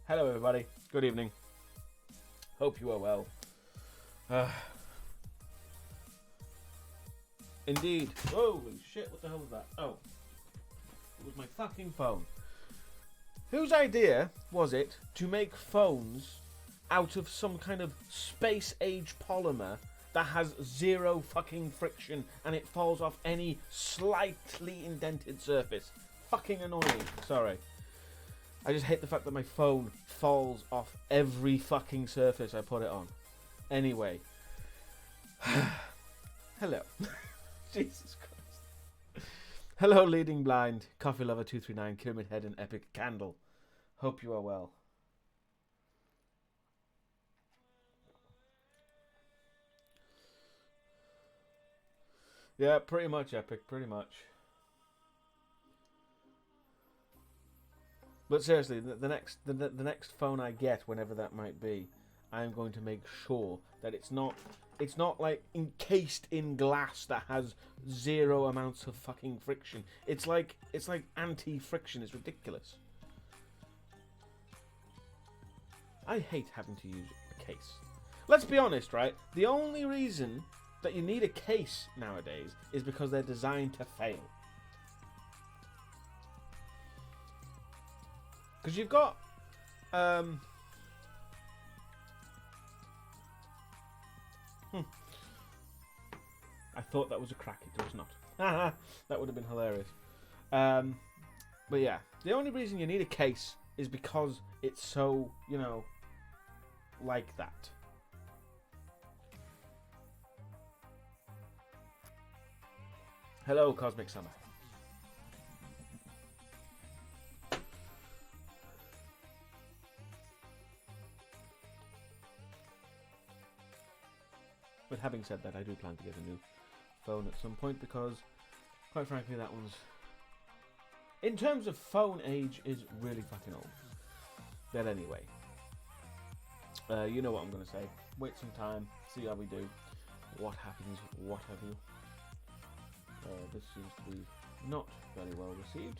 Hello, everybody. Good evening. Hope you are well. Indeed. Holy shit, what the hell was that? Oh. It was my fucking phone. Whose idea was it to make phones out of some kind of space-age polymer that has zero fucking friction and it falls off any slightly indented surface? Fucking annoying. Sorry. I just hate the fact that my phone falls off every fucking surface I put it on. Anyway. Hello. Jesus Christ. Hello, Leading Blind, Coffee Lover 239, Pyramid Head, and Epic Candle. Hope you are well. Yeah, pretty much, Epic, pretty much. But seriously, the next phone I get, whenever that might be, I'm going to make sure that it's not like encased in glass that has zero amounts of fucking friction. It's like anti-friction. It's ridiculous. I hate having to use a case. Let's be honest, right? The only reason that you need a case nowadays is because they're designed to fail. Because you've got I thought that was a crack, it was not. That would have been hilarious. But yeah, the only reason you need a case is because it's so, you know, like that. Hello, Cosmic Summer. But having said that, I do plan to get a new phone at some point because, quite frankly, that one's, in terms of phone age, is really fucking old. But anyway, you know what I'm going to say. Wait some time, see how we do, what happens, what have you. This seems to be not very well received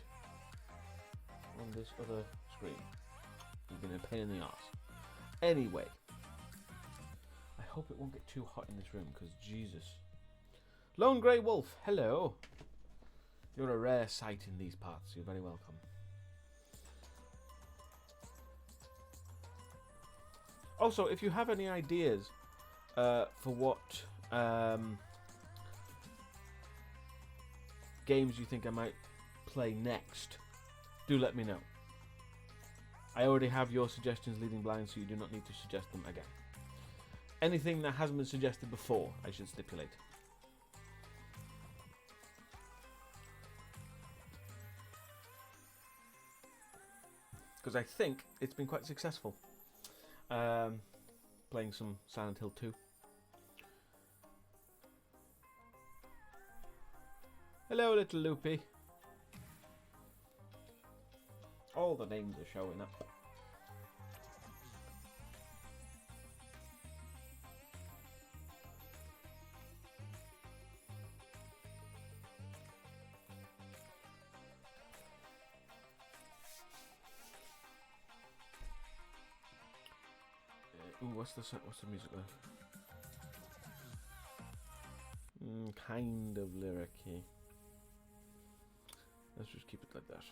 on this other screen. It's been a pain in the arse. Anyway. I hope it won't get too hot in this room, because Jesus. Lone Grey Wolf, hello. You're a rare sight in these parts. You're very welcome. Also, if you have any ideas for what games you think I might play next, do let me know. I already have your suggestions, Leading Blind, so you do not need to suggest them again. Anything that hasn't been suggested before, I should stipulate. Because I think it's been quite successful. Playing some Silent Hill 2. Hello, little Loopy. All the names are showing up. Ooh, what's the music like? Kind of lyric-y. Let's just keep it like that.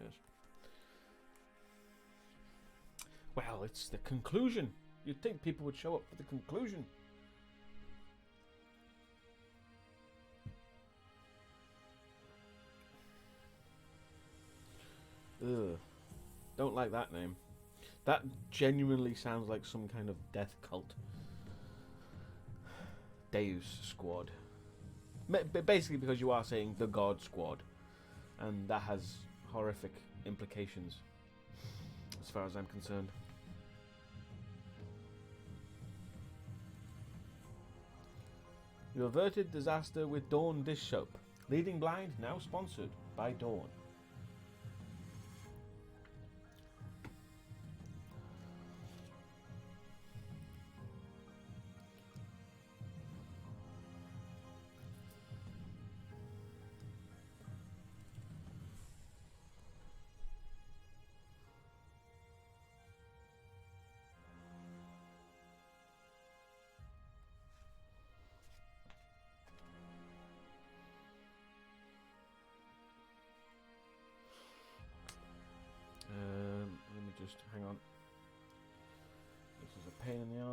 Yes. Well, it's the conclusion. You'd think people would show up for the conclusion. Ugh. Don't like that name. That genuinely sounds like some kind of death cult. Deus Squad. Basically because you are saying the God Squad. And that has horrific implications, as far as I'm concerned. You averted disaster with Dawn dish soap. Leading Blind, now sponsored by Dawn.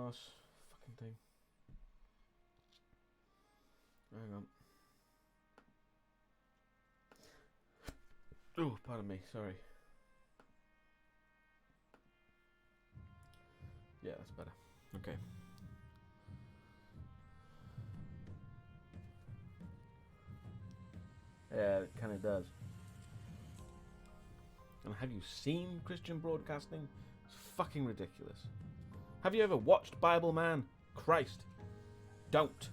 arse fucking thing. Hang on. Oh, pardon me. Sorry. Yeah, that's better. Okay. Yeah, it kind of does. And have you seen Christian broadcasting? It's fucking ridiculous. Have you ever watched Bible Man? Christ. Don't.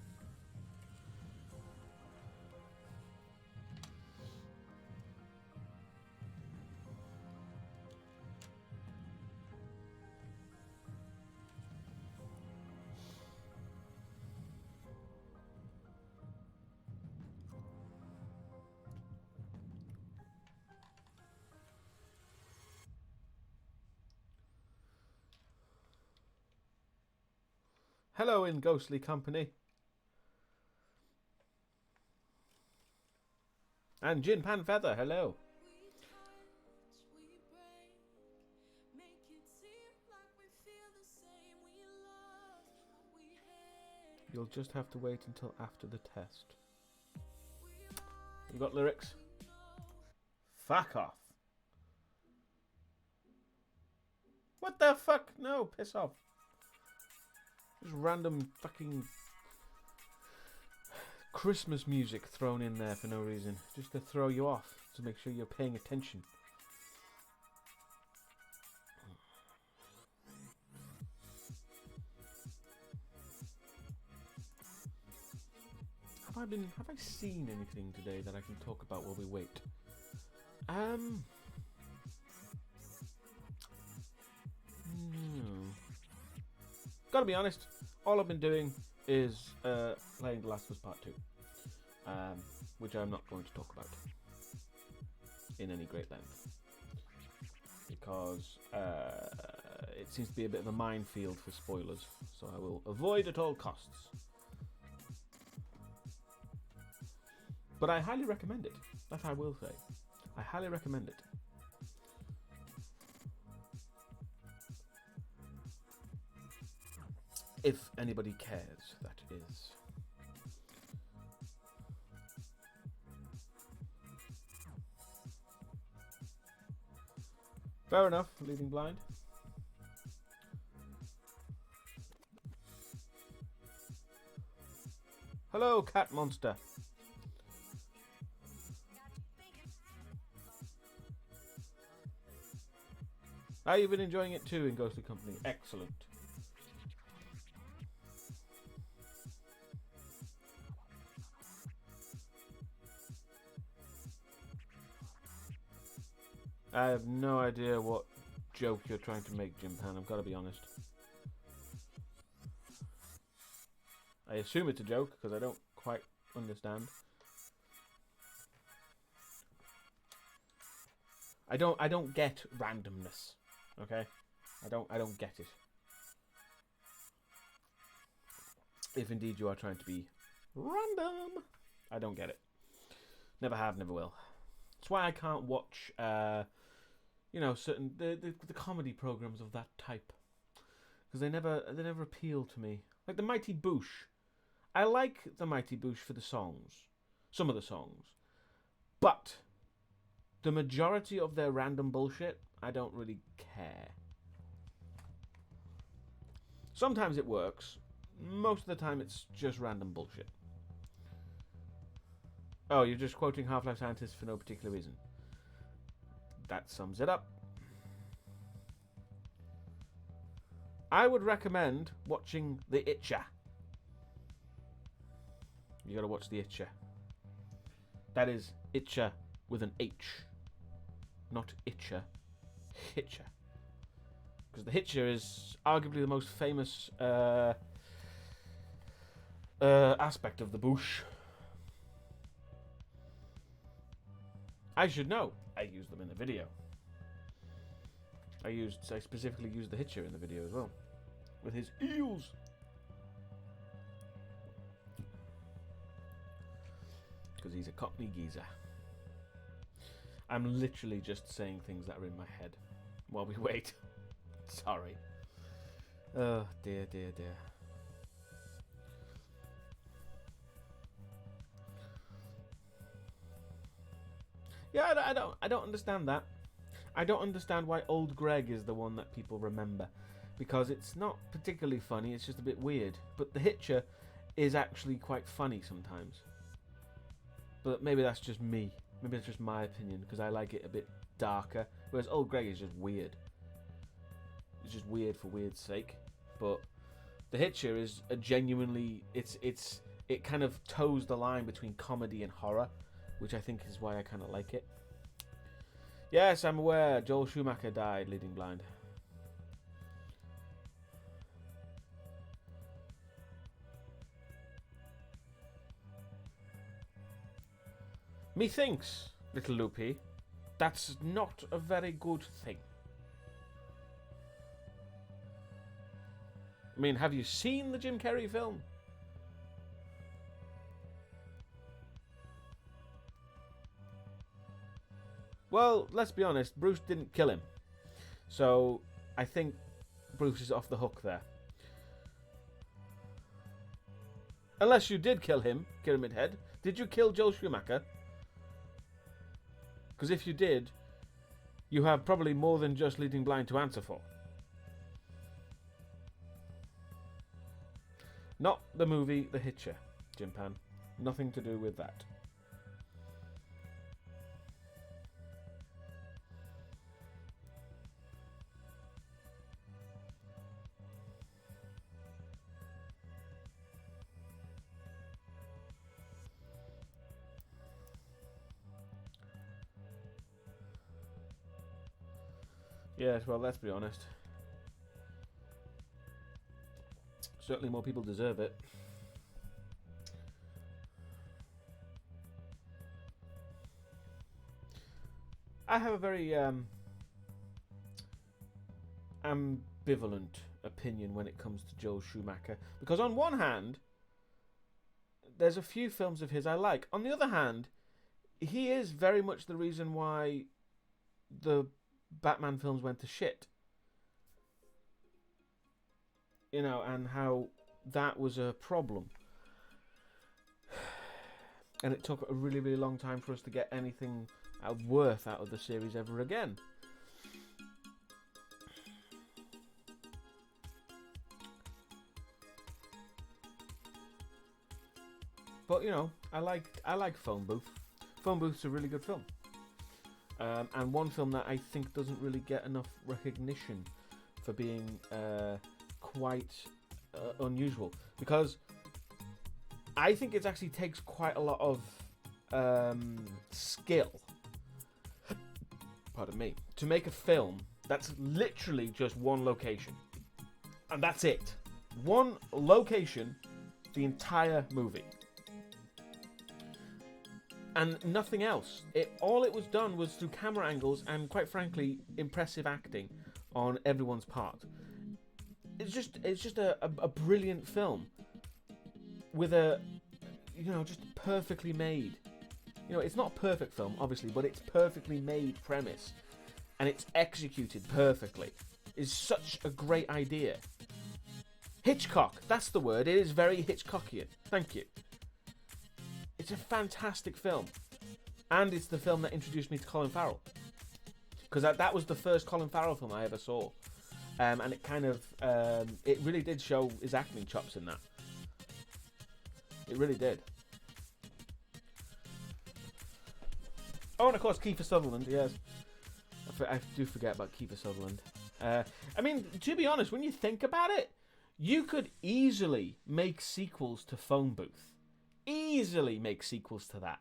Hello in ghostly company. And Jin Pan Feather, hello. You'll just have to wait until after the test. You got lyrics? Fuck off. What the fuck? No, piss off. Just random fucking Christmas music thrown in there for no reason. Just to throw you off. To make sure you're paying attention. Have I seen anything today that I can talk about while we wait? No. Gotta be honest, all I've been doing is playing The Last of Us Part 2. Which I'm not going to talk about in any great length. Because it seems to be a bit of a minefield for spoilers. So I will avoid at all costs. But I highly recommend it. That I will say. I highly recommend it. If anybody cares, that is. Fair enough, leading blind. Hello, cat monster. Ah, you've been enjoying it too in Ghostly Company. Excellent. I have no idea what joke you're trying to make, Jim Pan. I've got to be honest. I assume it's a joke because I don't quite understand. I don't get randomness. Okay? I don't get it. If indeed you are trying to be random, I don't get it. Never have, never will. That's why I can't watch certain the comedy programs of that type, because they never appeal to me. Like the Mighty Boosh, I like the Mighty Boosh for the songs, some of the songs, but the majority of their random bullshit, I don't really care. Sometimes it works, most of the time it's just random bullshit. Oh, you're just quoting Half-Life Scientists for no particular reason. That sums it up. I would recommend watching The Itcher. You gotta watch The Itcher. That is Itcher with an H. Not Itcher. Hitcher. Because The Hitcher is arguably the most famous aspect of the Boosh. I should know. I used them in the video. I specifically used the Hitcher in the video as well. With his eels. Because he's a Cockney geezer. I'm literally just saying things that are in my head while we wait. Sorry. Oh dear, dear, dear. Yeah, I don't understand that. I don't understand why Old Greg is the one that people remember, because it's not particularly funny. It's just a bit weird. But The Hitcher is actually quite funny sometimes. But maybe that's just me. Maybe it's just my opinion, because I like it a bit darker. Whereas Old Greg is just weird. It's just weird for weird's sake. But The Hitcher is a genuinely it kind of toes the line between comedy and horror, which I think is why I kind of like it. Yes, I'm aware. Joel Schumacher died leading blind. Methinks, little Loopy, that's not a very good thing. I mean, have you seen the Jim Carrey film? Well, let's be honest, Bruce didn't kill him. So, I think Bruce is off the hook there. Unless you did kill him, Pyramid Head. Did you kill Joel Schumacher? Because if you did, you have probably more than just leading blind to answer for. Not the movie The Hitcher, Jim Pan. Nothing to do with that. Yes, well, let's be honest. Certainly more people deserve it. I have a very ambivalent opinion when it comes to Joel Schumacher. Because on one hand, there's a few films of his I like. On the other hand, he is very much the reason why the Batman films went to shit. You know, and how that was a problem. And it took a really, really long time for us to get anything worth out of the series ever again. But, you know, I like Phone Booth. Phone Booth's a really good film. And one film that I think doesn't really get enough recognition for being quite unusual, because I think it actually takes quite a lot of skill, pardon me, to make a film that's literally just one location, and that's it. One location, the entire movie. And nothing else. All it was done was through camera angles and, quite frankly, impressive acting on everyone's part. It's just a brilliant film with a, you know, just perfectly made. You know, it's not a perfect film, obviously, but it's perfectly made premise, and it's executed perfectly. It's such a great idea. Hitchcock, that's the word. It is very Hitchcockian. Thank you. It's a fantastic film, and it's the film that introduced me to Colin Farrell, because that was the first Colin Farrell film I ever saw, and it kind of it really did show his acting chops in that. It really did. Oh, and of course Kiefer Sutherland. Yes, I do forget about Kiefer Sutherland. I mean, to be honest, when you think about it, you could easily make sequels to Phone Booth. Easily make sequels to that.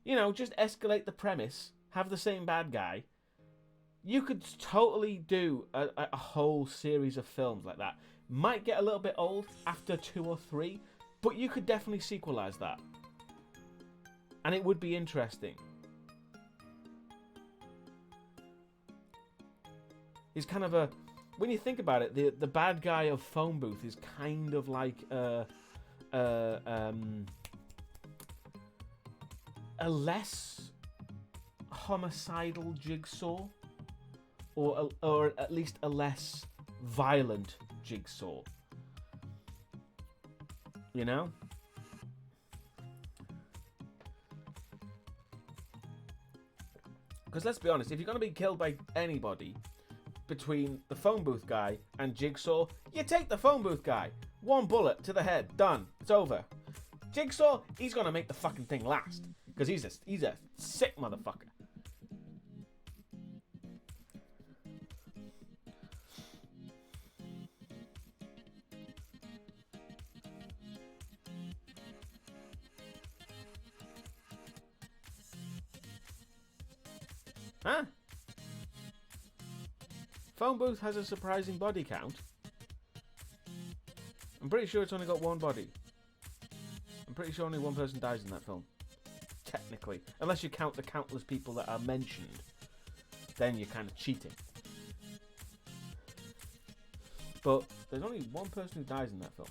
You know, just escalate the premise, have the same bad guy. You could totally do a whole series of films like that. Might get a little bit old after 2 or 3, but you could definitely sequelize that. And it would be interesting. He's kind of a... When you think about it, the bad guy of Phone Booth is kind of like a less homicidal Jigsaw, or at least a less violent Jigsaw. You know? Because let's be honest, if you're going to be killed by anybody between the phone booth guy and Jigsaw, you take the phone booth guy. One bullet to the head, done. It's over. Jigsaw, he's going to make the fucking thing last. Because he's a sick motherfucker. Huh? Phone booth has a surprising body count. I'm pretty sure it's only got one body. I'm pretty sure only one person dies in that film. Technically. Unless you count the countless people that are mentioned. Then you're kind of cheating. But there's only one person who dies in that film.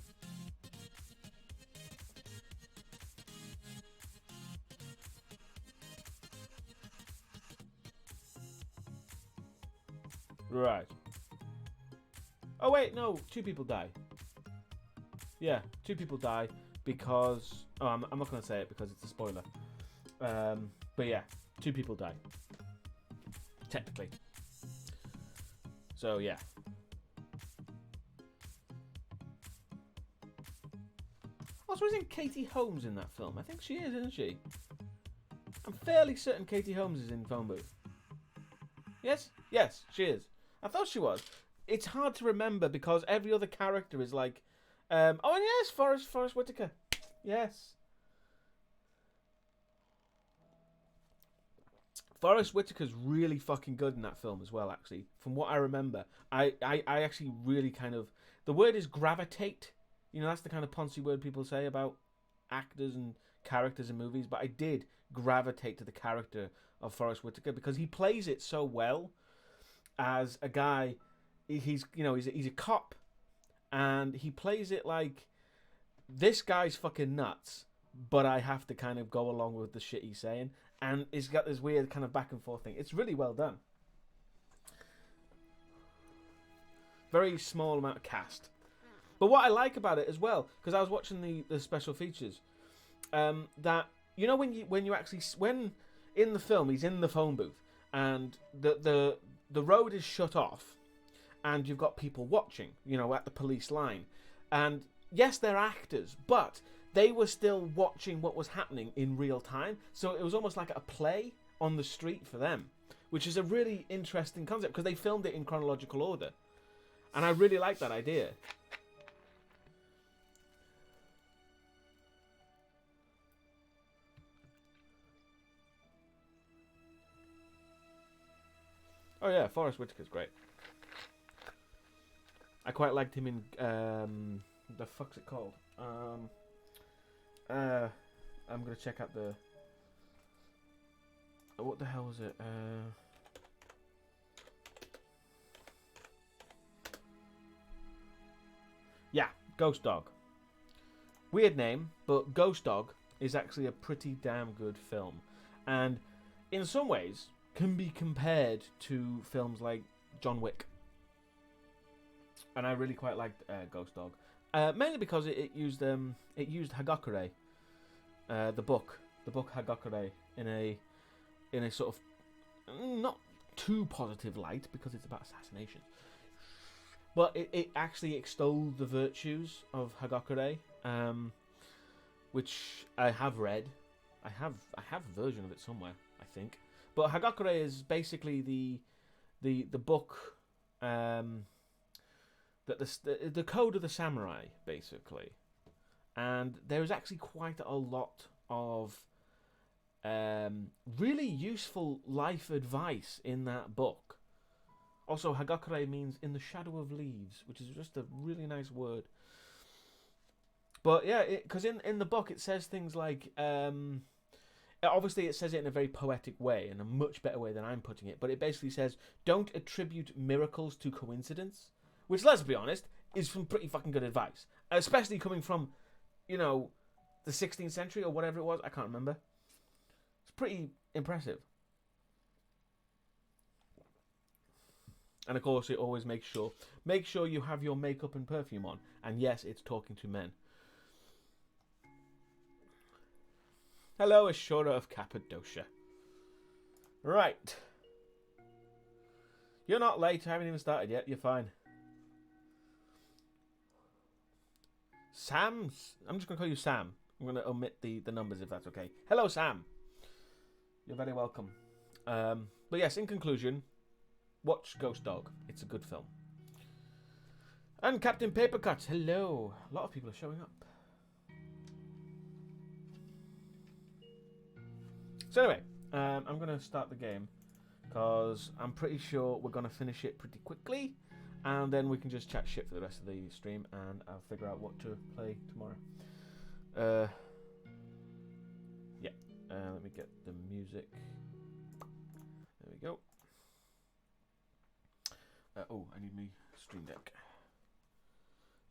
Right. Oh wait, no, 2 people die. Yeah, 2 people die because... Oh, I'm not going to say it because it's a spoiler. But yeah, 2 people die. Technically. So yeah. Also, isn't Katie Holmes in that film? I think she is, isn't she? I'm fairly certain Katie Holmes is in Phone Booth. Yes? Yes, she is. I thought she was. It's hard to remember because every other character is like... oh, and yes, Forrest Whitaker. Yes. Forrest Whitaker's really fucking good in that film as well, actually. From what I remember. I actually really kind of... The word is gravitate. You know, that's the kind of poncy word people say about actors and characters in movies. But I did gravitate to the character of Forrest Whitaker because he plays it so well as a guy. He's a cop, and he plays it like this guy's fucking nuts, but I have to kind of go along with the shit he's saying, and it's got this weird kind of back and forth thing. It's really well done. Very small amount of cast, but what I like about it as well, because I was watching the special features, that you know when in the film he's in the phone booth and the road is shut off. And you've got people watching, you know, at the police line. And yes, they're actors, but they were still watching what was happening in real time. So it was almost like a play on the street for them, which is a really interesting concept because they filmed it in chronological order. And I really like that idea. Oh yeah, Forrest Whitaker's great. I quite liked him in the fuck's it called? I'm gonna check out the what the hell was it? Yeah, Ghost Dog. Weird name, but Ghost Dog is actually a pretty damn good film, and in some ways can be compared to films like John Wick. And I really quite liked Ghost Dog, mainly because it used Hagakure, the book Hagakure in a sort of not too positive light because it's about assassination, but it actually extolled the virtues of Hagakure, which I have read. I have a version of it somewhere, I think. But Hagakure is basically the book. That the code of the samurai, basically, and there is actually quite a lot of really useful life advice in that book. Also, Hagakure means in the shadow of leaves, which is just a really nice word. But yeah, because in the book it says things like, obviously it says it in a very poetic way, in a much better way than I'm putting it, but it basically says, don't attribute miracles to coincidence. Which, let's be honest, is some pretty fucking good advice. Especially coming from, you know, the 16th century or whatever it was. I can't remember. It's pretty impressive. And of course, it always make sure you have your makeup and perfume on. And yes, it's talking to men. Hello, Ashura of Cappadocia. Right. You're not late. I haven't even started yet. You're fine. Sam's. I'm just going to call you Sam. I'm going to omit the numbers if that's okay. Hello, Sam. You're very welcome. But yes, in conclusion, watch Ghost Dog. It's a good film. And Captain Papercut. Hello. A lot of people are showing up. So anyway, I'm going to start the game because I'm pretty sure we're going to finish it pretty quickly, and then we can just chat shit for the rest of the stream, and I'll figure out what to play tomorrow. Yeah, let me get the music. There we go. Oh, I need me Stream Deck.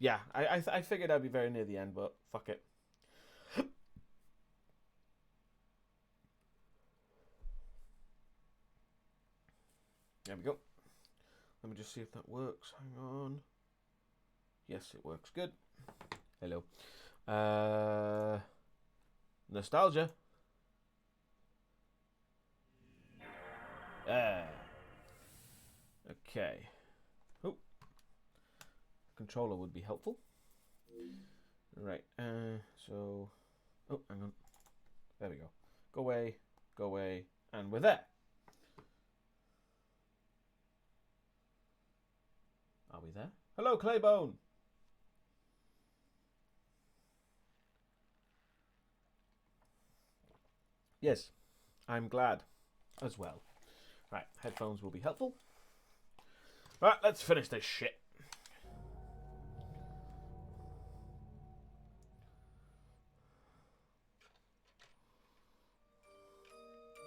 Yeah, I figured I'd be very near the end, but fuck it. There we go. Let me just see if that works. Hang on. Yes, it works. Good. Hello. Nostalgia. Okay. Oh. Controller would be helpful. Right. So. Oh, hang on. There we go. Go away. Go away. And we're there. Are we there? Hello, Claybone. Yes, I'm glad as well. Right, headphones will be helpful. Right, let's finish this shit.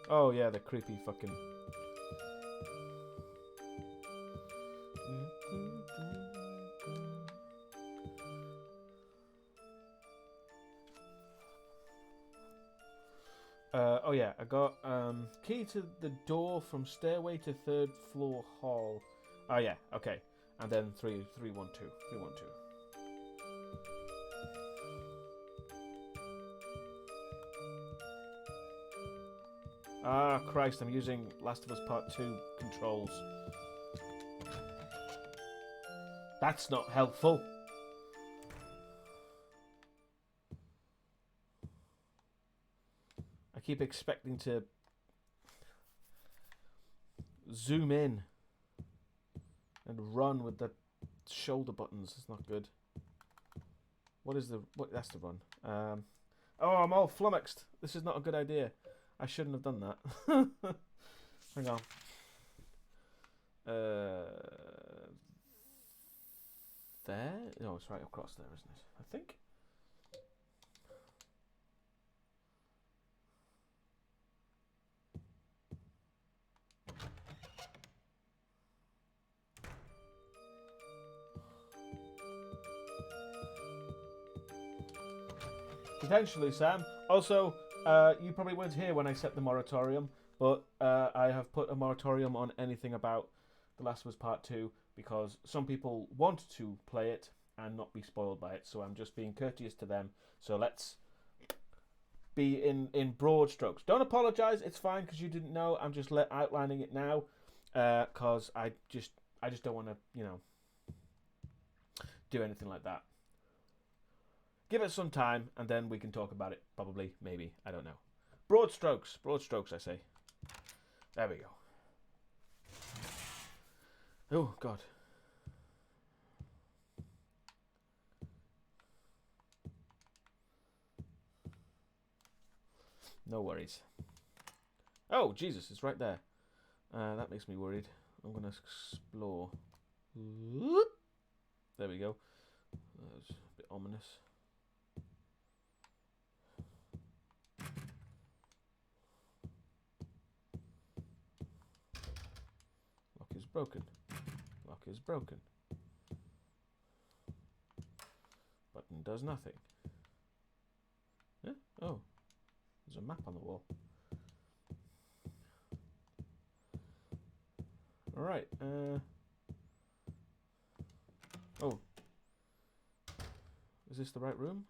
Oh yeah, the creepy fucking... oh yeah, I got key to the door from stairway to 3rd floor hall. Oh yeah, okay. And then 312. 312. Ah, Christ, I'm using Last of Us Part 2 controls. That's not helpful. I keep expecting to zoom in and run with the shoulder buttons. It's not good. What is the... what? That's the run. Oh, I'm all flummoxed. This is not a good idea. I shouldn't have done that. Hang on. There? No, it's right across there, isn't it? I think. Potentially, Sam. Also, you probably weren't here when I set the moratorium, but I have put a moratorium on anything about The Last of Us Part 2 because some people want to play it and not be spoiled by it, so I'm just being courteous to them. So let's be in broad strokes. Don't apologise, it's fine because you didn't know. I'm just outlining it now because I just don't want to, you know, do anything like that. Give it some time, and then we can talk about it. Probably, maybe, I don't know. Broad strokes, I say. There we go. Oh, God. No worries. Oh, Jesus, it's right there. That makes me worried. I'm going to explore. There we go. That's a bit ominous. Lock is broken. Lock is broken. Button does nothing. Yeah? Oh. There's a map on the wall. Alright. this the right room?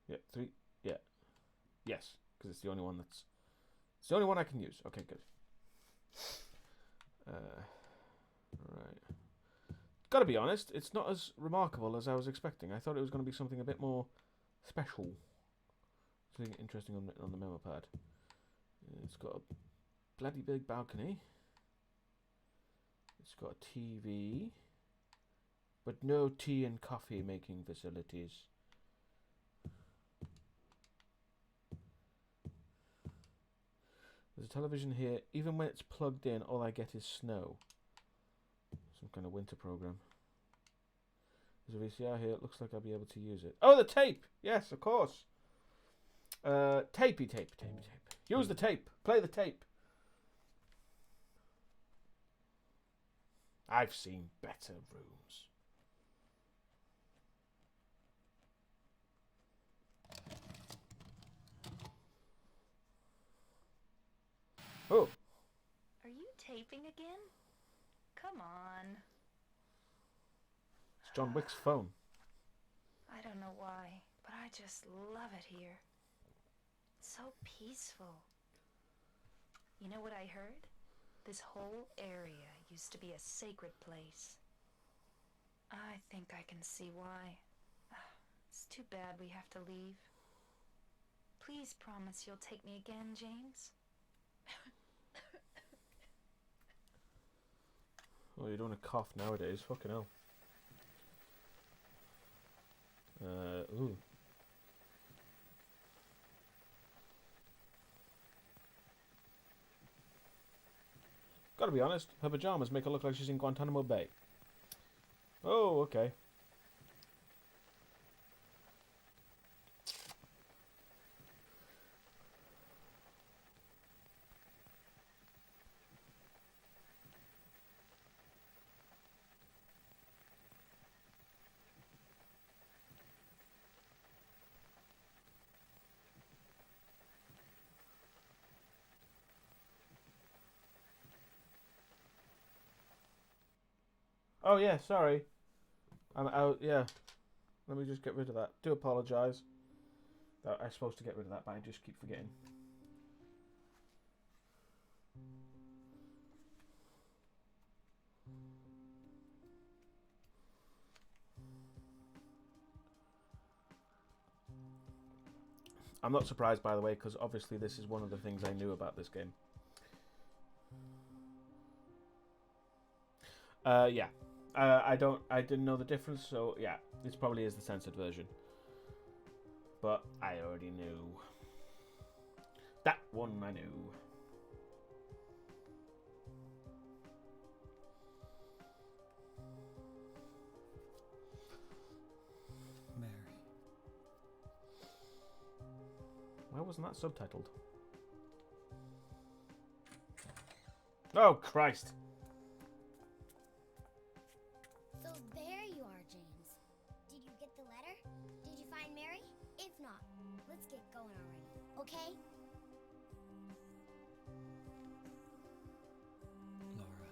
Yeah, 3. Yeah. Yes, because it's the only one that's... It's the only one I can use. Okay, good. Right. Gotta be honest, it's not as remarkable as I was expecting. I thought it was going to be something a bit more special. Something interesting on the memo pad. It's got a bloody big balcony. It's got a TV. But no tea and coffee making facilities. There's a television here. Even when it's plugged in, all I get is snow. Some kind of winter program. There's a VCR here. It looks like I'll be able to use it. Oh, the tape! Yes, of course. Tapey tape. Use the tape. Play the tape. I've seen better rooms. Oh. Are you taping again? Come on. It's John Wick's phone. I don't know why, but I just love it here. It's so peaceful. You know what I heard? This whole area used to be a sacred place. I think I can see why. It's too bad we have to leave. Please promise you'll take me again, James. Oh, you're doing a cough nowadays. Fucking hell. Ooh. Gotta be honest, her pajamas make her look like she's in Guantanamo Bay. Oh, okay. Oh yeah, sorry. I'm out. Yeah. Let me just get rid of that. Do apologise. I'm supposed to get rid of that, but I just keep forgetting. I'm not surprised, by the way, because obviously this is one of the things I knew about this game. Yeah. I didn't know the difference, so yeah, this probably is the censored version. But I already knew. That one I knew. Mary. Why wasn't that subtitled? Oh, Christ. So there you are, James. Did you get the letter? Did you find Mary? If not, let's get going already, okay? Laura.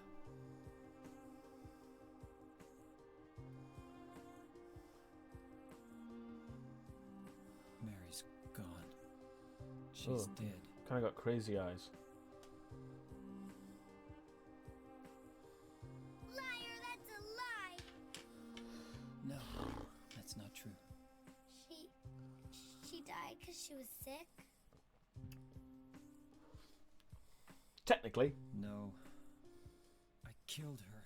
Mary's gone. She's dead. Kind of got crazy eyes. Liar, that's a lie! No, that's not true. She died because she was sick? Technically. No. I killed her.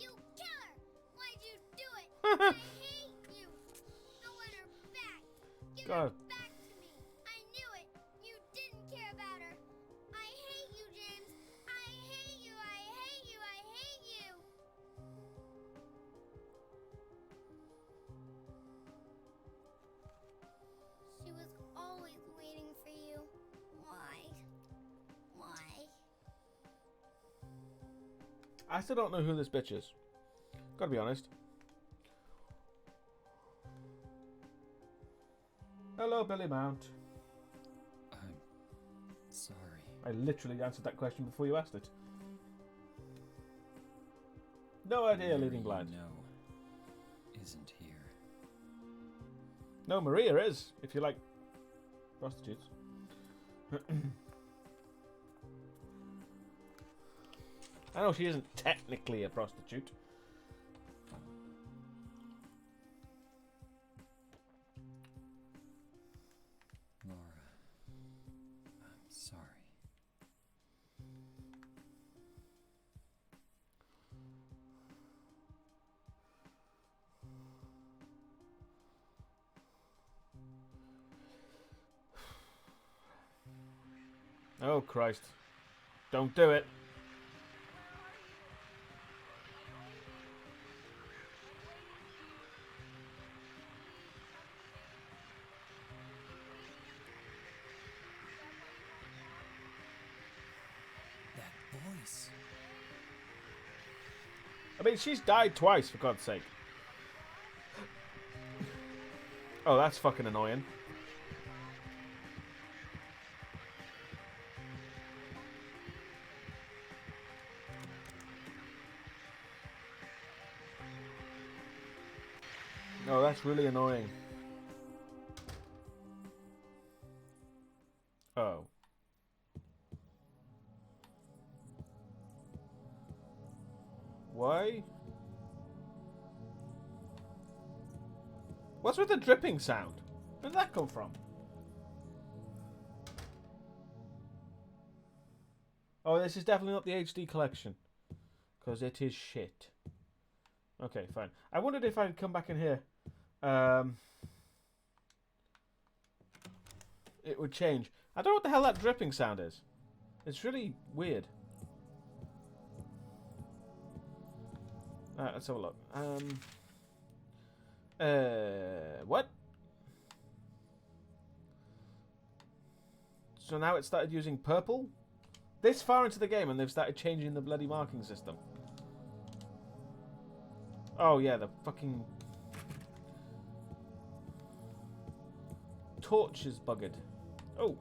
You killer! Why'd you do it? I hate you! I want her back! Give God. her back to me! I knew it! You didn't care about her! I hate you, James! I hate you! I hate you! I hate you! She was always waiting for you. Why? Why? I still don't know who this bitch is. Gotta be honest. Billy Mount. I'm sorry. I literally answered that question before you asked it. No idea, leading blind. No, isn't here. No, Maria is, if you like prostitutes. I know she isn't technically a prostitute. Laura, I'm sorry. Oh, Christ. Don't do it. That voice. I mean, she's died twice, for God's sake. Oh, that's fucking annoying. Oh, that's really annoying. Oh. Why? What's with the dripping sound? Where did that come from? Oh, this is definitely not the HD collection. Because it is shit. Okay, fine. I wondered if I'd come back in here. It would change. I don't know what the hell that dripping sound is. It's really weird. Let's have a look. What? So now it started using purple? This far into the game and they've started changing the bloody marking system. Oh yeah, the fucking torch is buggered. Oh,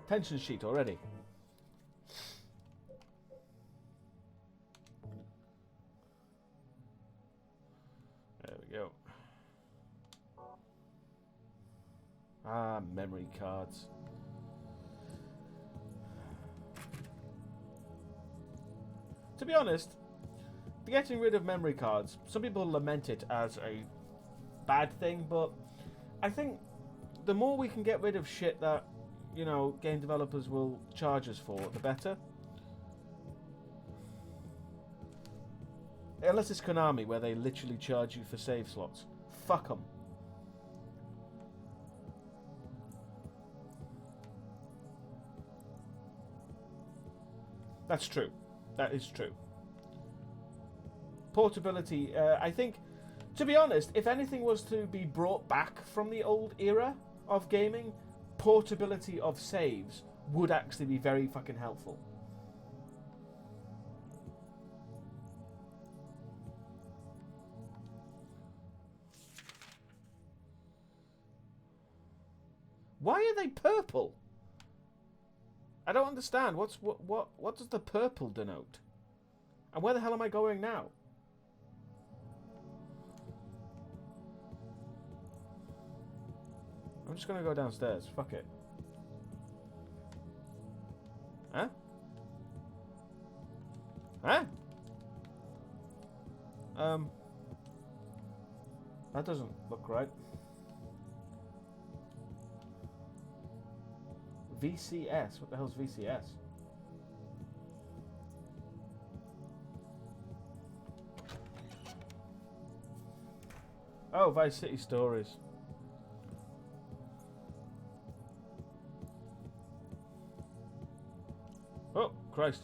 tension sheet already. There we go. Ah, memory cards. To be honest, getting rid of memory cards, some people lament it as a bad thing, but I think the more we can get rid of shit that, you know, game developers will charge us for, the better. Unless it's Konami, where they literally charge you for save slots. Fuck them. That's true. That is true. Portability, I think, to be honest, if anything was to be brought back from the old era of gaming, portability of saves would actually be very fucking helpful. Why are they purple? I don't understand. What does the purple denote? And where the hell am I going now? I'm just gonna go downstairs. Fuck it. Huh? Huh? That doesn't look right. VCS? What the hell's VCS? Oh, Vice City Stories. Oh, Christ.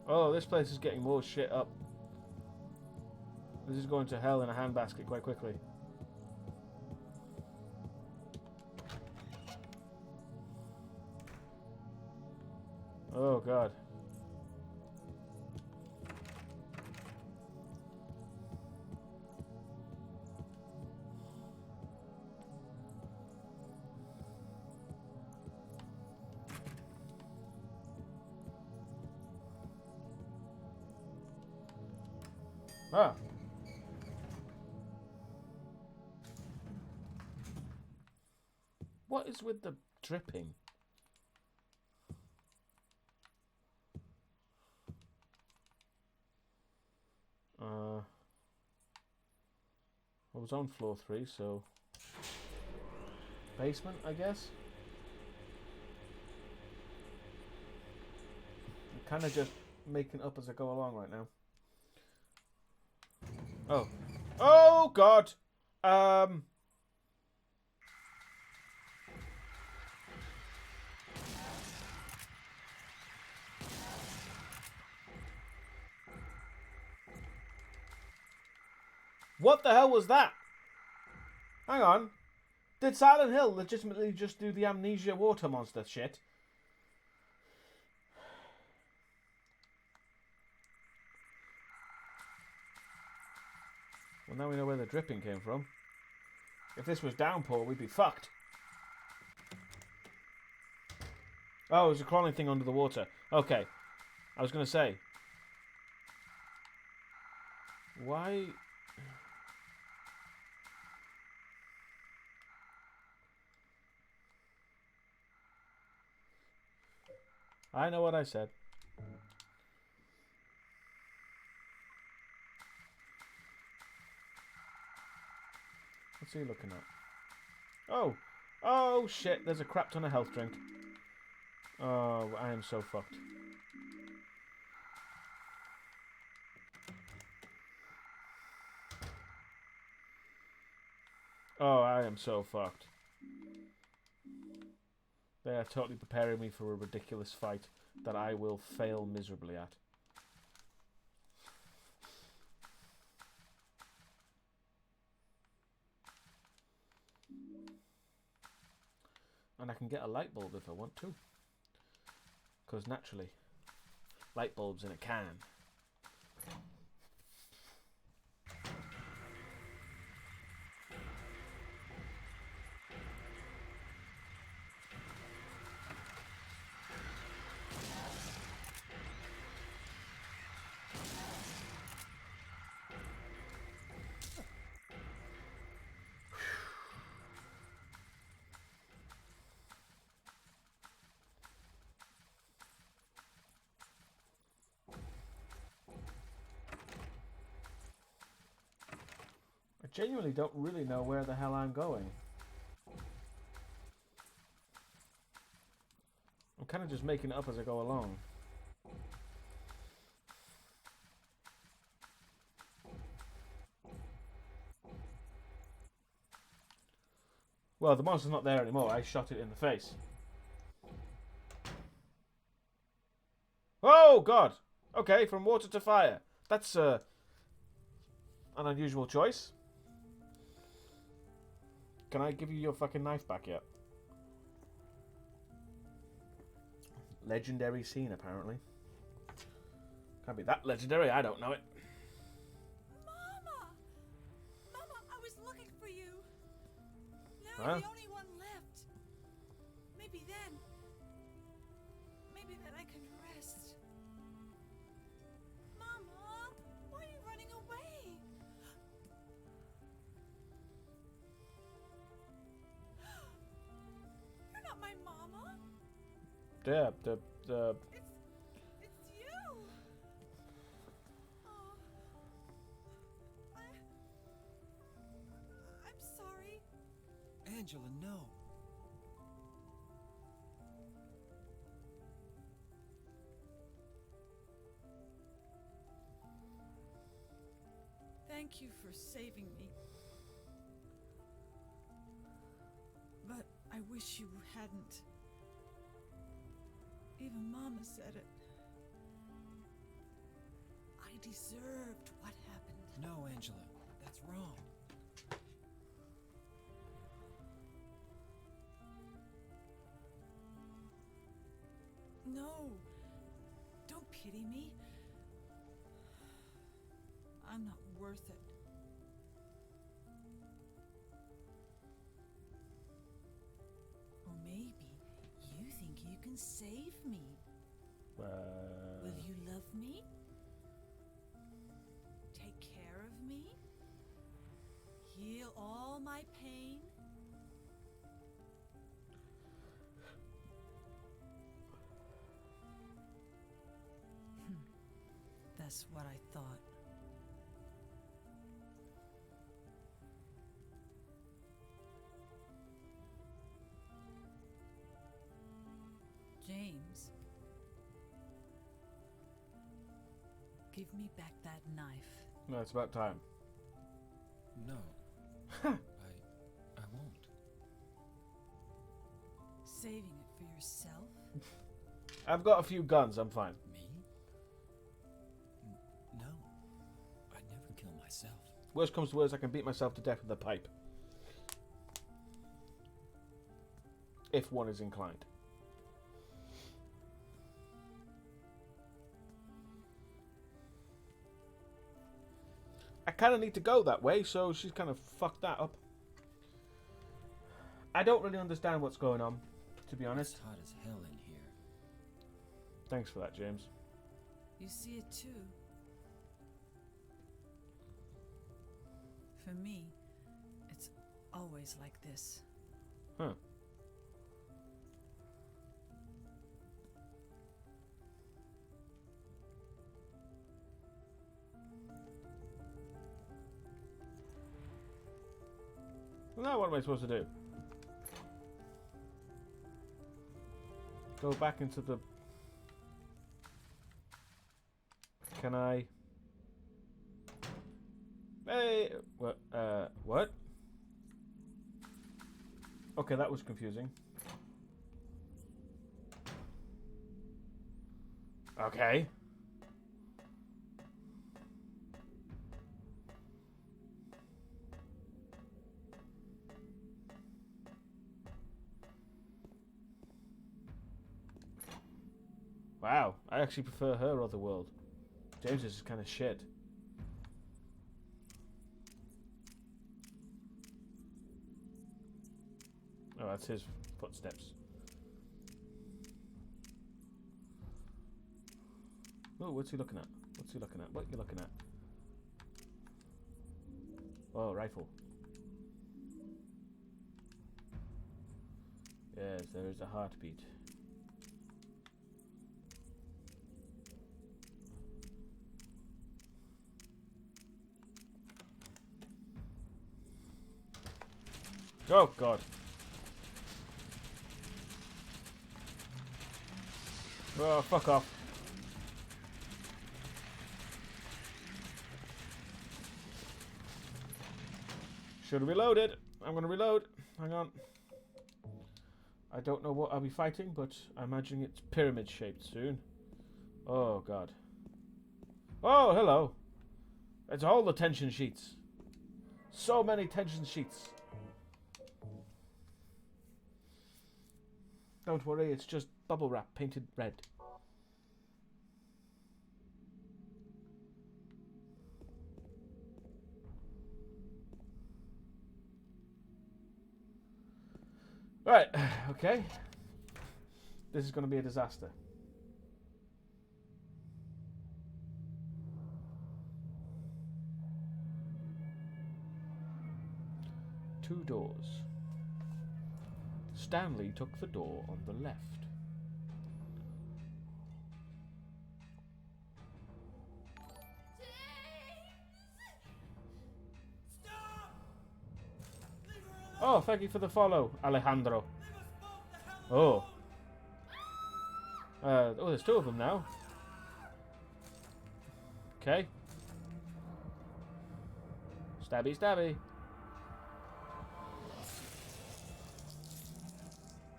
Oh, this place is getting more shit up. This is going to hell in a handbasket quite quickly. Oh, God. Ah. What is with the dripping? I was on floor 3, so basement, I guess. I'm kind of just making up as I go along right now. Oh, oh God! What the hell was that? Hang on. Did Silent Hill legitimately just do the amnesia water monster shit? Well, now we know where the dripping came from. If this was downpour, we'd be fucked. Oh, it was a crawling thing under the water. Okay. I was going to say. Why... I know what I said. What's he looking at? Oh! Oh, shit. There's a crap ton of health drink. Oh, I am so fucked. Oh, I am so fucked. They are totally preparing me for a ridiculous fight that I will fail miserably at. And I can get a light bulb if I want to. Because naturally, light bulbs in a can. I genuinely don't really know where the hell I'm going. I'm kind of just making it up as I go along. Well, the monster's not there anymore. I shot it in the face. Oh, God! Okay, from water to fire. That's an unusual choice. Can I give you your fucking knife back yet? Legendary scene, apparently. Can't be that legendary, I don't know it. Mama! Mama, I was looking for you. Now Huh? I'm the only one left. Maybe then I can rest. Mama, why are you running away? You're not my mama. Yeah, It's you. Oh, I'm sorry. Angela, no. Thank you for saving me. But I wish you hadn't. Even Mama said it. I deserved what happened. No, Angela. That's wrong. No. Don't pity me. I'm not worth it. Or maybe you think you can save me. Will you love me? Take care feel all my pain? That's what I thought. James, give me back that knife. No, it's about time. No. I won't. Saving it for yourself? I've got a few guns, I'm fine. Me? No. I'd never kill myself. Worst comes to worst, I can beat myself to death with a pipe. If one is inclined. I kind of need to go that way, so she's kind of fucked that up. I don't really understand what's going on, to be honest. It's hot as hell in here. Thanks for that, James. You see it too. For me, it's always like this. Huh. Well, now what am I supposed to do? Go back into the... Can I... Hey! What? What? Okay, that was confusing. Okay. Wow, I actually prefer her other world. James's is kind of shit. Oh, that's his footsteps. Oh, what's he looking at? What's he looking at? What are you looking at? Oh, rifle. Yes, there is a heartbeat. Oh, God. Oh, fuck off. Should have reloaded. I'm going to reload. Hang on. I don't know what I'll be fighting, but I imagine it's pyramid shaped soon. Oh, God. Oh, hello. It's all the tension sheets. So many tension sheets. Don't worry, it's just bubble wrap painted red. Right, okay. This is going to be a disaster. Two doors. Stanley took the door on the left. Oh, thank you for the follow, Alejandro. Oh. Oh, there's two of them now. Okay. Stabby, stabby.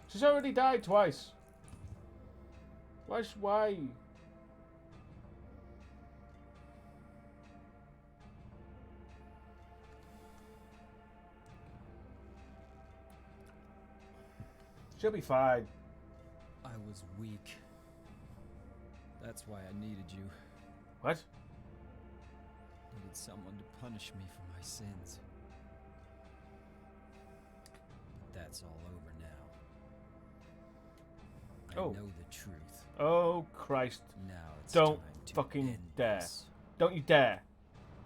She's already died twice. Why? She'll be fine. I was weak. That's why I needed you. What? Needed someone to punish me for my sins. But that's all over now. I Oh. know the truth. Oh, Christ. Now it's Don't time to fucking end dare. this. Don't you dare.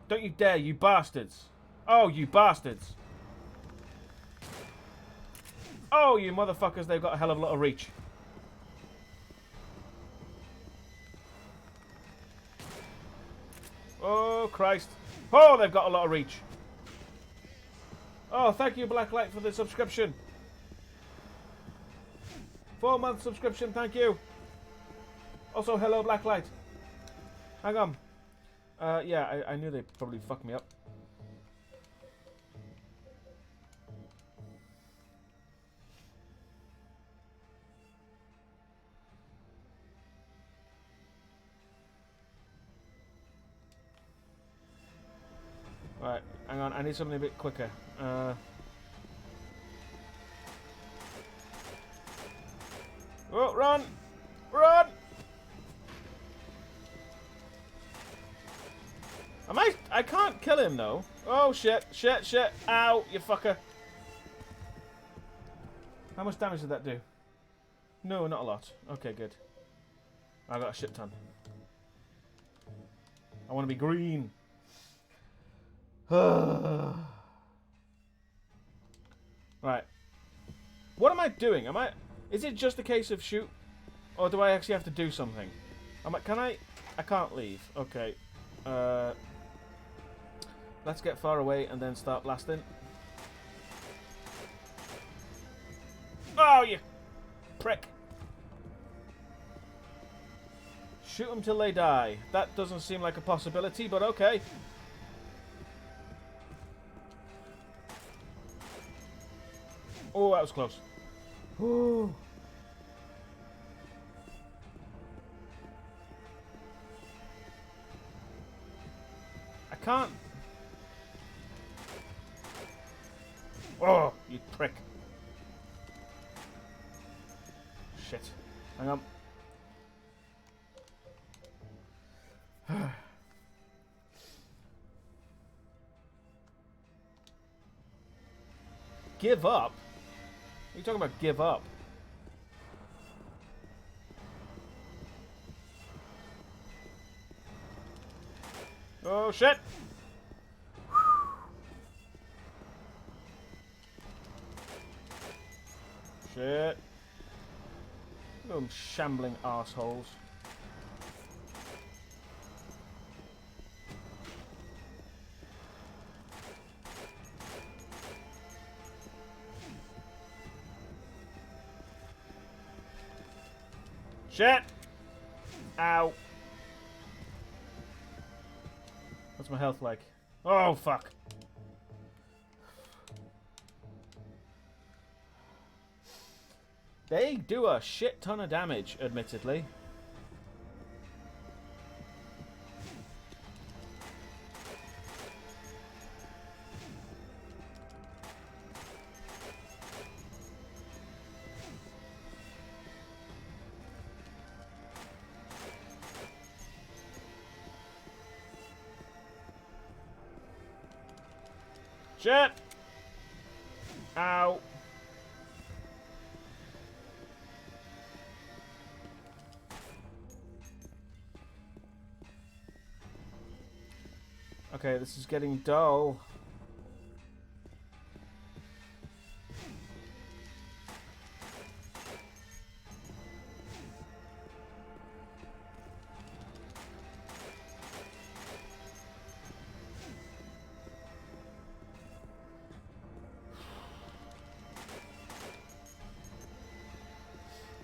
Don't you dare, you bastards. Oh, you bastards. Oh, you motherfuckers, they've got a hell of a lot of reach. Oh, Christ. Oh, they've got a lot of reach. Oh, thank you, Blacklight, for the subscription. 4-month subscription, thank you. Also, hello, Blacklight. Hang on. Yeah, I knew they'd probably fuck me up. Right, hang on, I need something a bit quicker. Oh, run! Run! I can't kill him, though. Oh, shit, shit, shit. Ow, you fucker. How much damage did that do? No, not a lot. Okay, good. I got a shit ton. I want to be green. Right. What am I doing? Is it just a case of shoot? Or do I actually have to do something? Can I? I can't leave. Okay. Let's get far away and then start blasting. Oh, you prick. Shoot them till they die. That doesn't seem like a possibility, but okay. Oh, that was close. Ooh. I can't. Oh, you prick. Shit. Hang on. Give up? What are you talking about, give up? Oh, shit! Shit. Them shambling arseholes. Shit! Ow. What's my health like? Oh, fuck. They do a shit ton of damage, admittedly. Shit! Ow. Okay, this is getting dull.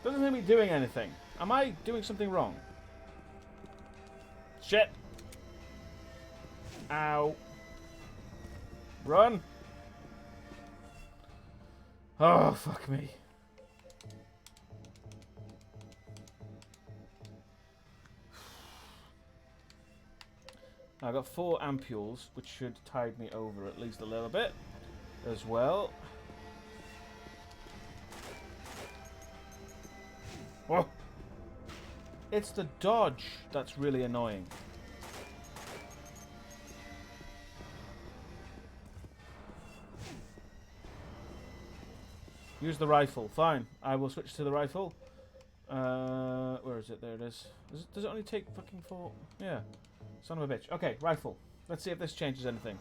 Doesn't seem to be doing anything. Am I doing something wrong? Shit! Ow. Run! Oh, fuck me. I got 4 ampules, which should tide me over at least a little bit as well. Whoa! It's the dodge that's really annoying. Use the rifle. Fine. I will switch to the rifle. Where is it? There it is. Does it only take fucking 4? Yeah. Son of a bitch. Okay, rifle. Let's see if this changes anything.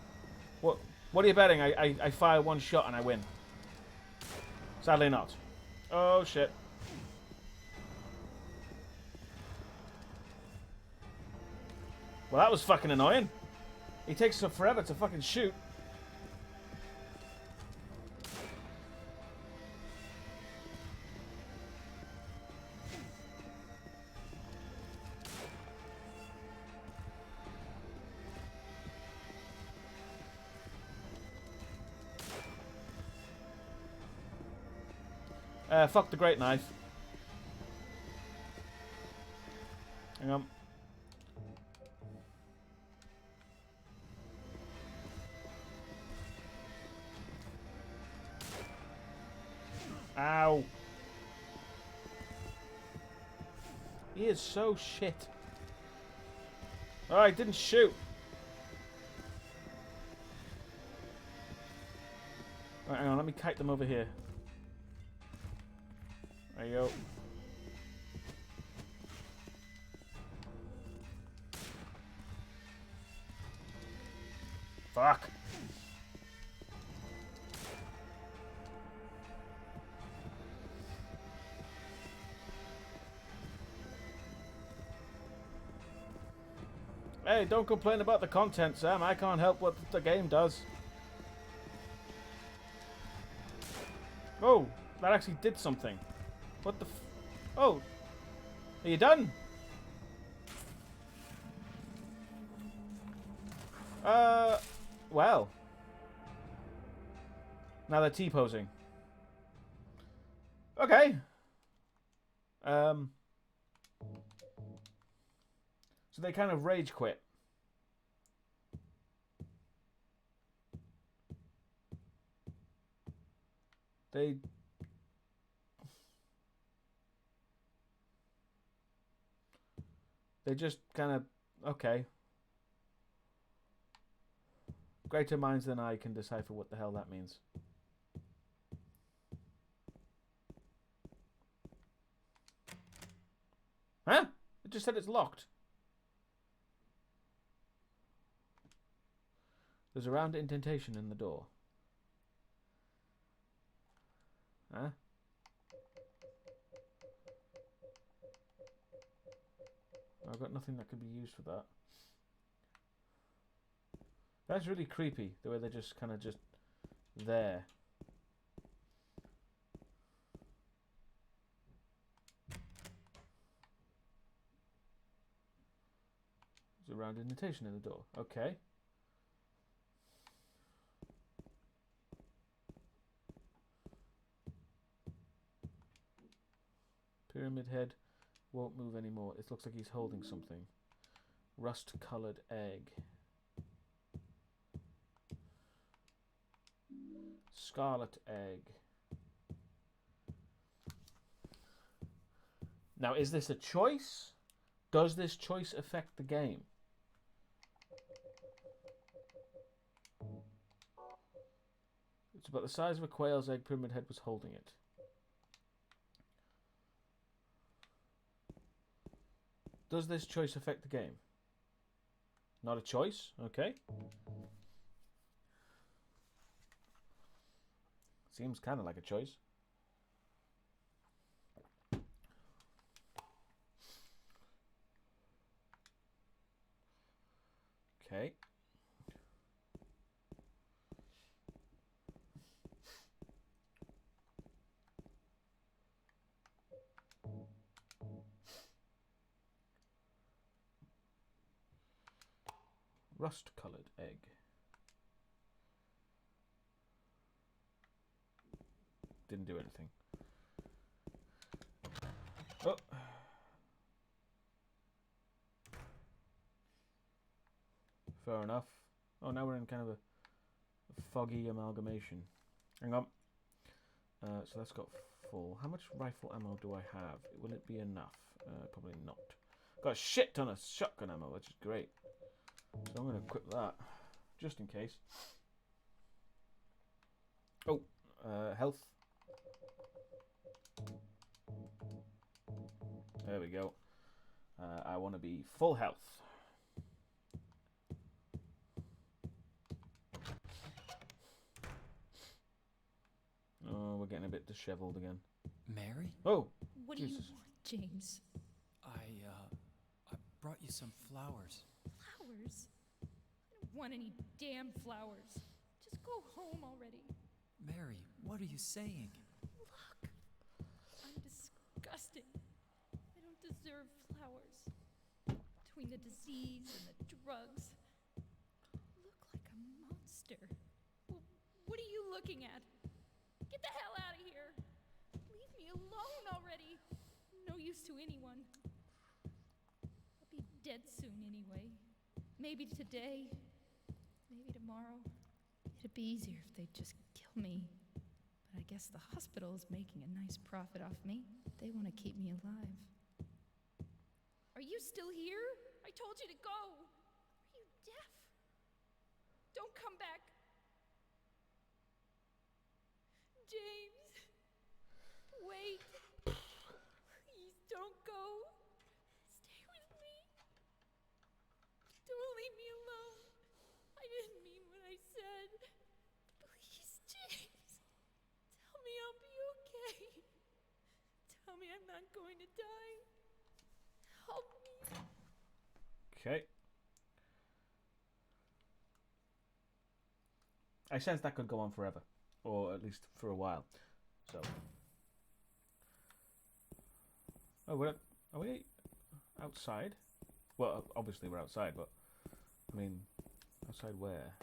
What are you betting? I fire one shot and I win. Sadly not. Oh, shit. Well, that was fucking annoying. He takes so forever to fucking shoot. Fuck the great knife. Hang on. Ow. He is so shit. Oh, I didn't shoot. Right, hang on, let me kite them over here. There you go. Fuck. Hey, don't complain about the content, Sam. I can't help what the game does. Oh, that actually did something. What the f... Oh. Are you done? Well. Now they're T-posing. Okay. So they kind of rage quit. They just kind of, okay. Greater minds than I can decipher what the hell that means. Huh? It just said it's locked. There's a round indentation in the door. Huh? I've got nothing that could be used for that. That's really creepy, the way they're just kind of just there. There's a round indentation in the door. Okay. Pyramid head won't move anymore. It looks like he's holding something. Rust-colored egg. Scarlet egg. Now, is this a choice? Does this choice affect the game? It's about the size of a quail's egg. Pyramid head was holding it. Does this choice affect the game? Not a choice? Okay. Seems kind of like a choice. Okay. Rust-colored egg. Didn't do anything. Oh. Fair enough. Oh, now we're in kind of a foggy amalgamation. Hang on. So that's got full. How much rifle ammo do I have? Will it be enough? Probably not. Got a shit ton of shotgun ammo, which is great. So I'm going to equip that, just in case. Oh, health. There we go. I want to be full health. Oh, we're getting a bit dishevelled again. Mary? Oh, What do you Jesus. want, James? I brought you some flowers. Flowers? I don't want any damn flowers. Just go home already. Mary, what are you saying? Look, I'm disgusting. I don't deserve flowers. Between the disease and the drugs, I look like a monster. Well, what are you looking at? Get the hell out of here! Leave me alone already. No use to anyone. I'll be dead soon anyway. Maybe today, maybe tomorrow. It'd be easier if they'd just kill me. But I guess the hospital is making a nice profit off me. They want to keep me alive. Are you still here? I told you to go. Are you deaf? Don't come back. James, wait. Please don't go. Stay with me. Don't leave me alone. I didn't mean what I said. Please, James. Tell me I'll be okay. Tell me I'm not going to die. Help me. okay. I sense that could go on forever, or at least for a while. So, oh, are we outside? Well, obviously we're outside, but I mean, outside where?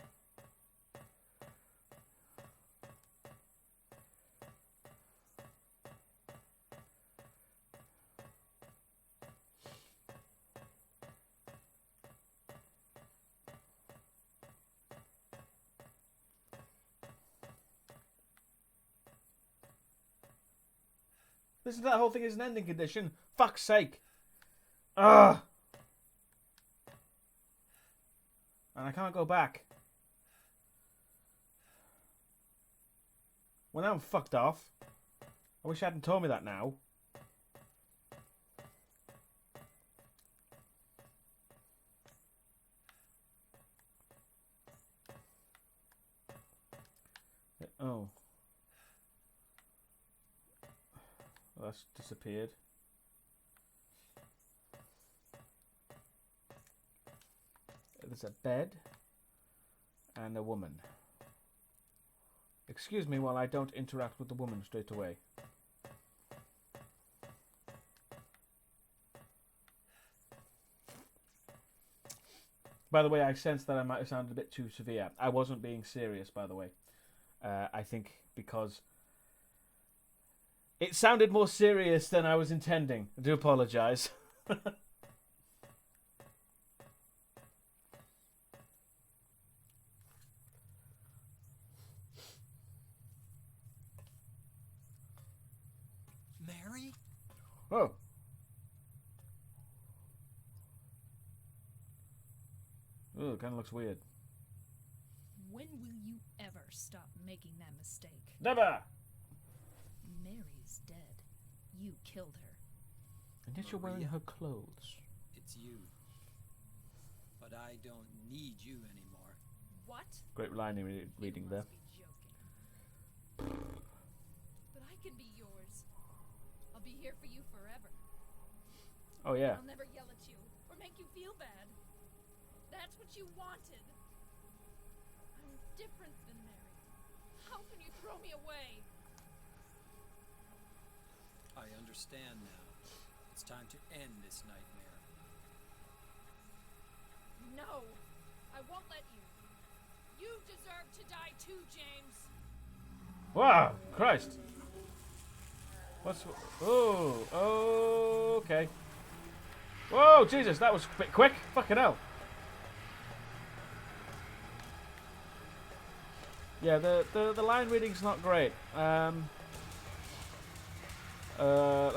Listen, that whole thing is an ending condition. Fuck's sake. Ugh. And I can't go back. Well, now I'm fucked off. I wish you hadn't told me that now. Oh. Well, that's disappeared. There's a bed and a woman. Excuse me while I don't interact with the woman straight away. By the way, I sense that I might have sounded a bit too severe. I wasn't being serious, by the way. I think because it sounded more serious than I was intending. I do apologise. Mary? Oh. Ooh, it kind of looks weird. When will you ever stop making that mistake? Never! Mary's dead. You killed her. And yet you're wearing her clothes. It's you. But I don't need you anymore. What? Great line reading You there. must be joking. But I can be yours. I'll be here for you forever. Oh yeah. I'll never yell at you or make you feel bad. That's what you wanted. I'm different than Mary. How can you throw me away? I understand now. It's time to end this nightmare. No, I won't let you. You deserve to die too, James. Wow, Christ. What's... Oh, okay. Whoa, Jesus, that was a bit quick. Fucking hell. Yeah, the line reading's not great. Let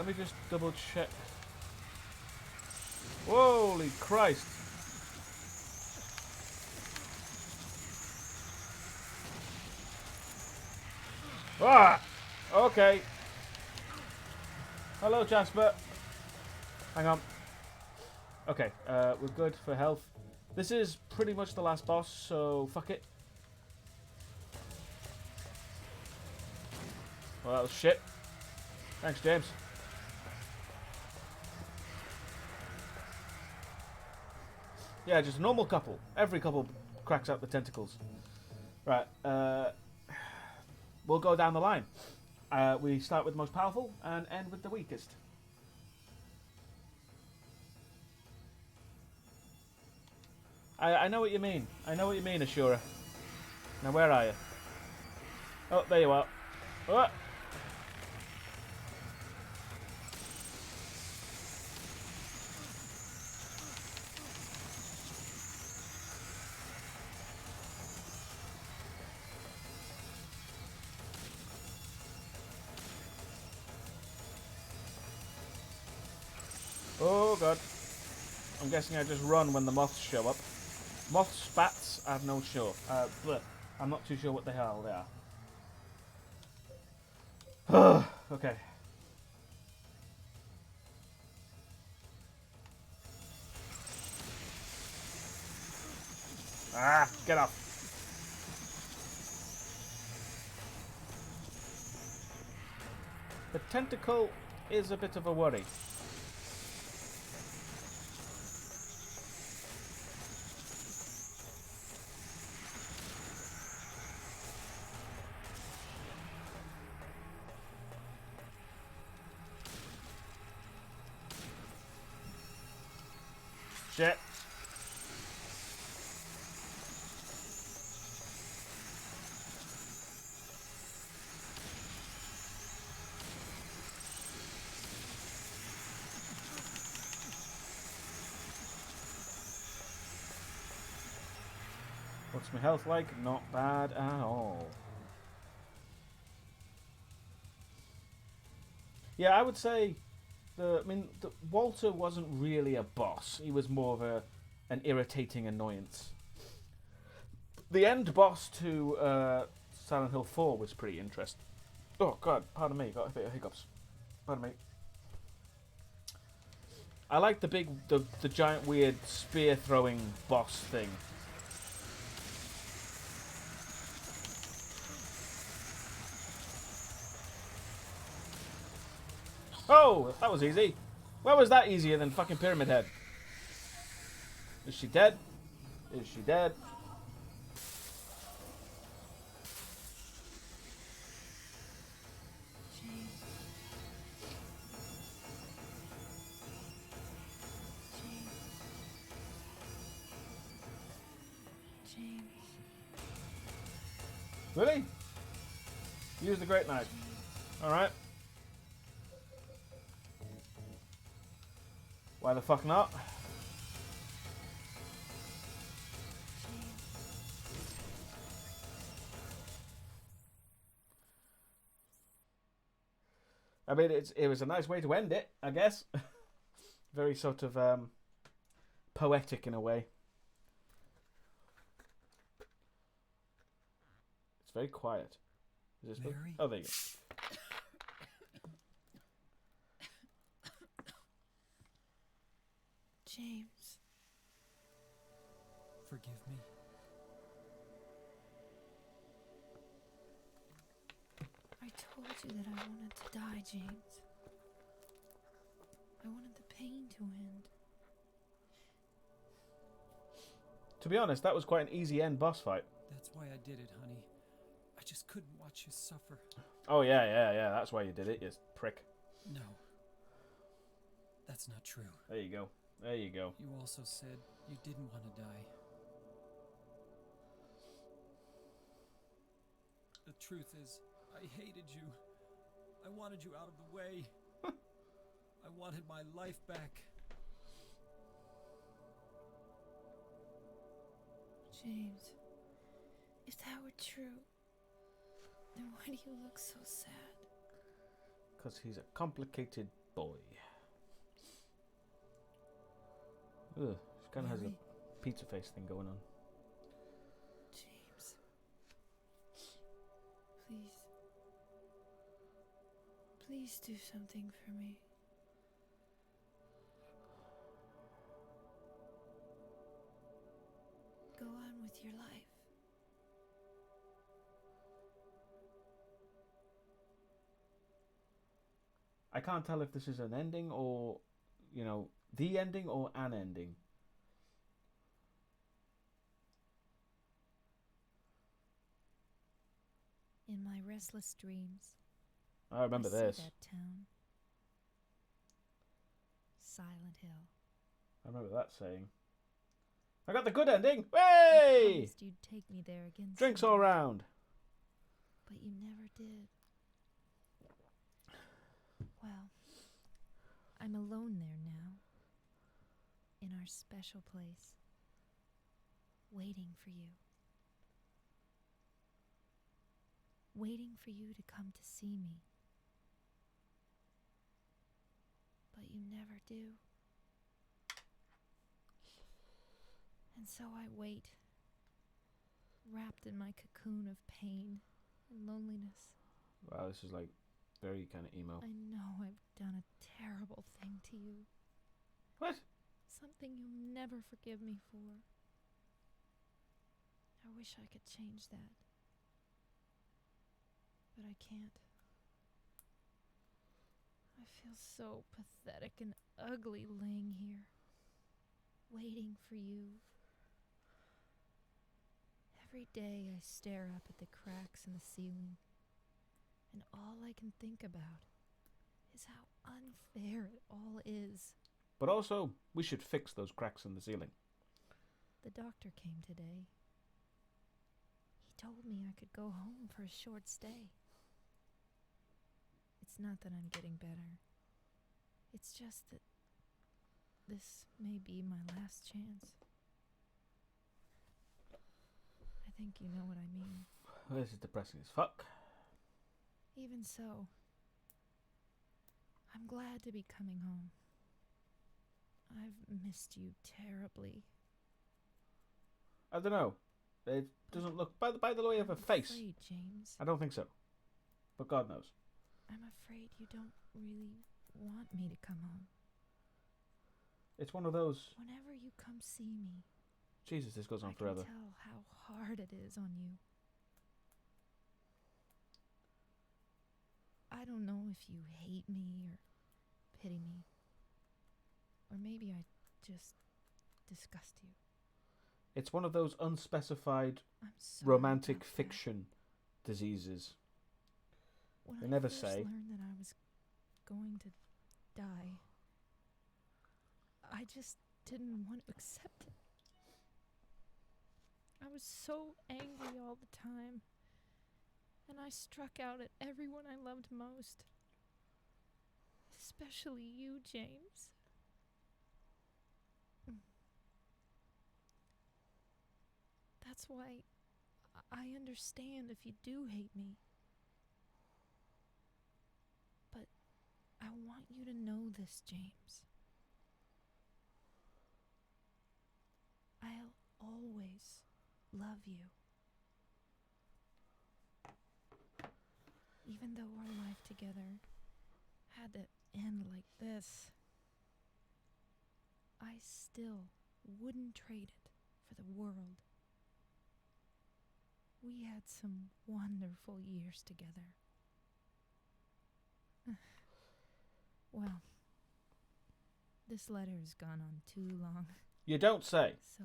me just double check. Holy Christ. Ah! Okay. Hello, Jasper. Hang on. Okay, we're good for health. This is pretty much the last boss, so fuck it. Well, that was shit. Thanks, James. Yeah, just a normal couple. Every couple cracks out the tentacles. Right, we'll go down the line. We start with the most powerful and end with the weakest. I know what you mean. I know what you mean, Ashura. Now, where are you? Oh, there you are. Oh. Oh god. I'm guessing I just run when the moths show up. Moth spats, I have no sure. I'm not too sure what the hell they are. Okay. Ah, get off. The tentacle is a bit of a worry. Shit. What's my health like? Not bad at all. Yeah, I would say Walter wasn't really a boss. He was more of an irritating annoyance. The end boss to Silent Hill 4 was pretty interesting. Oh god, pardon me, got a bit of hiccups. Pardon me. I like the giant weird spear throwing boss thing. Oh, that was easy. Where was that easier than fucking Pyramid Head? Is she dead? Is she dead? James. Really? Use the Great Knife. Alright. Why the fuck not? I mean, it was a nice way to end it, I guess. Very sort of poetic in a way. It's very quiet. Is this Mary? Oh, there you go. James. Forgive me. I told you that I wanted to die, James. I wanted the pain to end. To be honest, that was quite an easy end boss fight. That's why I did it, honey. I just couldn't watch you suffer. Oh, yeah. That's why you did it, you prick. No. That's not true. There you go. There you go. You also said you didn't want to die. The truth is, I hated you. I wanted you out of the way. I wanted my life back. James, if that were true, then why do you look so sad? Because he's a complicated boy. Ugh, he kind of has a Mary? pizza face thing going on. James. Please. Please do something for me. Go on with your life. I can't tell if this is an ending or, you know, the ending or an ending. In my restless dreams, I remember I this. see that town. Silent Hill. I remember that saying. I got the good ending. I Hey! promised you'd take me there again Drinks all someday, round. but you never did. Well, I'm alone there now, in our special place, waiting for you. Waiting for you to come to see me. But you never do. And so I wait, wrapped in my cocoon of pain and loneliness. Wow, this is like very kind of emo. I know I've done a terrible thing to you. What? Something you'll never forgive me for. I wish I could change that. But I can't. I feel so pathetic and ugly laying here, waiting for you. Every day I stare up at the cracks in the ceiling, and all I can think about is how unfair it all is. But also, we should fix those cracks in the ceiling. The doctor came today. He told me I could go home for a short stay. It's not that I'm getting better. It's just that this may be my last chance. I think you know what I mean. This is depressing as fuck. Even so, I'm glad to be coming home. I've missed you terribly. I don't know. It doesn't look... By the way of a I'm face. afraid, James. I don't think so. But God knows. I'm afraid you don't really want me to come home. It's one of those... Whenever you come see me, Jesus, this goes on I forever. can tell how hard it is on you. I don't know if you hate me or pity me. Or maybe I just disgust you. It's one of those unspecified I'm sorry romantic about that. fiction diseases. When They I never first say. learned that I was going to die, I just didn't want to accept it. I was so angry all the time, and I struck out at everyone I loved most. Especially you, James. That's why I understand if you do hate me. But I want you to know this, James. I'll always love you. Even though our life together had to end like this, I still wouldn't trade it for the world. We had some wonderful years together. Well, this letter has gone on too long, You don't say. so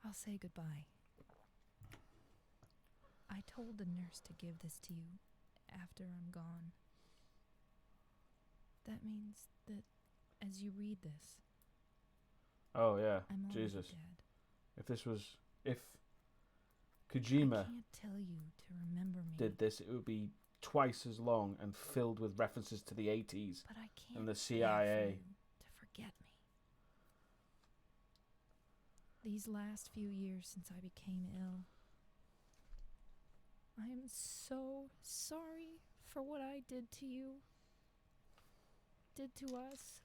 I'll say goodbye. I told the nurse to give this to you after I'm gone. That means that as you read this, Oh, yeah. I'm already Jesus. dead. If this was... If I Kojima can't tell you to remember me, did this, it would be twice as long and filled with references to the 80s. but I can't and the wait for CIA. you to forget me. These last few years since I became ill, I am so sorry for what I did to you, did to us.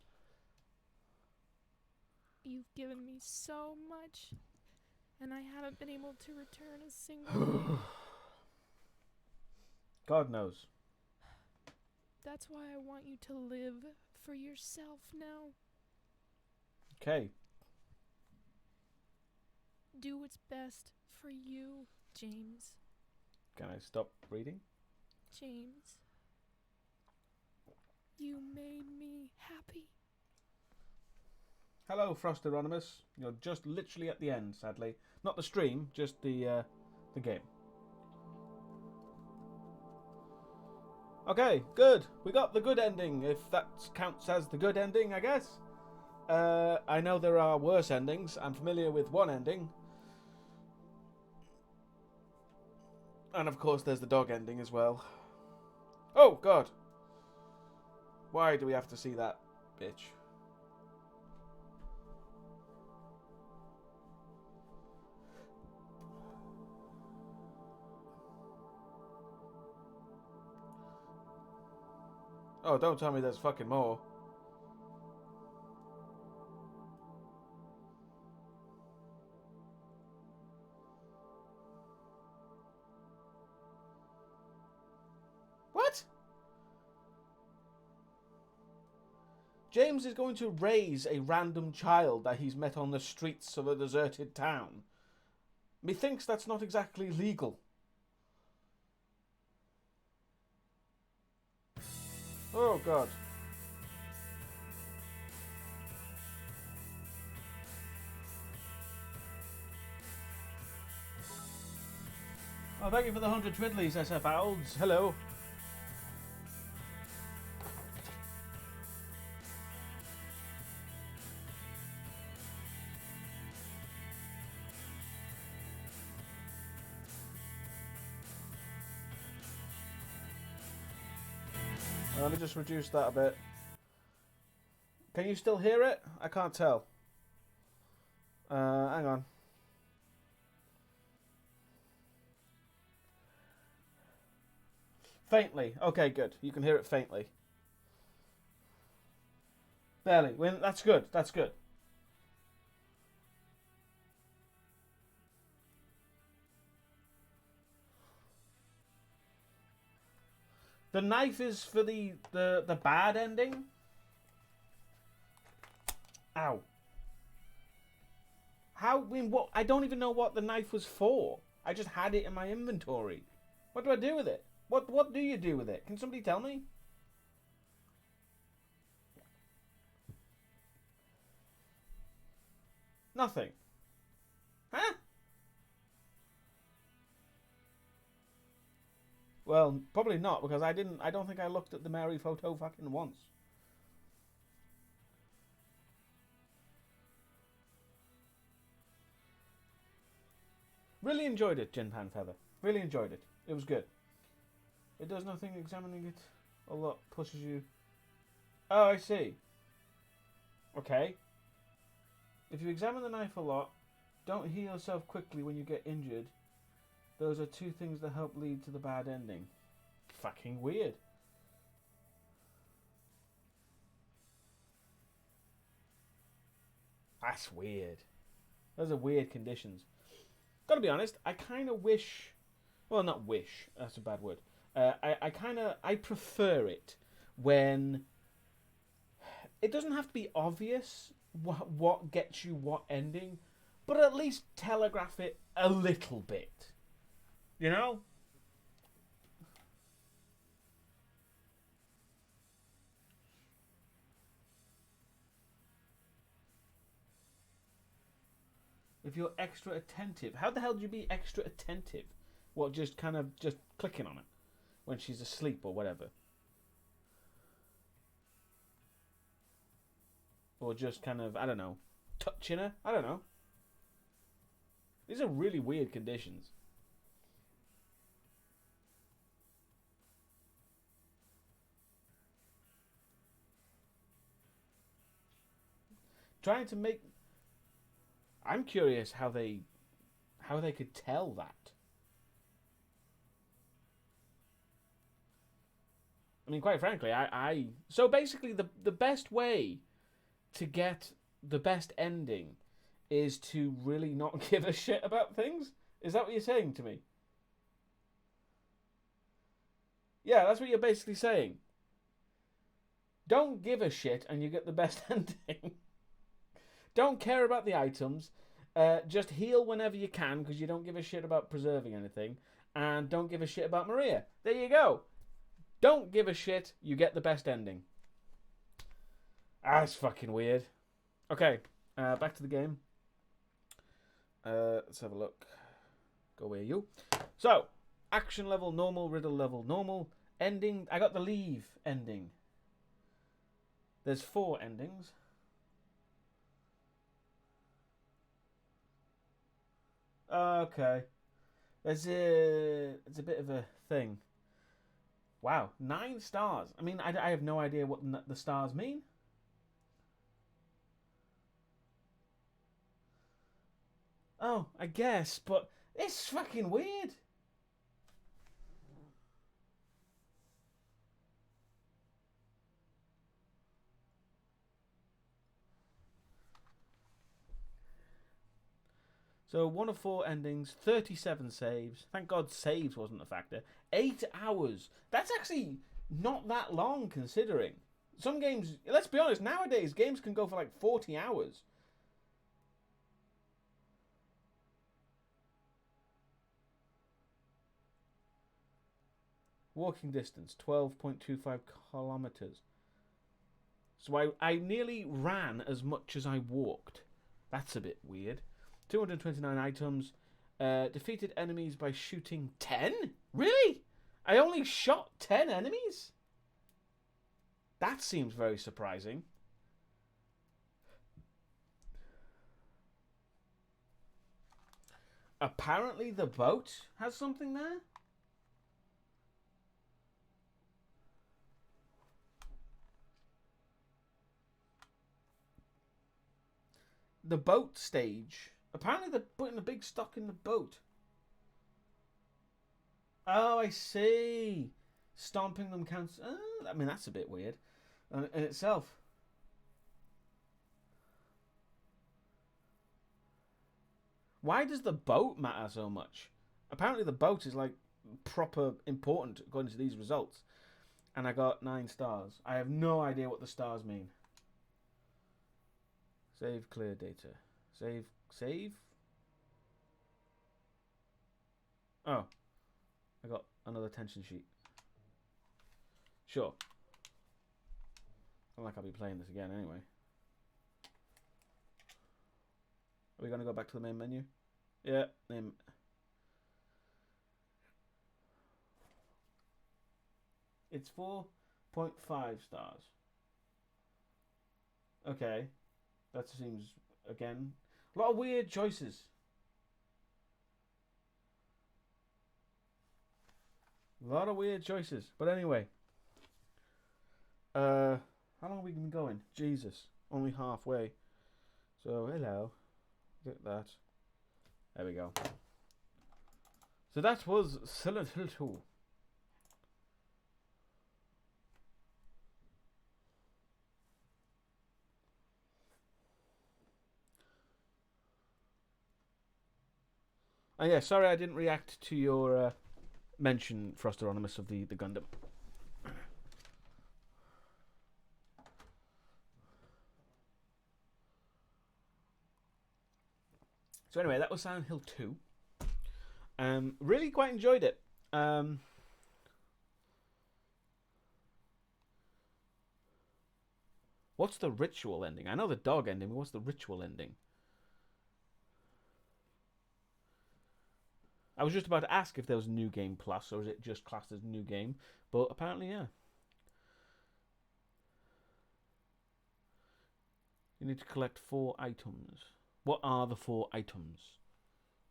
You've given me so much, and I haven't been able to return a single thing. God knows. That's why I want you to live for yourself now. Okay. Do what's best for you, James. Can I stop reading? James. You made me happy. Hello, Frost Anonymous. You're just literally at the end, sadly. Not the stream, just the game. Okay, good. We got the good ending, if that counts as the good ending, I guess. I know there are worse endings. I'm familiar with one ending. And of course there's the dog ending as well. Oh, God. Why do we have to see that bitch? Oh, don't tell me there's fucking more. What? James is going to raise a random child that he's met on the streets of a deserted town. Methinks that's not exactly legal. Oh, God. Oh, thank you for the 100 twiddlies, SF Owls. Hello. Let me just reduce that a bit. Can you still hear it? I can't tell. Hang on. Faintly. Okay, good. You can hear it faintly. Barely. That's good. That's good. The knife is for the bad ending? Ow. How? I mean, what? I don't even know what the knife was for. I just had it in my inventory. What do I do with it? What do you do with it? Can somebody tell me? Nothing. Huh? Well, probably not, because I don't think I looked at the Mary photo fucking once. Really enjoyed it, Gin Pan Feather. Really enjoyed it. It was good. It does nothing. Examining it a lot pushes you. Oh, I see. Okay. If you examine the knife a lot, don't heal yourself quickly when you get injured. Those are two things that help lead to the bad ending. Fucking weird. That's weird. Those are weird conditions. Gotta be honest, I kind of wish... Well, not wish. That's a bad word. I prefer it when... It doesn't have to be obvious what gets you what ending, but at least telegraph it a little bit. You know? If you're extra attentive. How the hell do you be extra attentive? What, just kind of just clicking on it when she's asleep or whatever? Or just kind of, I don't know, touching her? I don't know. These are really weird conditions. Trying to make... I'm curious how they could tell that. I mean, quite frankly, so basically the best way to get the best ending is to really not give a shit about things? Is that what you're saying to me? Yeah, that's what you're basically saying. Don't give a shit and you get the best ending. Don't care about the items. Just heal whenever you can because you don't give a shit about preserving anything. And don't give a shit about Maria. There you go. Don't give a shit, you get the best ending. That's fucking weird. Okay, back to the game. Let's have a look. Go where you. So, action level normal, riddle level normal, ending. I got the leave ending. There's 4 endings. Okay. It's a bit of a thing. Wow, 9 stars. I mean, I have no idea what the stars mean. Oh, I guess, but it's fucking weird. So 1 of 4 endings, 37 saves. Thank God saves wasn't a factor. 8 hours. That's actually not that long considering. Some games, let's be honest, nowadays games can go for like 40 hours. Walking distance, 12.25 kilometers. So I nearly ran as much as I walked. That's a bit weird. 229 items. Defeated enemies by shooting 10? Really? I only shot 10 enemies? That seems very surprising. Apparently the boat has something there? The boat stage. Apparently they're putting a big stock in the boat. Oh, I see. Stomping them counts. I mean, that's a bit weird in itself. Why does the boat matter so much? Apparently the boat is like proper important according to these results. And I got 9 stars. I have no idea what the stars mean. Save clear data. Save? Oh. I got another tension sheet. Sure. Not like I'll be playing this again anyway. Are we going to go back to the main menu? Yeah. It's 4.5 stars. Okay. That seems, again, a lot of weird choices. A lot of weird choices. But anyway. How long have we been going? Jesus. Only halfway. So, hello. Get that. There we go. So that was Silent Hill 2. Oh yeah, sorry I didn't react to your mention, Frosteronimus, of the Gundam. So anyway, that was Silent Hill 2. Really quite enjoyed it. What's the ritual ending? I know the dog ending, but what's the ritual ending? I was just about to ask if there was New Game Plus, or is it just classed as New Game? But apparently, yeah. You need to collect 4 items. What are the 4 items?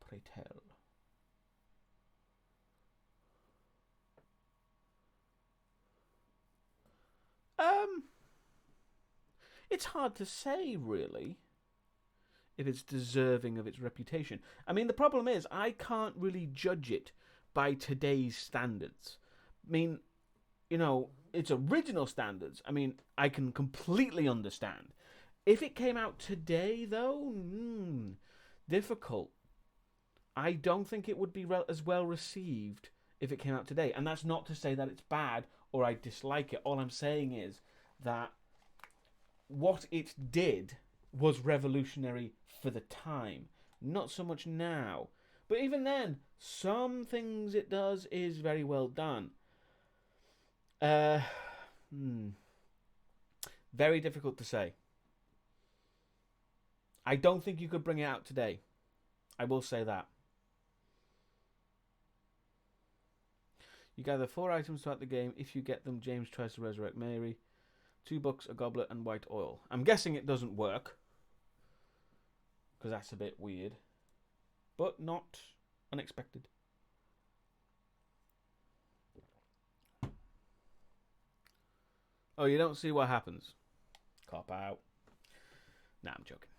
Pray tell. It's hard to say, really, if it's deserving of its reputation. I mean, the problem is, I can't really judge it by today's standards. I mean, you know, its original standards, I mean, I can completely understand. If it came out today, though, difficult. I don't think it would be as well received if it came out today. And that's not to say that it's bad or I dislike it. All I'm saying is that what it did was revolutionary for the time. Not so much now. But even then, some things it does is very well done. The Very difficult to say. I don't think you could bring it out today. I will say that. You gather 4 items throughout the game. If you get them, James tries to resurrect Mary. 2 books, a goblet, and white oil. I'm guessing it doesn't work, because that's a bit weird. But not unexpected. Oh, you don't see what happens? Cop out. Nah, I'm joking.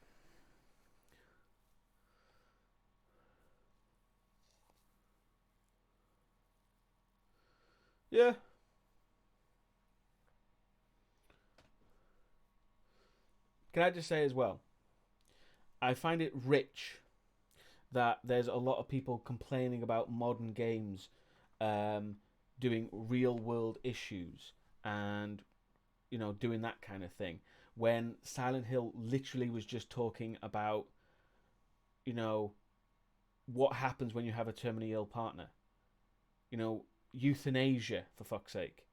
Yeah. Can I just say as well, I find it rich that there's a lot of people complaining about modern games doing real world issues and, you know, doing that kind of thing, when Silent Hill literally was just talking about, you know, what happens when you have a terminally ill partner. You know, euthanasia, for fuck's sake.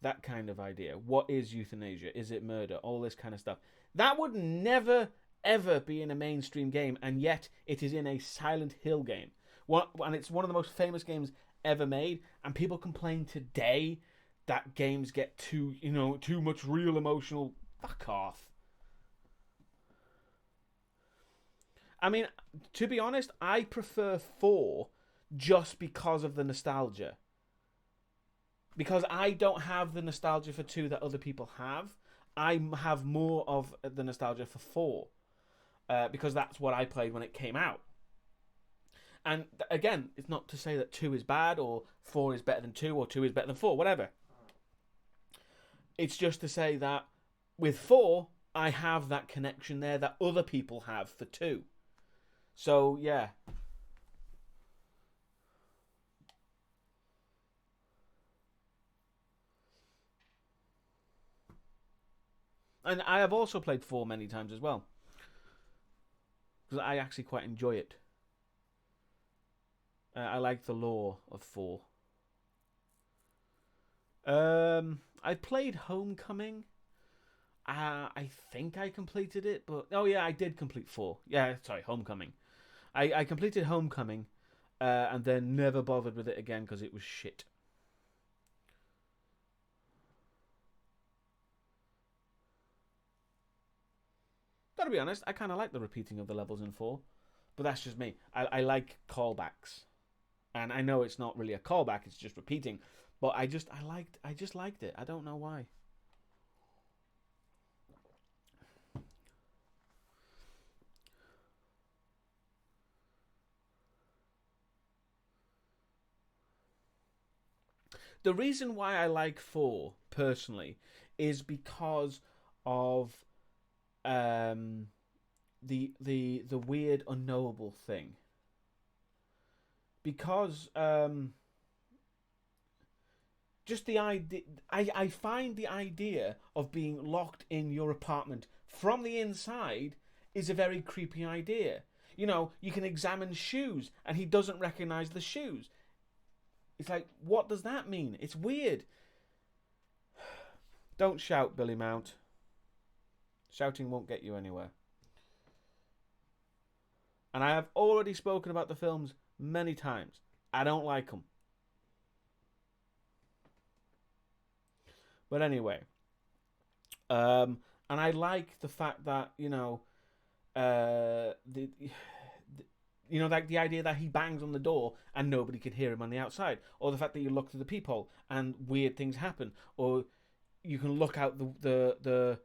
That kind of idea. What is euthanasia? Is it murder? All this kind of stuff. That would never, ever be in a mainstream game, and yet it is in a Silent Hill game. And it's one of the most famous games ever made, and people complain today that games get too much real emotional. Fuck off. I mean, to be honest, I prefer 4 just because of the nostalgia. Because I don't have the nostalgia for 2 that other people have. I have more of the nostalgia for 4. Because that's what I played when it came out. And again, it's not to say that 2 is bad, or 4 is better than 2, or 2 is better than 4, whatever. It's just to say that with 4, I have that connection there that other people have for 2. So, yeah. And I have also played 4 many times as well, because I actually quite enjoy it. I like the lore of 4. I played Homecoming. I think I completed it, but... Oh, yeah, I did complete 4. Yeah, sorry, Homecoming. I completed Homecoming, and then never bothered with it again because it was shit. Gotta be honest, I kind of like the repeating of the levels in 4, but that's just me. I like callbacks, and I know it's not really a callback; it's just repeating. But I just liked it. I don't know why. The reason why I like 4 personally is because of the weird unknowable thing. Because just the idea, I find the idea of being locked in your apartment from the inside is a very creepy idea. You know, you can examine shoes and he doesn't recognize the shoes. It's like, what does that mean? It's weird. Don't shout, Billy Mount. Shouting won't get you anywhere. And I have already spoken about the films many times. I don't like them. But anyway. And I like the fact that, like the idea that he bangs on the door and nobody can hear him on the outside, or the fact that you look through the peephole and weird things happen, or you can look out the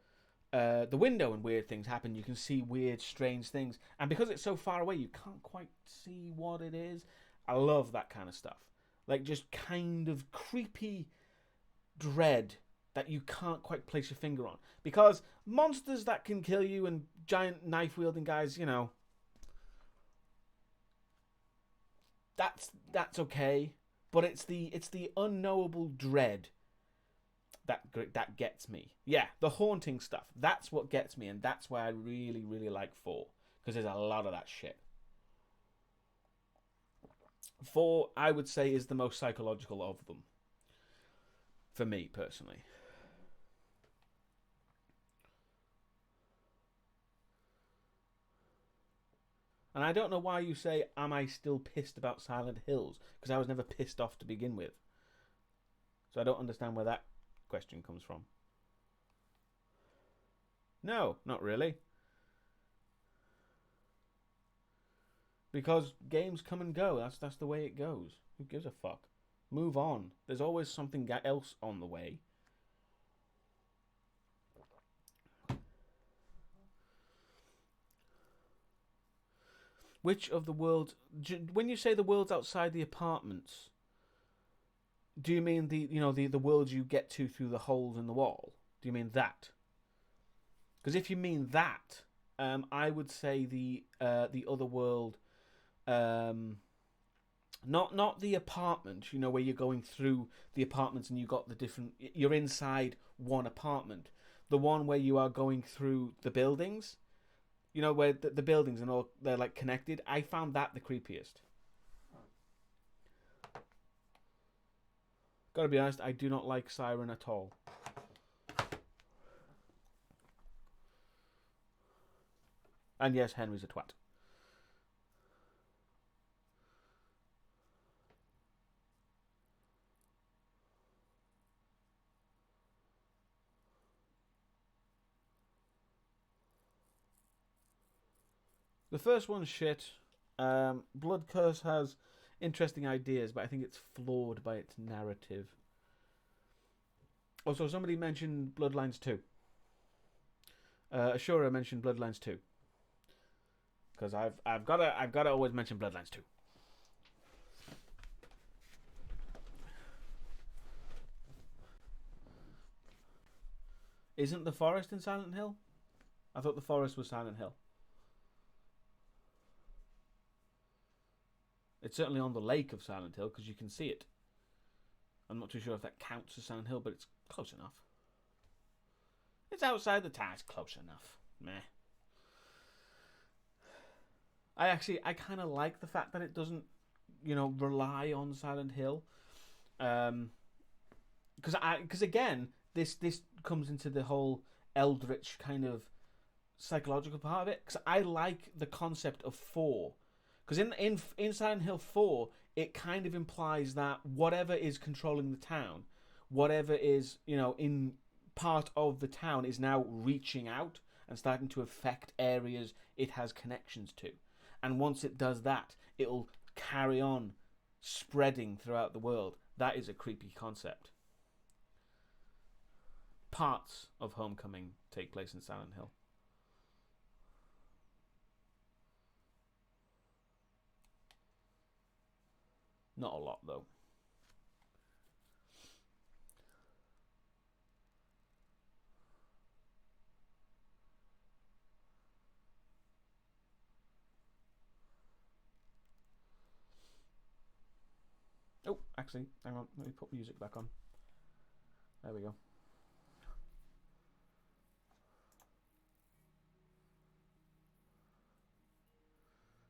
window and weird things happen. You can see weird, strange things, and because it's so far away, you can't quite see what it is. I love that kind of stuff, like just kind of creepy dread that you can't quite place your finger on, because monsters that can kill you and giant knife wielding guys, that's okay, but it's the unknowable dread that gets me. Yeah, the haunting stuff, that's what gets me, and that's why I really, really like 4, because there's a lot of that shit. 4, I would say, is the most psychological of them, for me personally. And I don't know why you say, am I still pissed about Silent Hills? Because I was never pissed off to begin with. So I don't understand where that question comes from. No, not really. Because games come and go. That's the way it goes. Who gives a fuck? Move on. There's always something else on the way. Which of the worlds... When you say the worlds outside the apartments, do you mean the worlds you get to through the holes in the wall? Do you mean that? Because if you mean that, I would say the other world... Not the apartment, where you're going through the apartments and you got the different... You're inside one apartment. The one where you are going through the buildings, where the buildings and all, they're like connected. I found that the creepiest. Gotta be honest, I do not like Siren at all. And yes, Henry's a twat. The first one's shit. Blood Curse has interesting ideas, but I think it's flawed by its narrative. Also, somebody mentioned Bloodlines 2. Ashura mentioned Bloodlines 2. Because I've got to always mention Bloodlines 2. Isn't the forest in Silent Hill? I thought the forest was Silent Hill. It's certainly on the lake of Silent Hill because you can see it. I'm not too sure if that counts as Silent Hill, but it's close enough. It's outside the town. It's close enough. Meh. I kind of like the fact that it doesn't, rely on Silent Hill. Because again, this comes into the whole eldritch kind of psychological part of it. Because I like the concept of 4. Because in Silent Hill 4, it kind of implies that whatever is controlling the town, whatever is, in part of the town is now reaching out and starting to affect areas it has connections to. And once it does that, it'll carry on spreading throughout the world. That is a creepy concept. Parts of Homecoming take place in Silent Hill. Not a lot, though. Oh, actually, hang on. Let me put music back on. There we go.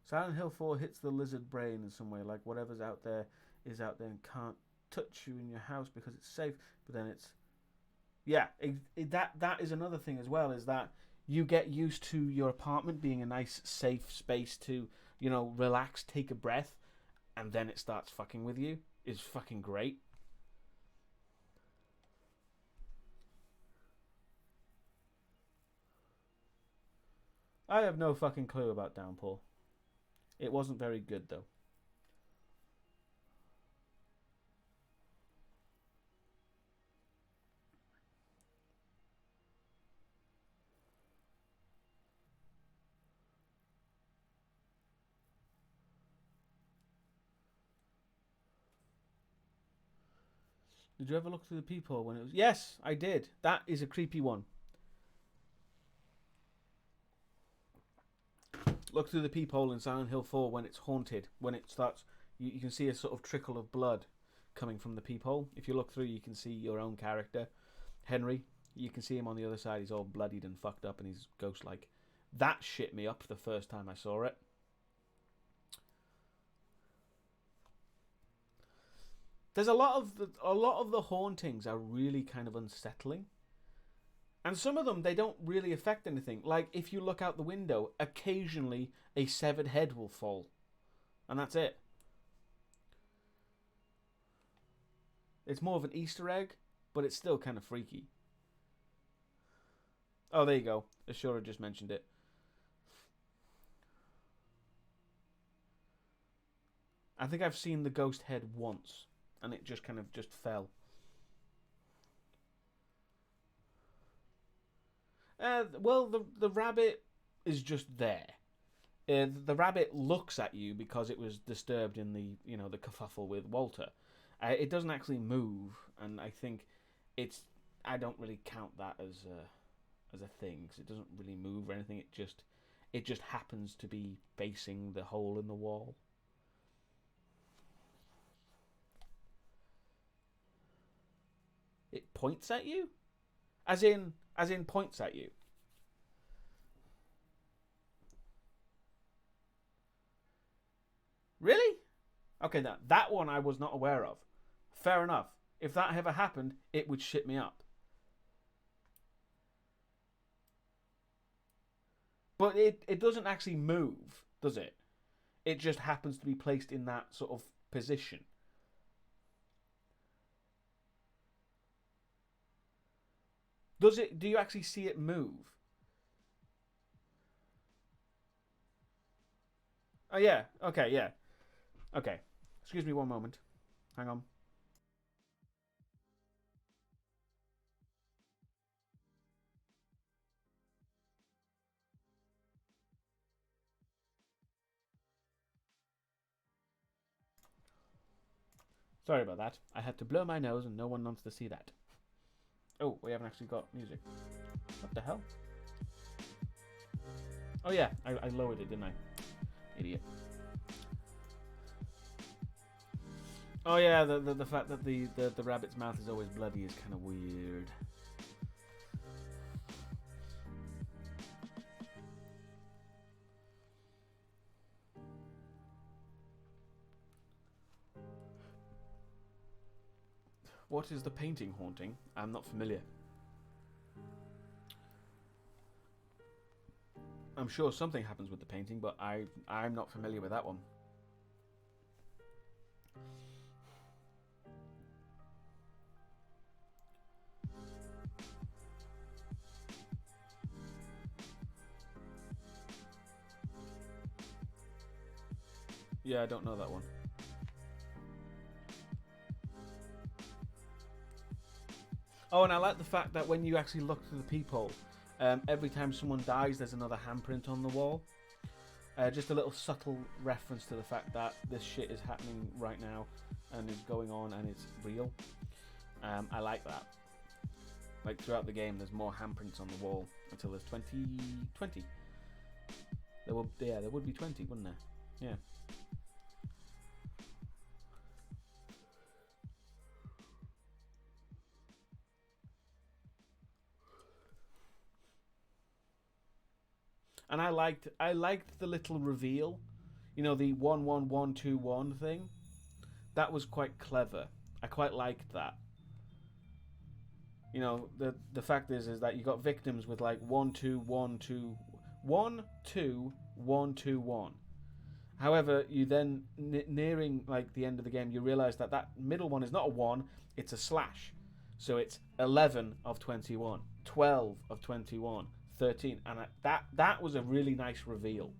Silent Hill 4 hits the lizard brain in some way, like whatever's out there is out there and can't touch you in your house because it's safe, but then it's... Yeah, that is another thing as well, is that you get used to your apartment being a nice, safe space to, relax, take a breath, and then it starts fucking with you. It's fucking great. I have no fucking clue about Downpour. It wasn't very good, though. Did you ever look through the peephole when it was... Yes, I did. That is a creepy one. Look through the peephole in Silent Hill 4 when it's haunted. When it starts... You can see a sort of trickle of blood coming from the peephole. If you look through, you can see your own character, Henry. You can see him on the other side. He's all bloodied and fucked up and he's ghost-like. That shit me up the first time I saw it. There's a lot of the hauntings are really kind of unsettling. And some of them, they don't really affect anything. Like, if you look out the window, occasionally a severed head will fall. And that's it. It's more of an Easter egg, but it's still kind of freaky. Oh, there you go. Ashura just mentioned it. I think I've seen the ghost head once, and it just kind of just fell. Well, the rabbit is just there. The rabbit looks at you because it was disturbed in the the kerfuffle with Walter. It doesn't actually move, and I think I don't really count that as a thing because it doesn't really move or anything. It just happens to be facing the hole in the wall. It points at you, as in points at you. Really? Okay, now that one I was not aware of. Fair enough. If that ever happened, it would shit me up. But it doesn't actually move, does it? It just happens to be placed in that sort of position. Does it? Do you actually see it move? Oh yeah. Okay. Yeah. Okay. Excuse me one moment. Hang on. Sorry about that. I had to blow my nose and no one wants to see that. Oh, we haven't actually got music. What the hell? Oh yeah, I lowered it, didn't I? Idiot. Oh yeah, the fact that the rabbit's mouth is always bloody is kind of weird. What is the painting haunting? I'm not familiar. I'm sure something happens with the painting, but I'm not familiar with that one. Yeah, I don't know that one. Oh, and I like the fact that when you actually look through the peephole, every time someone dies, there's another handprint on the wall. Just a little subtle reference to the fact that this shit is happening right now and is going on and it's real. I like that. Like throughout the game, there's more handprints on the wall until there's 20. There would be 20, wouldn't there? Yeah. And I liked the little reveal, the 11121 thing. That was quite clever. I quite liked that. The fact is that you got victims with like 12121 12121. However, you then nearing like the end of the game, you realize that middle one is not a 1, it's a slash. So it's 11 of 21, 12 of 21. 13, and that was a really nice reveal.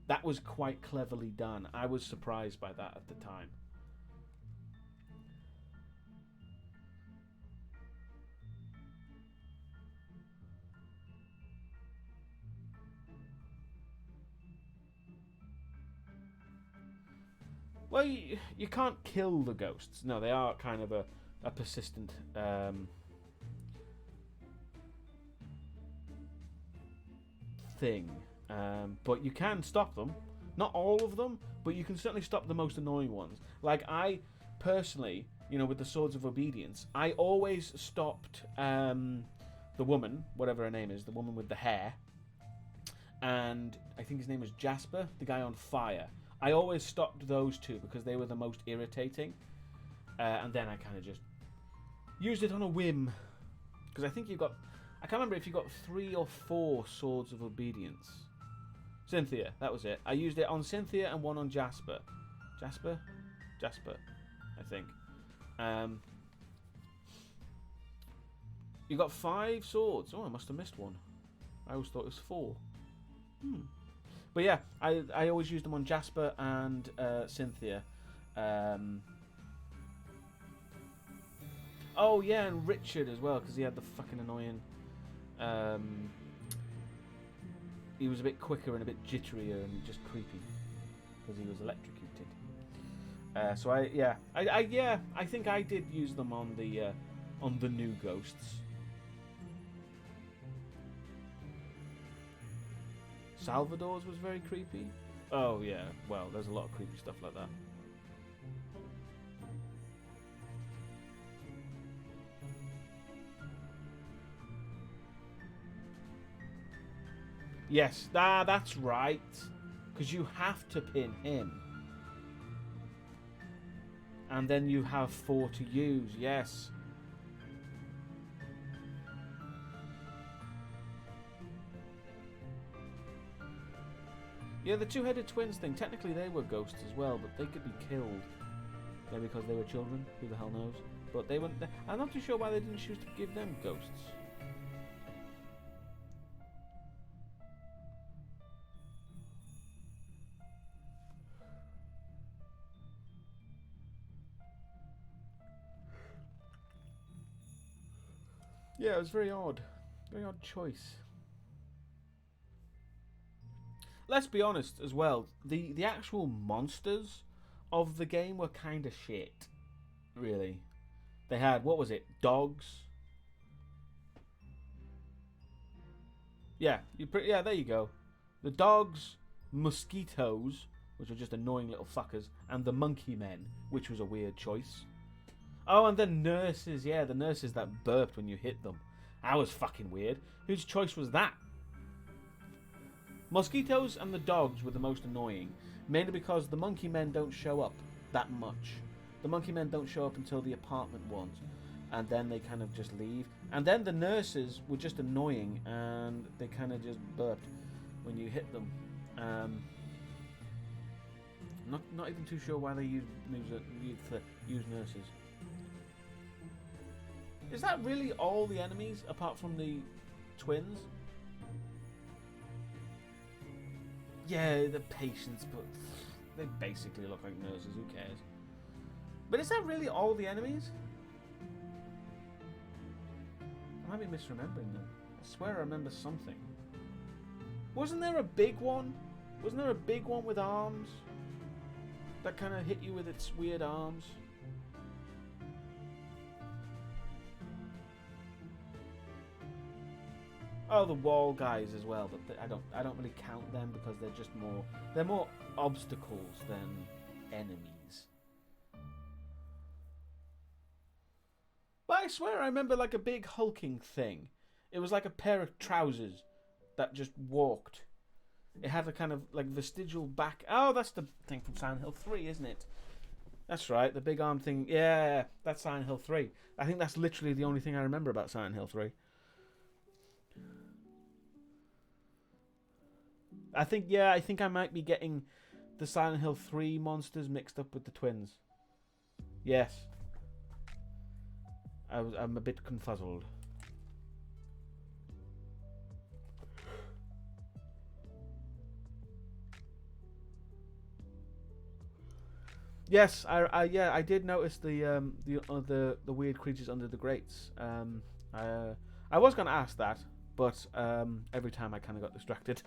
That was quite cleverly done. I was surprised by that at the time. Well, you can't kill the ghosts. No, they are kind of a persistent thing, but you can stop them. Not all of them, but you can certainly stop the most annoying ones. Like I personally, with the Swords of Obedience, I always stopped the woman, whatever her name is, the woman with the hair, and I think his name was Jasper, the guy on fire. I always stopped those two because they were the most irritating, and then I kind of just used it on a whim, because I think you've got I can't remember if you got 3 or 4 Swords of Obedience. Cynthia, that was it. I used it on Cynthia and one on Jasper. Jasper, I think. You got 5 swords. Oh, I must have missed one. I always thought it was 4. But yeah, I always used them on Jasper and Cynthia. Oh yeah, and Richard as well, because he had the fucking annoying. He was a bit quicker and a bit jitterier and just creepy because he was electrocuted. So I think I did use them on the new ghosts. Salvador's was very creepy. Oh yeah, well, there's a lot of creepy stuff like that. Yes, that's right. Because you have to pin him. And then you have 4 to use, yes. Yeah, the two-headed twins thing, technically they were ghosts as well, but they could be killed. Yeah, because they were children, who the hell knows. But they weren't. I'm not too sure why they didn't choose to give them ghosts. Yeah, it was very odd. Very odd choice. Let's be honest as well, the actual monsters of the game were kind of shit. Really. They had, what was it, dogs? Yeah, there you go. The dogs, mosquitoes, which are just annoying little fuckers, and the monkey men, which was a weird choice. Oh, and the nurses, yeah, the nurses that burped when you hit them. That was fucking weird. Whose choice was that? Mosquitoes and the dogs were the most annoying, mainly because the monkey men don't show up that much. The monkey men don't show up until the apartment ones, and then they kind of just leave. And then the nurses were just annoying, and they kind of just burped when you hit them. Not even too sure why they use nurses. Is that really all the enemies, apart from the twins? Yeah, the patients, but they basically look like nurses, who cares? But is that really all the enemies? I might be misremembering them. I swear I remember something. Wasn't there a big one? Wasn't there a big one with arms? That kind of hit you with its weird arms? Oh, the wall guys as well, but I don't really count them because they're more obstacles than enemies. But I swear I remember like a big hulking thing. It was like a pair of trousers that just walked. It had a kind of like vestigial back. Oh, that's the thing from Silent Hill 3, isn't it? That's right, the big arm thing. Yeah, that's Silent Hill 3. I think that's literally the only thing I remember about Silent Hill 3. I think I might be getting the Silent Hill 3 monsters mixed up with the twins. Yes. I'm a bit confuzzled. Yes, I did notice the weird creatures under the grates. I was going to ask that, but every time I kind of got distracted.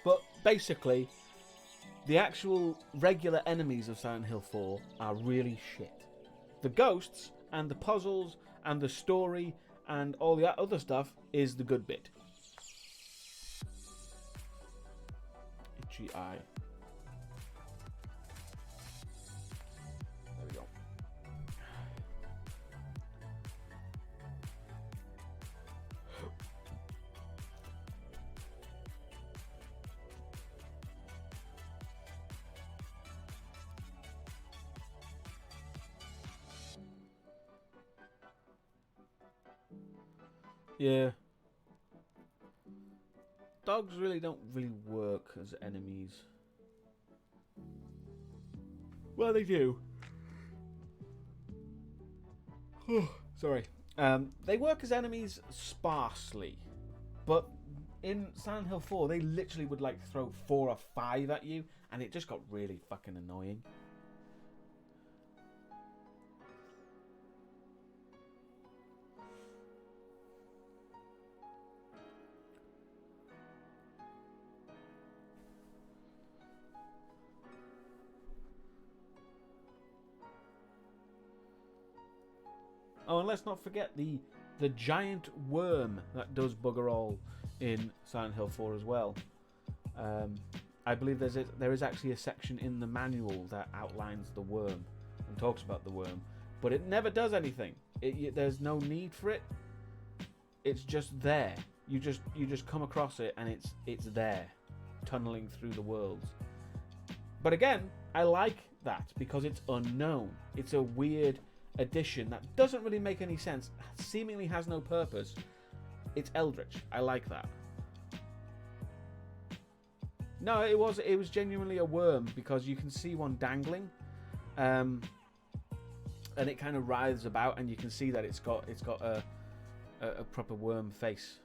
But basically, the actual regular enemies of Silent Hill 4 are really shit. The ghosts and the puzzles and the story and all the other stuff is the good bit. Itchy eye. There we go. Yeah. Dogs really don't really work as enemies. Well, they do. Sorry. They work as enemies sparsely, but in Silent Hill 4, they literally would like throw 4 or 5 at you, and it just got really fucking annoying. Oh, and let's not forget the giant worm that does bugger all in Silent Hill 4 as well. I believe there is actually a section in the manual that outlines the worm and talks about the worm, but it never does anything. There's no need for it. It's just there. You just come across it and it's there, tunneling through the worlds. But again, I like that because it's unknown. It's a weird addition that doesn't really make any sense, seemingly has no purpose. It's eldritch. I like that. No, it was genuinely a worm because you can see one dangling, and it kind of writhes about, and you can see that it's got a proper worm face.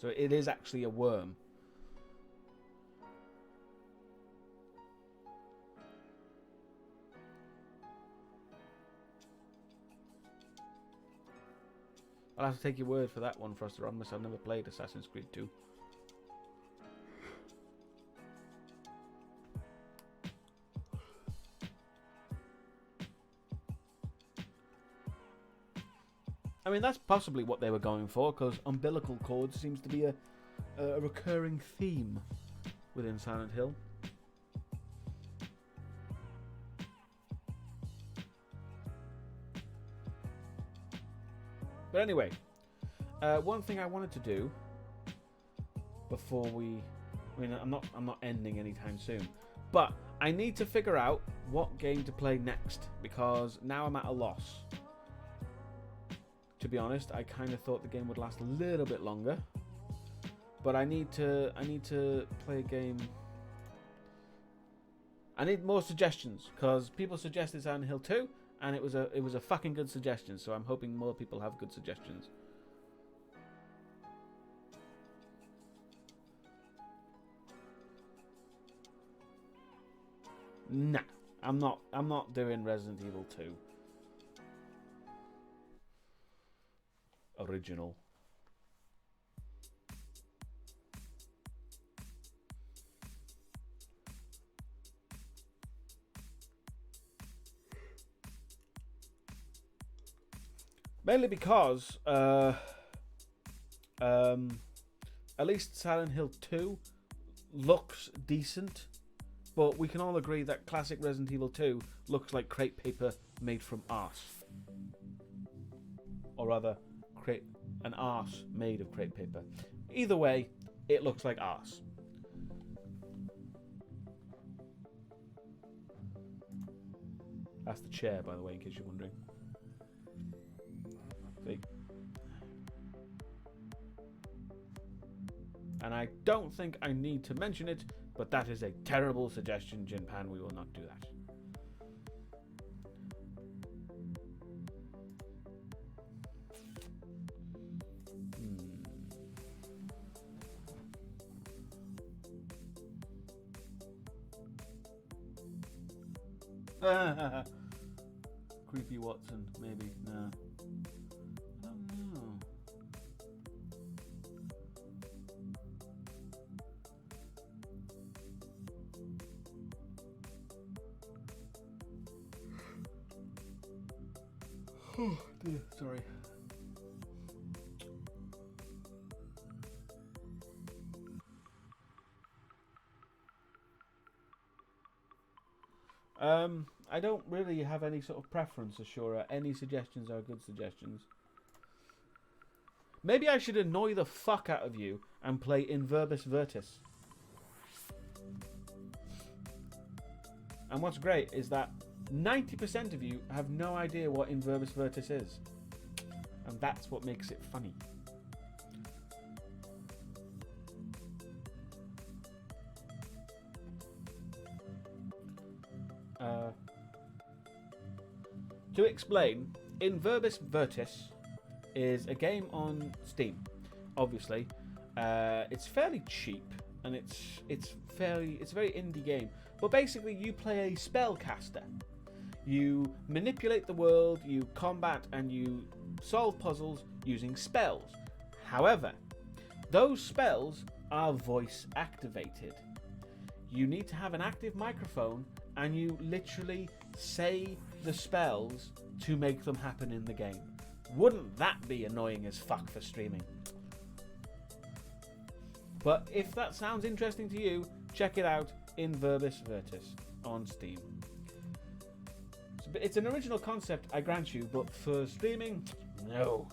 So it is actually a worm. I'll have to take your word for that one, Frosteromus. I've never played Assassin's Creed 2. I mean, that's possibly what they were going for, because umbilical cord seems to be a recurring theme within Silent Hill. But anyway, one thing I wanted to do before I'm not ending anytime soon, but I need to figure out what game to play next because now I'm at a loss. To be honest, I kind of thought the game would last a little bit longer, but I need to play a game. I need more suggestions because people suggested Silent Hill 2. And it was a fucking good suggestion, so I'm hoping more people have good suggestions. Nah, I'm not doing Resident Evil 2. Original. Mainly because, at least Silent Hill 2 looks decent, but we can all agree that classic Resident Evil 2 looks like crepe paper made from arse. Or rather, an arse made of crepe paper. Either way, it looks like arse. That's the chair, by the way, in case you're wondering. See? And I don't think I need to mention it, but that is a terrible suggestion, Jinpan. We will not do that. Creepy Watson, maybe. No. I don't know. Oh dear, sorry. I don't really have any sort of preference, Ashura. Any suggestions are good suggestions. Maybe I should annoy the fuck out of you and play In Verbis Virtus. And what's great is that 90% of you have no idea what In Verbis Virtus is. And that's what makes it funny. To explain, In Verbis Virtus is a game on Steam. Obviously, it's fairly cheap and it's a very indie game. But basically, you play a spellcaster. You manipulate the world, you combat, and you solve puzzles using spells. However, those spells are voice activated. You need to have an active microphone and you literally say the spells to make them happen in the game. Wouldn't that be annoying as fuck for streaming? But if that sounds interesting to you, check it out, In Verbis Virtus on Steam. It's an original concept, I grant you, but for streaming, no.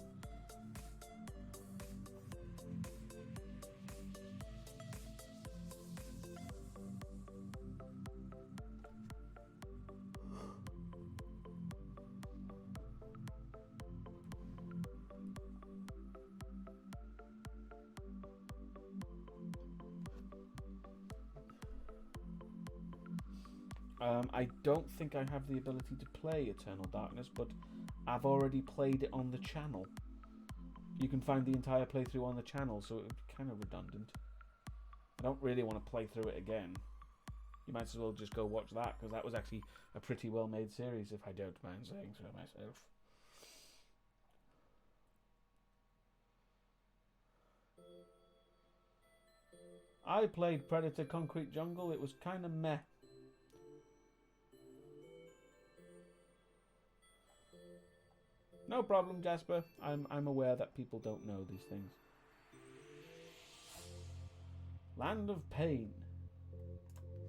I don't think I have the ability to play Eternal Darkness, but I've already played it on the channel. You can find the entire playthrough on the channel, so it would be kind of redundant. I don't really want to play through it again. You might as well just go watch that, because that was actually a pretty well-made series, if I don't mind saying so myself. I played Predator Concrete Jungle. It was kind of meh. No problem, Jasper. I'm aware that people don't know these things. Land of Pain.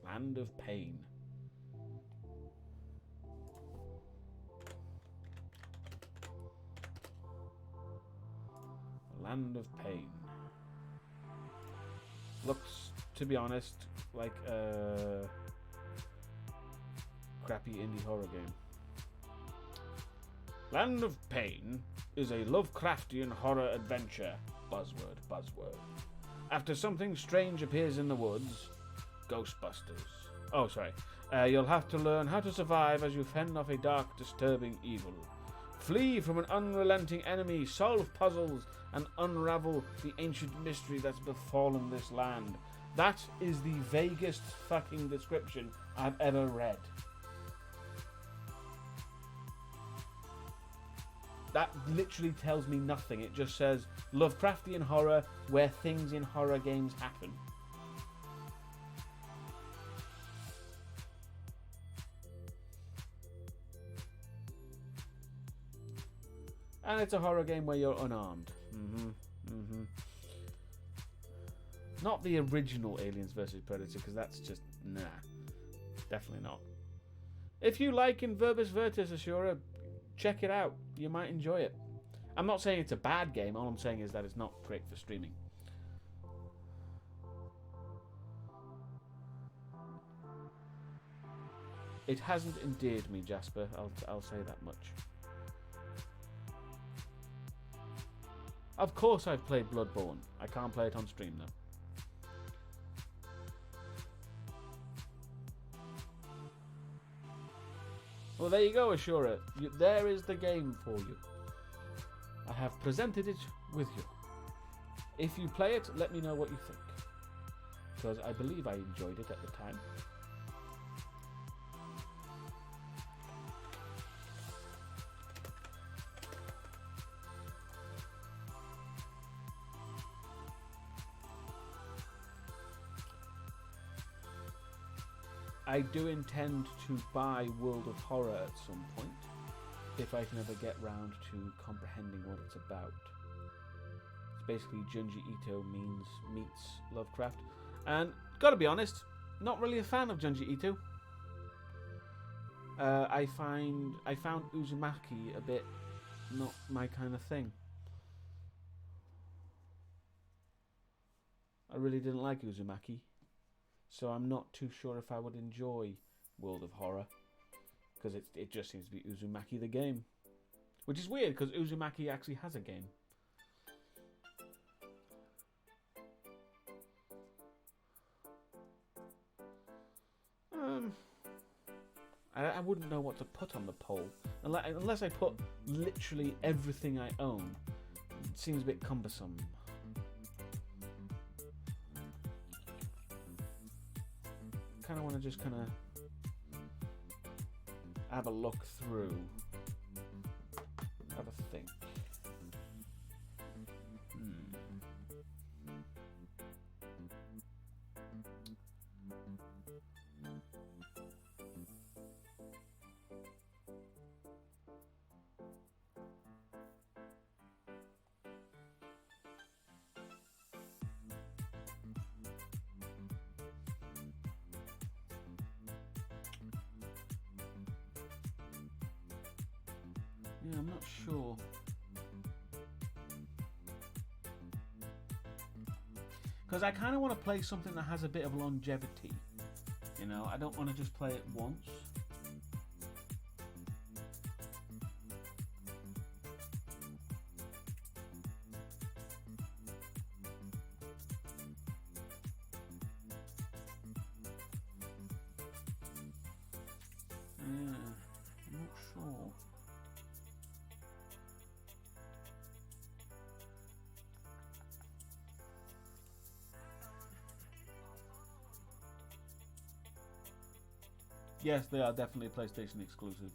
Land of Pain. Land of Pain. Looks, to be honest, like a crappy indie horror game. Land of Pain is a Lovecraftian horror adventure. Buzzword, buzzword. After something strange appears in the woods, Ghostbusters. Oh, sorry. You'll have to learn how to survive as you fend off a dark, disturbing evil. Flee from an unrelenting enemy, solve puzzles, and unravel the ancient mystery that's befallen this land. That is the vaguest fucking description I've ever read. That literally tells me nothing. It just says Lovecraftian horror where things in horror games happen. And it's a horror game where you're unarmed. Not the original Aliens vs Predator, because that's just, nah. Definitely not. If you like In Verbis Virtus, Ashura, check it out. You might enjoy it. I'm not saying it's a bad game. All I'm saying is that it's not great for streaming. It hasn't endeared me, Jasper. I'll say that much. Of course I've played Bloodborne. I can't play it on stream though. Well, there you go, Ashura. There is the game for you. I have presented it with you. If you play it, let me know what you think. Because I believe I enjoyed it at the time. I do intend to buy World of Horror at some point, if I can ever get round to comprehending what it's about. It's basically Junji Ito meets Lovecraft, and gotta be honest, not really a fan of Junji Ito. I found Uzumaki a bit not my kind of thing. I really didn't like Uzumaki. So I'm not too sure if I would enjoy World of Horror, because it just seems to be Uzumaki the game, which is weird because Uzumaki actually has a game. I wouldn't know what to put on the poll. Unless I put literally everything I own. It seems a bit cumbersome. Kind of want to just kind of have a look through. Have a think. Yeah, I'm not sure. Because I kind of want to play something that has a bit of longevity. You know, I don't want to just play it once. Yeah, I'm not sure. Yes, they are definitely PlayStation exclusive.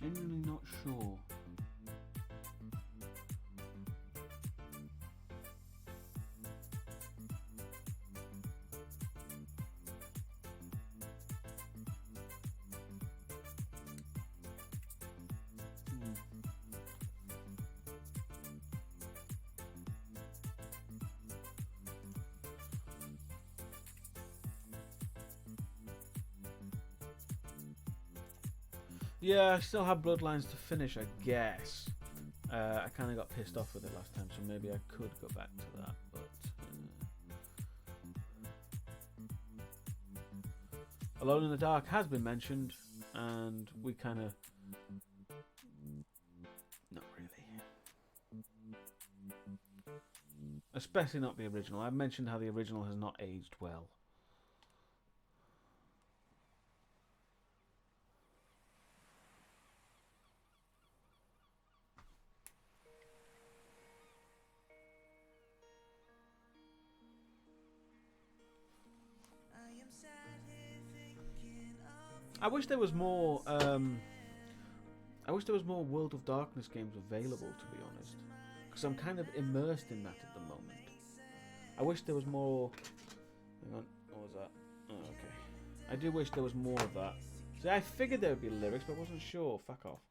Genuinely not sure. Yeah, I still have Bloodlines to finish, I guess. I kind of got pissed off with it last time, so maybe I could go back to that. But Alone in the Dark has been mentioned, and we kind of not really. Especially not the original. I mentioned how the original has not aged well. I wish there was more. I wish there was more World of Darkness games available, to be honest, because I'm kind of immersed in that at the moment. I wish there was more. Hang on, what was that? Oh, okay. I do wish there was more of that. See, I figured there would be lyrics, but I wasn't sure. Fuck off.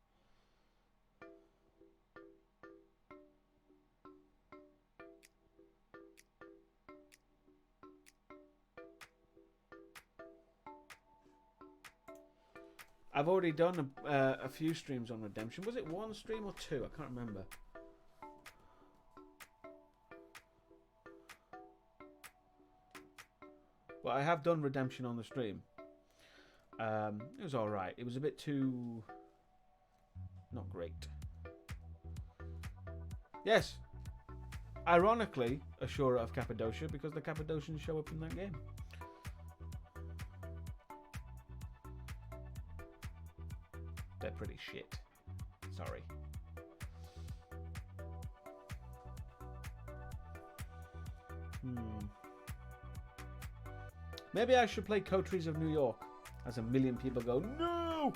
I've already done a few streams on Redemption. Was it one stream or two? I can't remember. But I have done Redemption on the stream. It was alright. It was a bit too... not great. Yes. Ironically, Ashura of Cappadocia, because the Cappadocians show up in that game. They're pretty shit. Sorry. Maybe I should play Coteries of New York, as a million people go, no!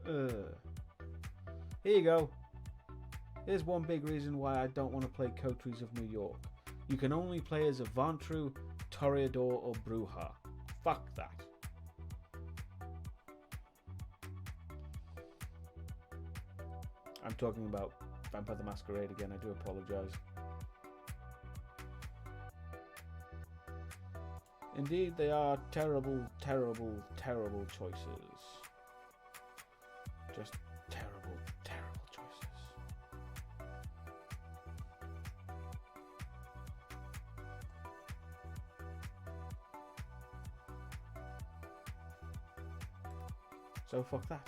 Here you go. Here's one big reason why I don't want to play Coteries of New York. You can only play as a Ventrue, Toreador, or Bruja. Fuck that. I'm talking about Vampire the Masquerade again, I do apologise. Indeed, they are terrible, terrible, terrible choices. Just terrible, terrible choices. So fuck that.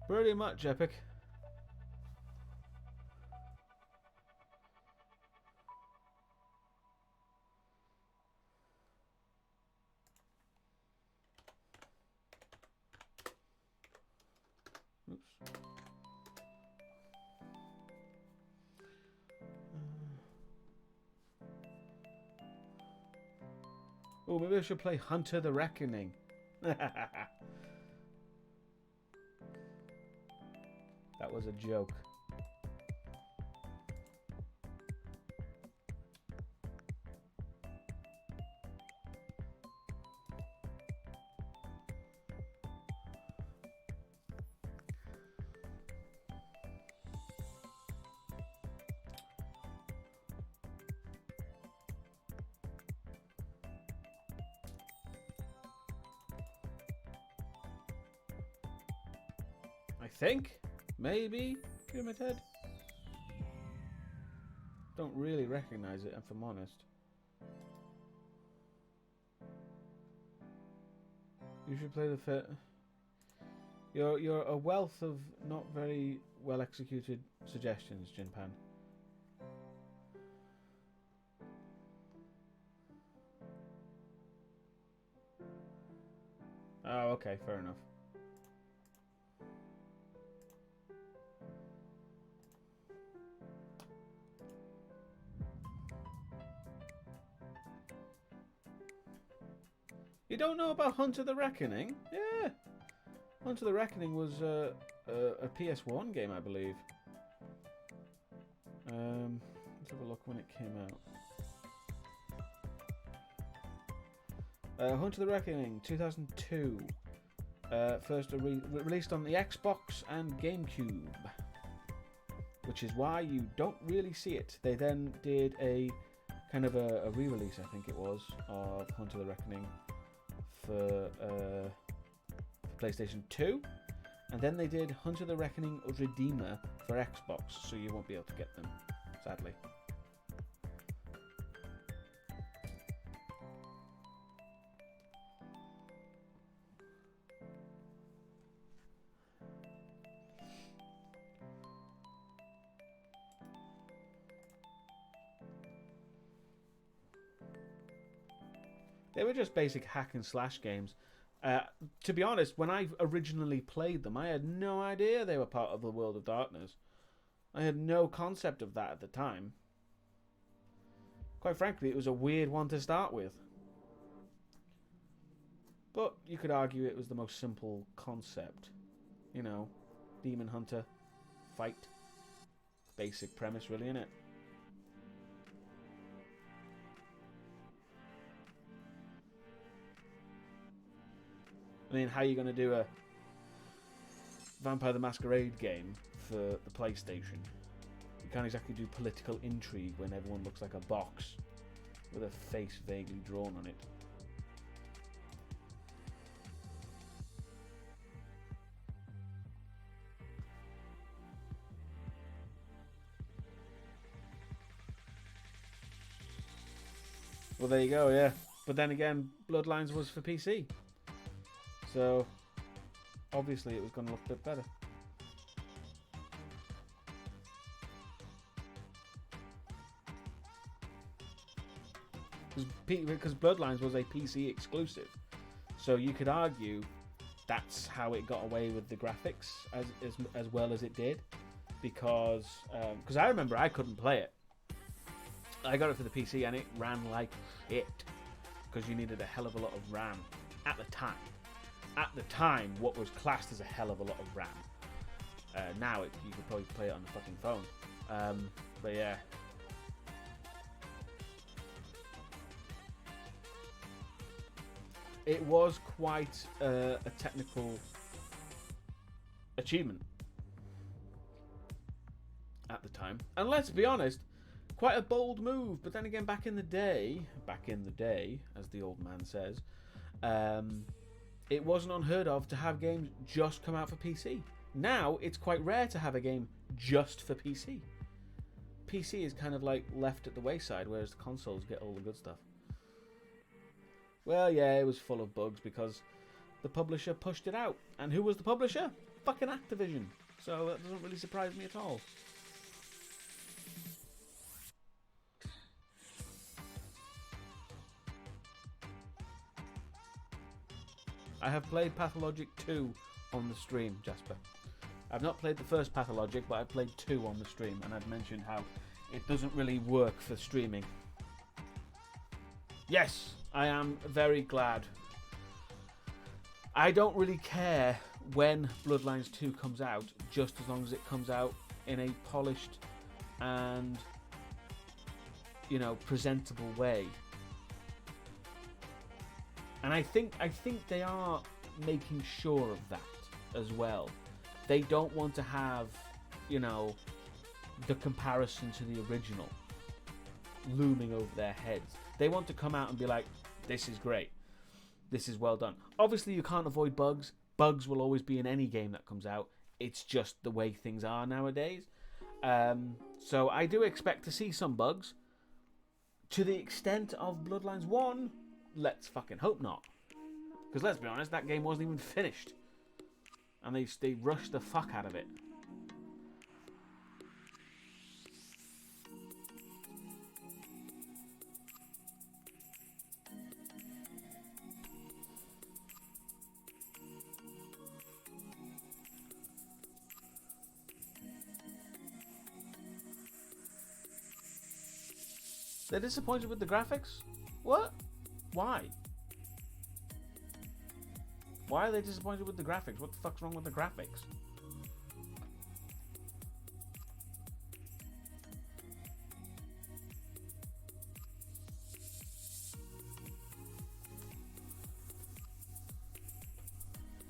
Pretty much epic. Oops. Oh, maybe I should play Hunter the Reckoning. That was a joke. I think? Maybe? Pyramid Head? Don't really recognise it, if I'm honest. You should play the fit. You're a wealth of not very well executed suggestions, Jinpan. Oh, okay, fair enough. You don't know about Hunter the Reckoning? Yeah. Hunter the Reckoning was a PS1 game, I believe. Let's have a look when it came out. Hunter the Reckoning, 2002. First released on the Xbox and GameCube. Which is why you don't really see it. They then did a kind of a re-release, I think it was, of Hunter the Reckoning for PlayStation 2, and then they did Hunter the Reckoning Redeemer for Xbox, so you won't be able to get them, sadly. They were just basic hack and slash games. To be honest, when I originally played them, I had no idea they were part of the World of Darkness. I had no concept of that at the time. Quite frankly, it was a weird one to start with. But you could argue it was the most simple concept. You know, Demon Hunter, fight. Basic premise, really, innit? I mean, how are you going to do a Vampire the Masquerade game for the PlayStation? You can't exactly do political intrigue when everyone looks like a box with a face vaguely drawn on it. Well, there you go, yeah. But then again, Bloodlines was for PC. So, obviously it was going to look a bit better. Because Bloodlines was a PC exclusive. So you could argue that's how it got away with the graphics as well as it did, because I remember I couldn't play it. I got it for the PC and it ran like shit because you needed a hell of a lot of RAM at the time. At the time, what was classed as a hell of a lot of RAM. Now you could probably play it on the fucking phone. But yeah. It was quite a technical achievement at the time. And let's be honest, quite a bold move. But then again, back in the day, as the old man says, it wasn't unheard of to have games just come out for PC. Now, it's quite rare to have a game just for PC. PC is kind of like left at the wayside, whereas the consoles get all the good stuff. Well, yeah, it was full of bugs because the publisher pushed it out. And who was the publisher? Fucking Activision. So that doesn't really surprise me at all. I have played Pathologic 2 on the stream, Jasper. I've not played the first Pathologic, but I played 2 on the stream, and I've mentioned how it doesn't really work for streaming. Yes, I am very glad. I don't really care when Bloodlines 2 comes out, just as long as it comes out in a polished and, you know, presentable way. And I think they are making sure of that as well. They don't want to have, you know, the comparison to the original looming over their heads. They want to come out and be like, this is great. This is well done. Obviously, you can't avoid bugs. Bugs will always be in any game that comes out. It's just the way things are nowadays. So I do expect to see some bugs. To the extent of Bloodlines 1, let's fucking hope not. Because let's be honest, that game wasn't even finished. And they rushed the fuck out of it. They're disappointed with the graphics? What? Why? Why are they disappointed with the graphics? What the fuck's wrong with the graphics?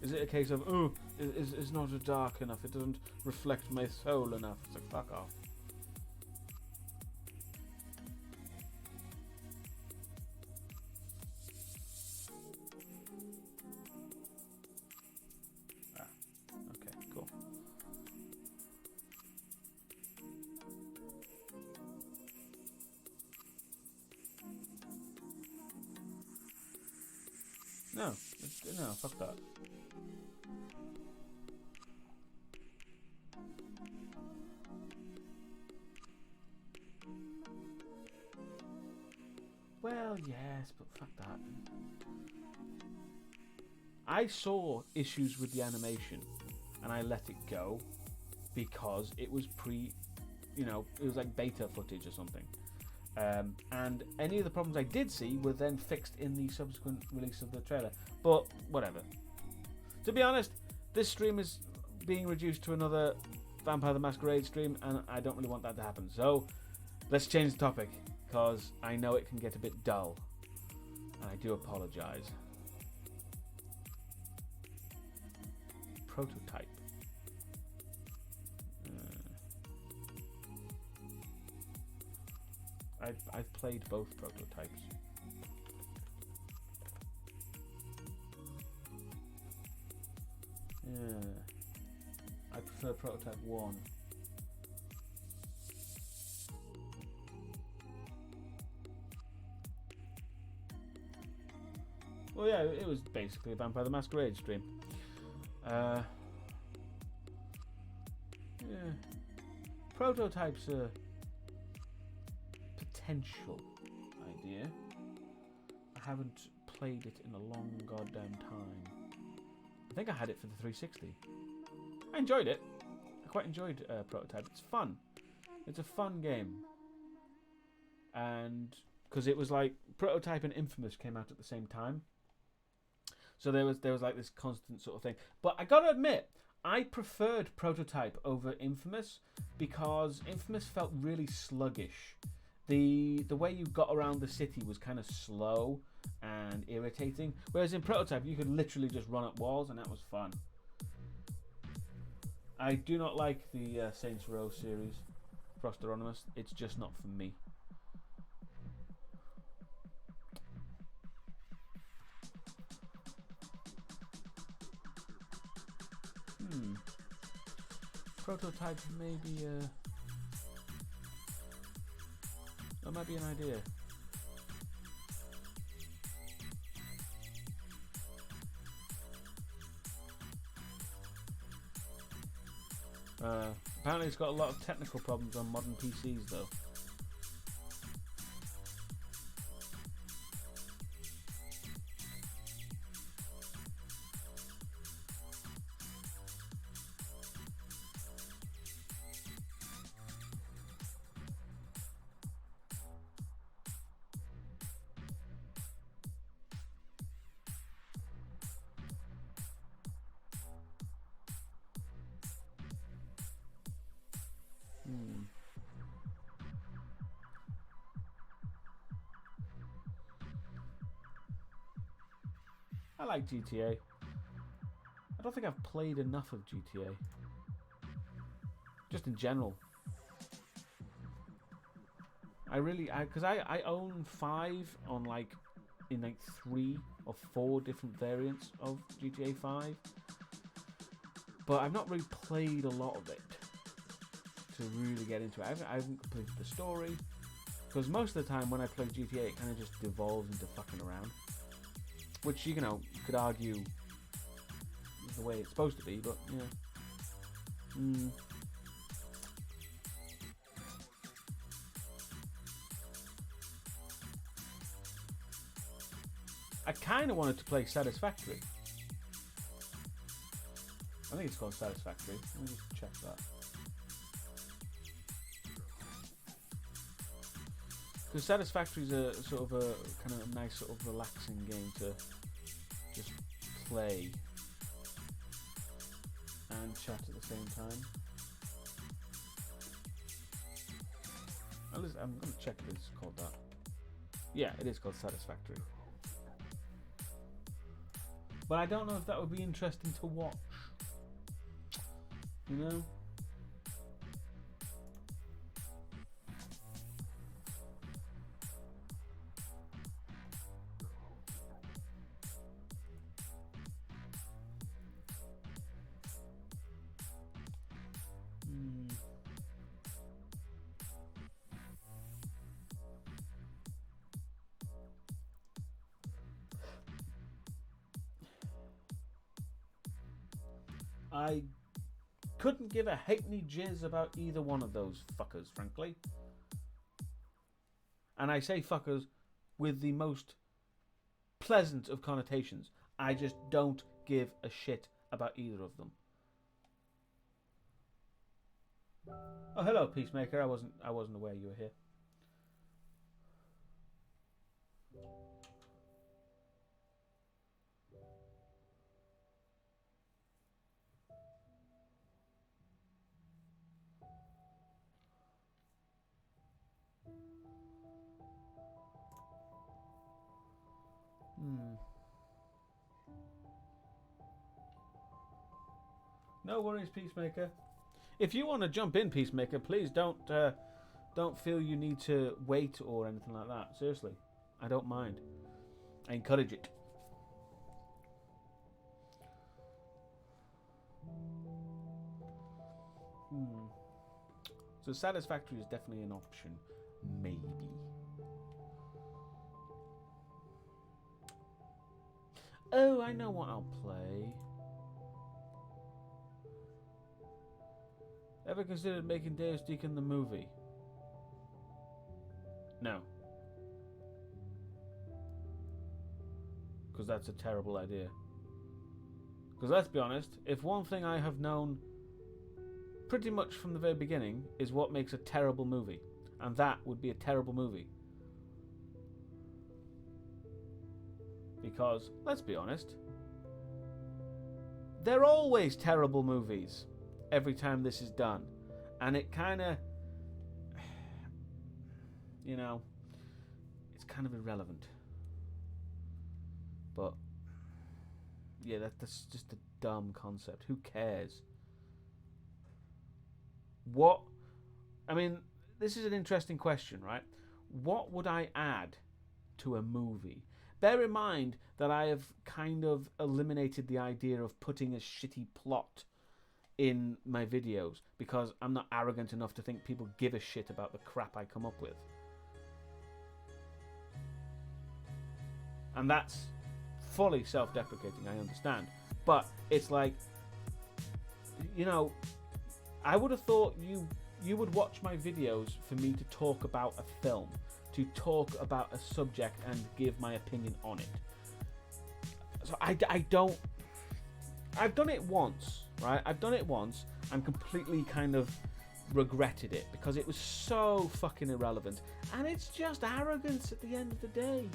Is it a case of, oh, it's not dark enough, it doesn't reflect my soul enough? It's like, fuck off. No, fuck that. Well, yes, but fuck that. I saw issues with the animation, and I let it go because it was it was like beta footage or something. And any of the problems I did see were then fixed in the subsequent release of the trailer. But whatever. To be honest, this stream is being reduced to another Vampire the Masquerade stream, and I don't really want that to happen. So let's change the topic, because I know it can get a bit dull, and I do apologise. Prototype. I've played both prototypes. Yeah. I prefer prototype 1. Well, yeah, it was basically a Vampire the Masquerade stream. Yeah. Prototypes are potential idea. I haven't played it in a long goddamn time. I think I had it for the 360. I enjoyed it. I quite enjoyed Prototype. It's fun. It's a fun game. And because it was like Prototype and Infamous came out at the same time, so there was like this constant sort of thing. But I gotta admit, I preferred Prototype over Infamous because Infamous felt really sluggish. The way you got around the city was kind of slow and irritating, whereas in Prototype you could literally just run up walls, and that was fun. I do not like the Saints Row series, Frost Anonymous. It's just not for me. Prototype maybe that might be an idea. Apparently it's got a lot of technical problems on modern PCs though. I like GTA. I don't think I've played enough of GTA. Just in general. Because I own 5 on in 3 or 4 different variants of GTA 5. But I've not really played a lot of it to really get into it. I haven't completed the story. Because most of the time when I play GTA, it kind of just devolves into fucking around. Which, you know, you could argue is the way it's supposed to be, but yeah. I kind of wanted to play Satisfactory. I think it's called Satisfactory. Let me just check that. Because Satisfactory is a sort of a kind of a nice sort of relaxing game to just play and chat at the same time. I'm going to check if it's called that. Yeah, it is called Satisfactory. But I don't know if that would be interesting to watch. You know? I couldn't give a halfpenny jizz about either one of those fuckers, frankly. And I say fuckers with the most pleasant of connotations. I just don't give a shit about either of them. Oh, hello, Peacemaker. I wasn't aware you were here. No worries, Peacemaker. If you want to jump in, Peacemaker, please don't feel you need to wait or anything like that. Seriously, I don't mind. I encourage it. So Satisfactory is definitely an option. Maybe. Oh, I know what I'll play. Ever considered making Deusdaecon the movie? No. Because that's a terrible idea. Because let's be honest, if one thing I have known pretty much from the very beginning is what makes a terrible movie, and that would be a terrible movie. Because, let's be honest, they're always terrible movies every time this is done. And it kind of, you know, it's kind of irrelevant. But, yeah, that's just a dumb concept. Who cares? What, I mean, this is an interesting question, right? What would I add to a movie? Bear in mind that I have kind of eliminated the idea of putting a shitty plot in my videos because I'm not arrogant enough to think people give a shit about the crap I come up with. And that's fully self-deprecating, I understand. But it's like, you know, I would have thought you would watch my videos for me to talk about a film, to talk about a subject and give my opinion on it. So I don't... I've done it once, right? I've done it once and completely kind of regretted it because it was so fucking irrelevant. And it's just arrogance at the end of the day.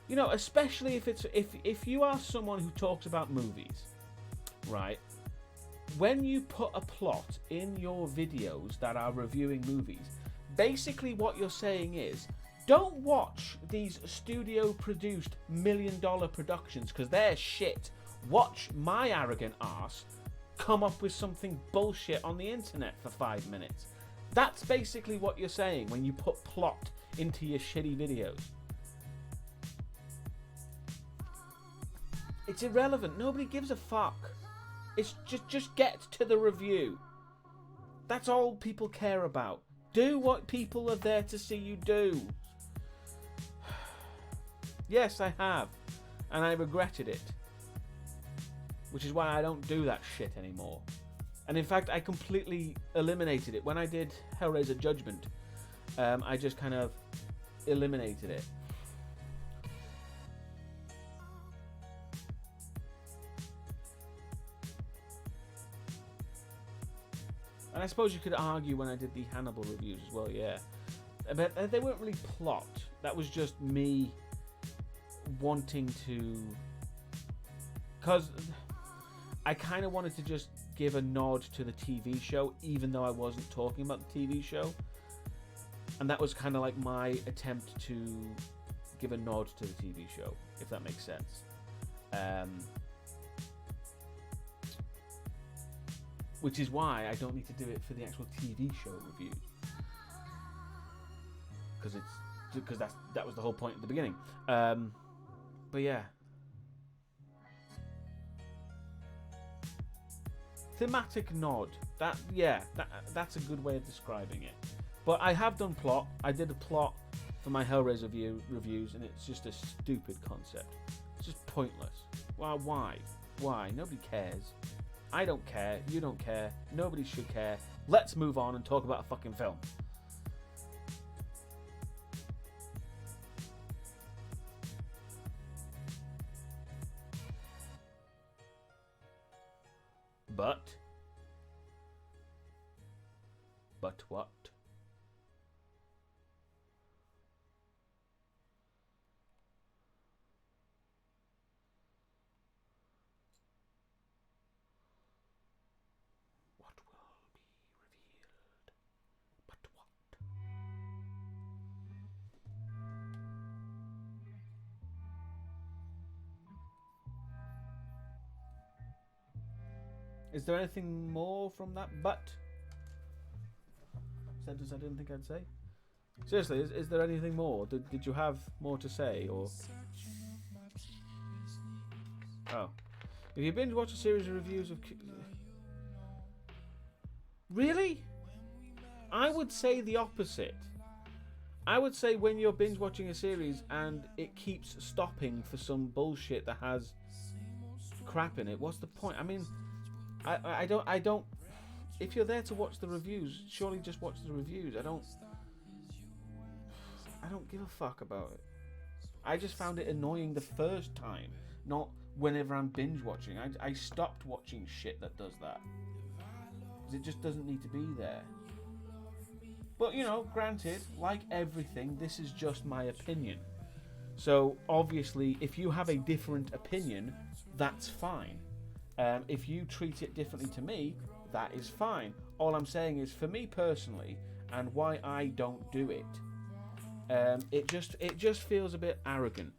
You know, especially if you are someone who talks about movies, right? When you put a plot in your videos that are reviewing movies, basically what you're saying is, don't watch these studio-produced $1 million productions because they're shit. Watch my arrogant arse come up with something bullshit on the internet for 5 minutes. That's basically what you're saying when you put plot into your shitty videos. It's irrelevant. Nobody gives a fuck. It's just get to the review. That's all people care about. Do what people are there to see you do. Yes, I have. And I regretted it. Which is why I don't do that shit anymore. And in fact, I completely eliminated it. When I did Hellraiser Judgment, I just kind of eliminated it. And I suppose you could argue when I did the Hannibal reviews as well, yeah. But they weren't really plot. That was just me wanting to... Because I kind of wanted to just give a nod to the TV show, even though I wasn't talking about the TV show. And that was kind of like my attempt to give a nod to the TV show, if that makes sense. Which is why I don't need to do it for the actual TV show reviews, because that was the whole point at the beginning. But yeah, thematic nod. That's a good way of describing it. But I have done plot. I did a plot for my Hellraiser reviews, and it's just a stupid concept. It's just pointless. Well, why? Nobody cares. I don't care, you don't care, nobody should care. Let's move on and talk about a fucking film. But what? Is there anything more from that sentence I didn't think I'd say? Seriously, is there anything more? Did you have more to say, or... Oh. If you binge watch a series of reviews of... Really? I would say the opposite. I would say when you're binge watching a series and it keeps stopping for some bullshit that has crap in it, what's the point? I mean... I don't. If you're there to watch the reviews, surely just watch the reviews. I don't give a fuck about it. I just found it annoying the first time, not whenever I'm binge watching. I stopped watching shit that does that. 'Cause it just doesn't need to be there. But, you know, granted, like everything, this is just my opinion. So, obviously, if you have a different opinion, that's fine. If you treat it differently to me, that is fine. All I'm saying is, for me personally, and why I don't do it, it just feels a bit arrogant.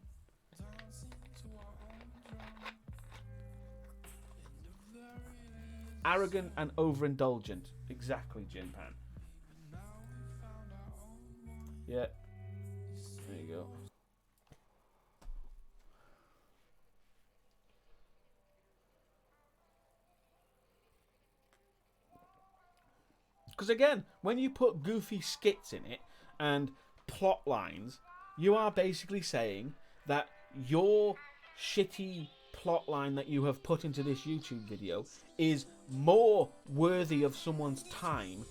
Arrogant and overindulgent. Exactly, Jin Pan. Yeah. There you go. Because again, when you put goofy skits in it and plot lines, you are basically saying that your shitty plot line that you have put into this YouTube video is more worthy of someone's time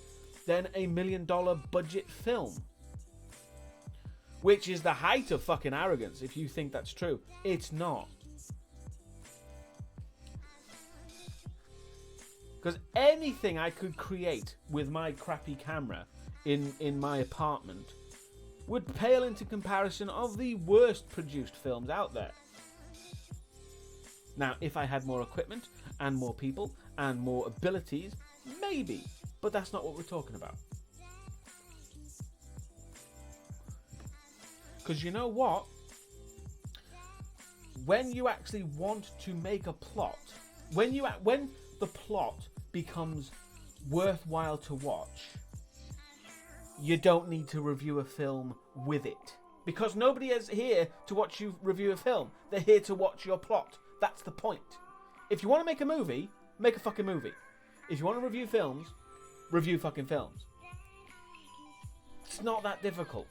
than a $1 million budget film. Which is the height of fucking arrogance, if you think that's true. It's not. Because anything I could create with my crappy camera in my apartment would pale into comparison of the worst produced films out there. Now, if I had more equipment and more people and more abilities, maybe. But that's not what we're talking about. Because you know what? When you actually want to make a plot, when the plot becomes worthwhile to watch, you don't need to review a film with it. Because nobody is here to watch you review a film. They're here to watch your plot. That's the point. If you want to make a movie, make a fucking movie. If you want to review films, review fucking films. It's not that difficult.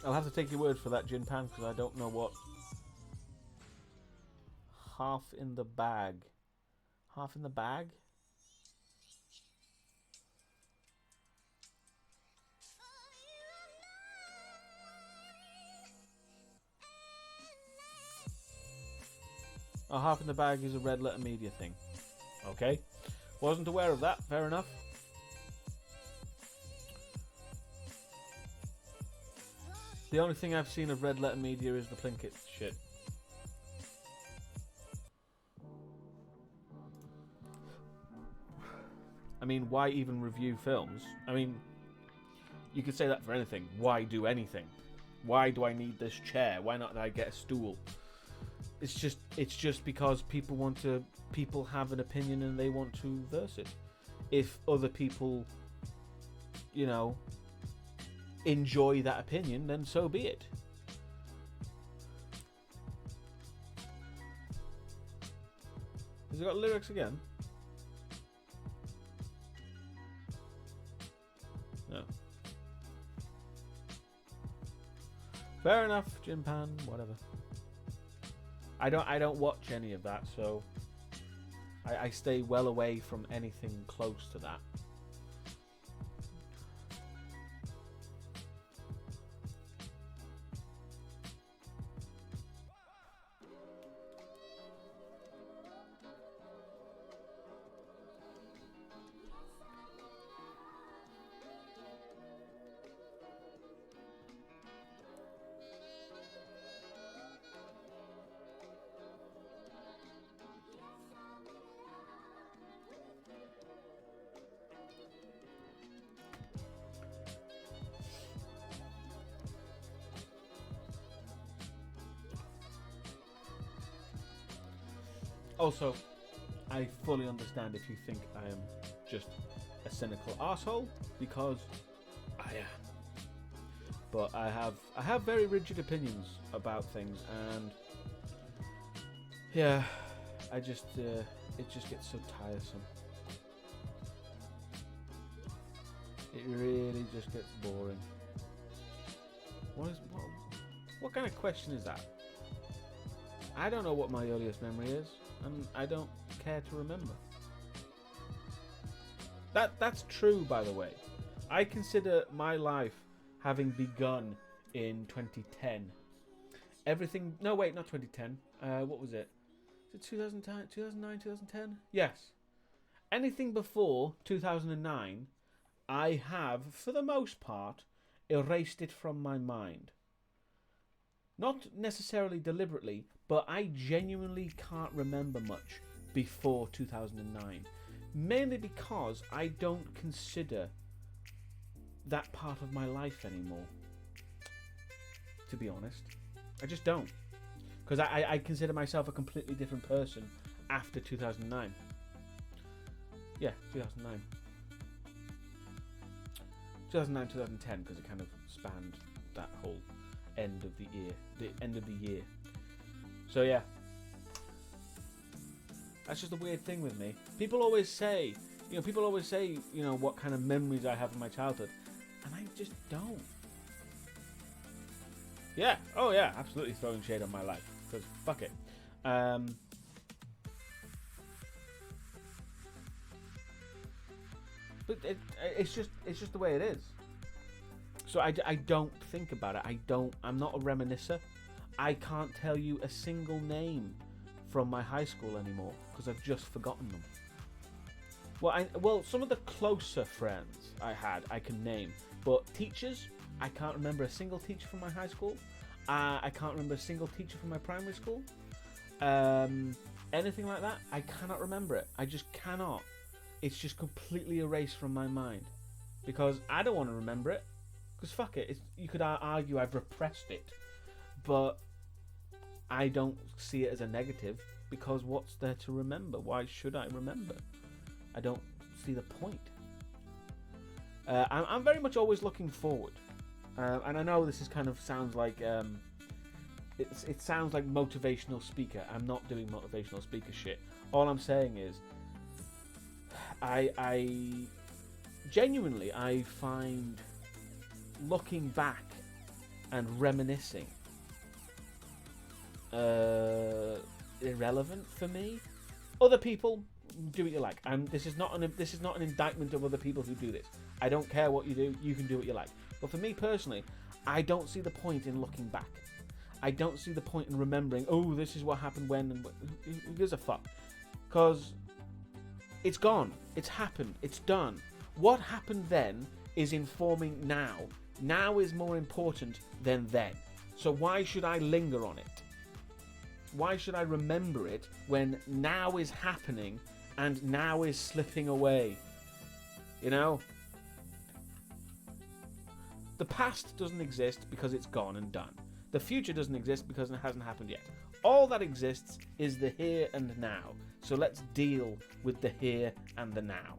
I'll have to take your word for that, Jin Pan, because I don't know what half in the bag. Half in the bag? Oh, half in the bag is a red letter media thing. Okay. Wasn't aware of that. Fair enough. The only thing I've seen of red letter media is the Plinkett shit. I mean, why even review films? I mean, you could say that for anything. Why do anything? Why do I need this chair? Why not I get a stool? It's just because people have an opinion and they want to verse it. If other people, you know, enjoy that opinion, then so be it. Has it got lyrics again? No. Fair enough, Jin Pan, whatever. I don't watch any of that, so I stay well away from anything close to that. Also, I fully understand if you think I am just a cynical arsehole, because I am. But I have very rigid opinions about things, and yeah, it just gets so tiresome. It really just gets boring. What kind of question is that? I don't know what my earliest memory is, and I don't care to remember. That's true, by the way. I consider my life having begun in 2010. Everything... No, wait, not 2010. What was it? Is it 2009, 2010? Yes. Anything before 2009, I have, for the most part, erased it from my mind. Not necessarily deliberately, but I genuinely can't remember much before 2009. Mainly because I don't consider that part of my life anymore. To be honest. I just don't. Because I consider myself a completely different person after 2009. Yeah, 2009. 2009, 2010, because it kind of spanned that whole end of the year. The end of the year. So yeah. That's just a weird thing with me. People always say, what kind of memories I have of my childhood. And I just don't. Yeah. Oh yeah, absolutely throwing shade on my life. Because fuck it. But it's just the way it is. So I don't think about it. I'm not a reminiscer. I can't tell you a single name from my high school anymore because I've just forgotten them. Well, some of the closer friends I had, I can name. But teachers, I can't remember a single teacher from my high school. I can't remember a single teacher from my primary school. Anything like that, I cannot remember it. I just cannot. It's just completely erased from my mind. Because I don't want to remember it. Because fuck it. You could argue I've repressed it. But I don't see it as a negative. Because what's there to remember? Why should I remember? I don't see the point. I'm very much always looking forward. And I know this is kind of sounds like... it sounds like motivational speaker. I'm not doing motivational speaker shit. All I'm saying is... I genuinely, I find looking back and reminiscing irrelevant for me. Other people, do what you like. This is not an indictment of other people who do this. I don't care what you do. You can do what you like. But for me personally, I don't see the point in looking back. I don't see the point in remembering. Oh, this is what happened when. And who gives a fuck? Because it's gone. It's happened. It's done. What happened then is informing now. Now is more important than then. So why should I linger on it? Why should I remember it when now is happening and now is slipping away? You know? The past doesn't exist because it's gone and done. The future doesn't exist because it hasn't happened yet. All that exists is the here and now. So let's deal with the here and the now.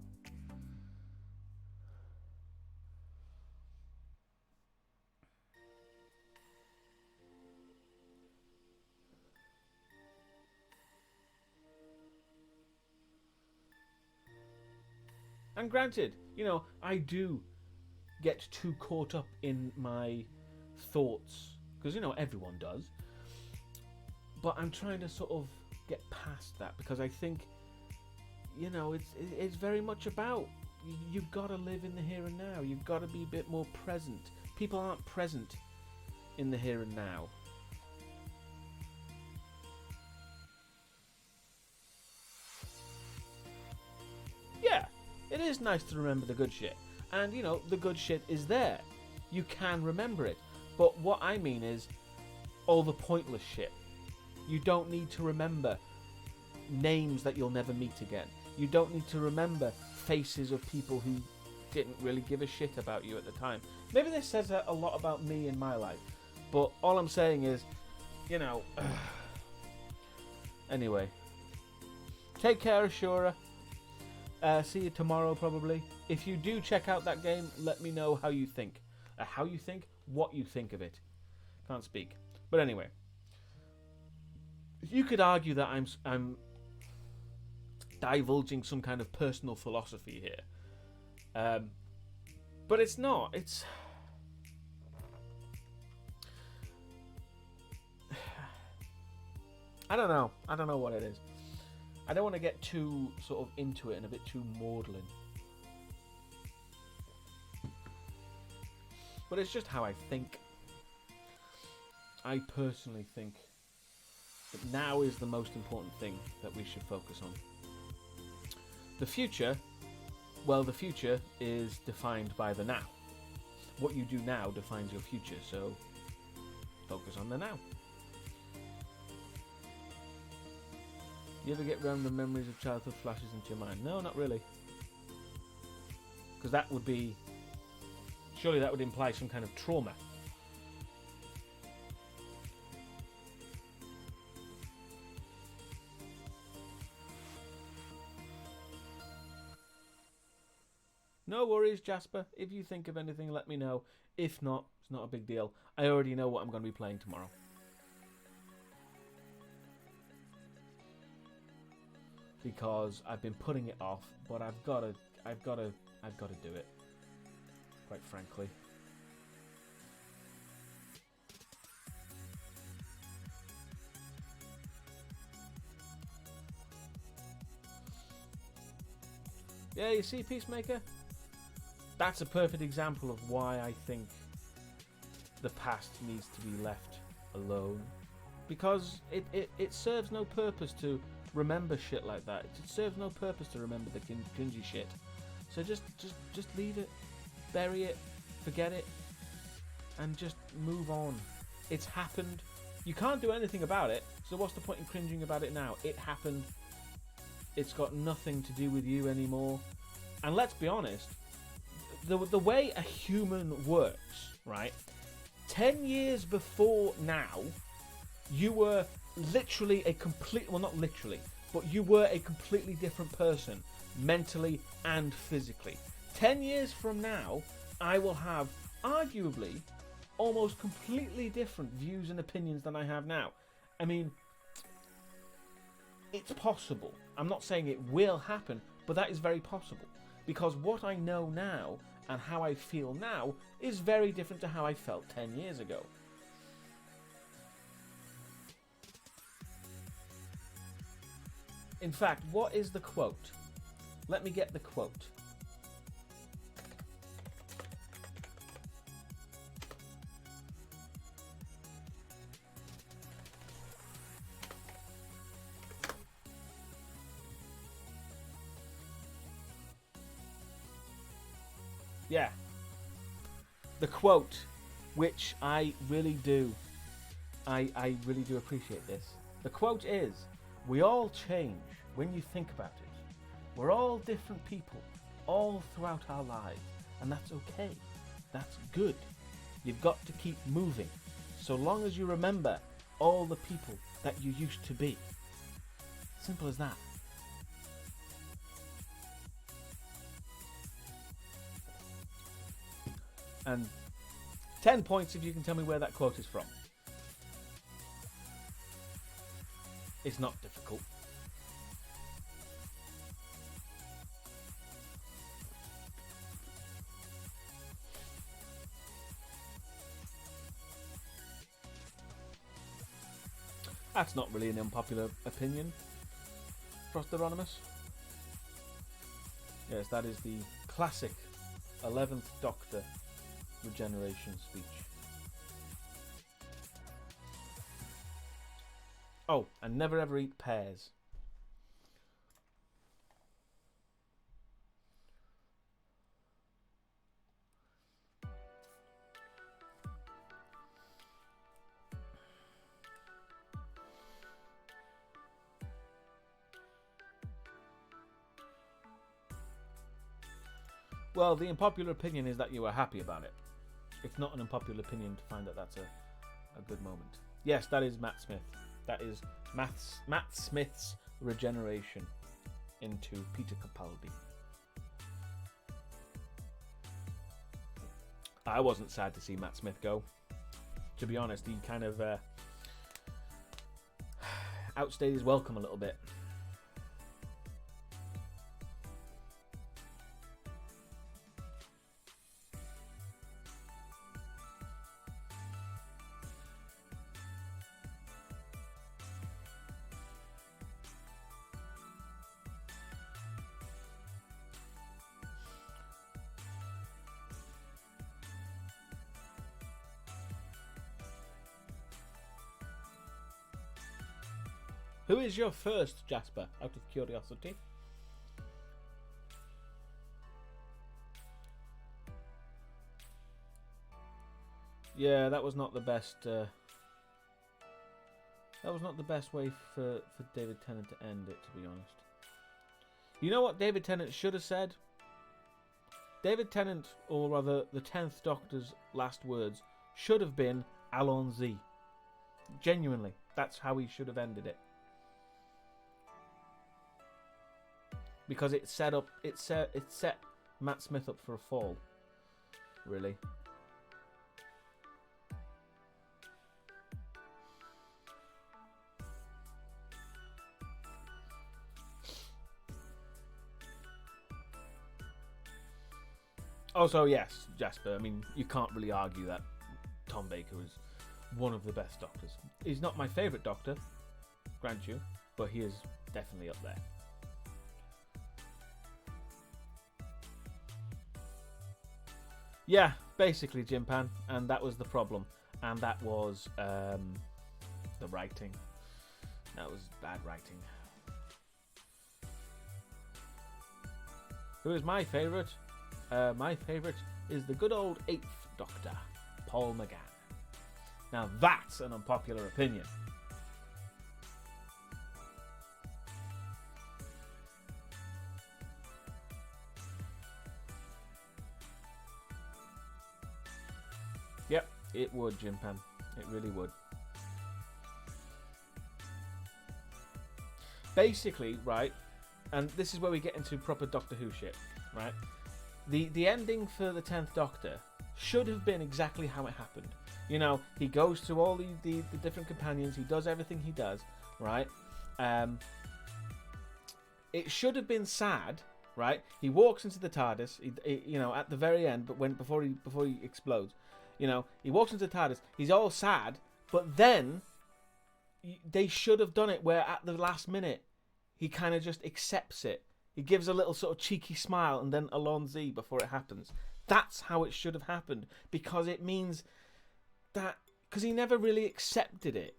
And granted, I do get too caught up in my thoughts, because everyone does, but I'm trying to sort of get past that, because I think it's very much about you've got to live in the here and now. You've got to be a bit more present. People aren't present in the here and now. Yeah, it is nice to remember the good shit, and the good shit is there. You can remember it. But what I mean is all the pointless shit. You don't need to remember names that you'll never meet again. You don't need to remember faces of people who didn't really give a shit about you at the time. Maybe this says a lot about me in my life. But all I'm saying is, anyway. Take care, Ashura. See you tomorrow, probably. If you do check out that game, let me know how you think. What you think of it. Can't speak. But anyway. You could argue that I'm divulging some kind of personal philosophy here. But it's not. It's... I don't know. I don't know what it is. I don't want to get too sort of into it and a bit too maudlin. But it's just how I think. I personally think that now is the most important thing that we should focus on. The future, well, the future is defined by the now. What you do now defines your future, so focus on the now. You ever get random memories of childhood flashes into your mind? No, not really. Because that would be... Surely that would imply some kind of trauma. No worries, Jasper. If you think of anything, let me know. If not, it's not a big deal. I already know what I'm going to be playing tomorrow. Because I've been putting it off, but I've got to do it. Quite frankly. Yeah, you see, Peacemaker? That's a perfect example of why I think the past needs to be left alone. Because it serves no purpose to remember shit like that. It serves no purpose to remember the cringy shit. So just leave it, bury it, forget it, and just move on. It's happened. You can't do anything about it, so what's the point in cringing about it now? It happened. It's got nothing to do with you anymore. And let's be honest, the way a human works, right? 10 years before now, you were literally a complete... Well, not literally, but you were a completely different person, mentally and physically. 10 years from now, I will have, arguably, almost completely different views and opinions than I have now. I mean, it's possible. I'm not saying it will happen, but that is very possible. Because what I know now and how I feel now is very different to how I felt 10 years ago. In fact, what is the quote? Let me get the quote. Yeah. The quote, which I really do. I really do appreciate this. The quote is, "We all change when you think about it. We're all different people, all throughout our lives, and that's okay. That's good. You've got to keep moving, so long as you remember all the people that you used to be." Simple as that. And 10 points if you can tell me where that quote is from. It's not difficult. That's not really an unpopular opinion, Frosteronimus. Yes, that is the classic 11th Doctor regeneration speech. Oh, and never ever eat pears. Well, the unpopular opinion is that you were happy about it. It's not an unpopular opinion to find that that's a good moment. Yes, that is Matt Smith. That is Matt Smith's regeneration into Peter Capaldi. I wasn't sad to see Matt Smith go. To be honest, he kind of outstayed his welcome a little bit. Who is your first Jasper, out of curiosity? Yeah, that was not the best. That was not the best way for David Tennant to end it, to be honest. You know what David Tennant should have said? David Tennant, or rather the 10th Doctor's last words, should have been Allons-y. Genuinely, that's how he should have ended it. Because it set Matt Smith up for a fall. Really. Also, yes, Jasper, I mean, you can't really argue that Tom Baker is one of the best Doctors. He's not my favourite Doctor, grant you, but he is definitely up there. Yeah, basically, Jim Pan, and that was the problem. And that was the writing. That was bad writing. Who is my favourite? My favourite is the good old 8th Doctor, Paul McGann. Now that's an unpopular opinion. Yep, it would, Jim Pan. It really would. Basically, right, and this is where we get into proper Doctor Who shit, right? The ending for the 10th Doctor should have been exactly how it happened. You know, he goes through all the different companions, he does everything he does, right? It should have been sad, right? He walks into the TARDIS, you know, at the very end, but before he explodes, you know, he walks into the TARDIS, he's all sad, but then they should have done it where at the last minute he kind of just accepts it. He gives a little sort of cheeky smile and then Allons-y before it happens. That's how it should have happened, because it means that, because he never really accepted it,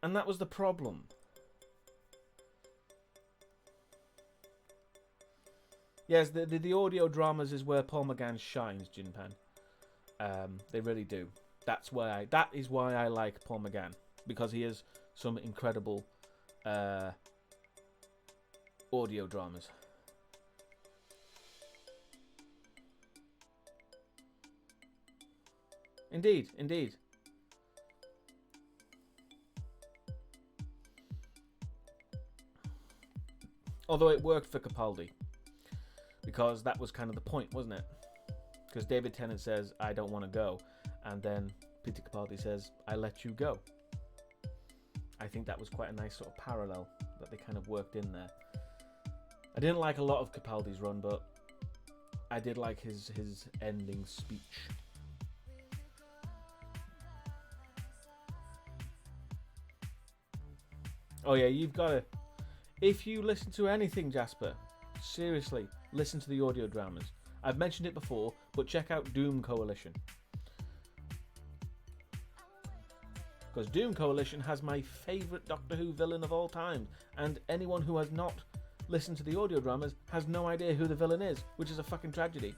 and that was the problem. Yes, the audio dramas is where Paul McGann shines, Jin Pan. They really do. That is why I like Paul McGann, because he has some incredible audio dramas. Indeed, indeed. Although it worked for Capaldi, because that was kind of the point, wasn't it? Because David Tennant says, I don't want to go, and then Peter Capaldi says, I let you go. I think that was quite a nice sort of parallel that they kind of worked in there. I didn't like a lot of Capaldi's run, but I did like his ending speech. Oh yeah, you've got to... If you listen to anything, Jasper, seriously, listen to the audio dramas. I've mentioned it before, but check out Doom Coalition. Because Doom Coalition has my favourite Doctor Who villain of all time, and anyone who has not listened to the audio dramas has no idea who the villain is, which is a fucking tragedy.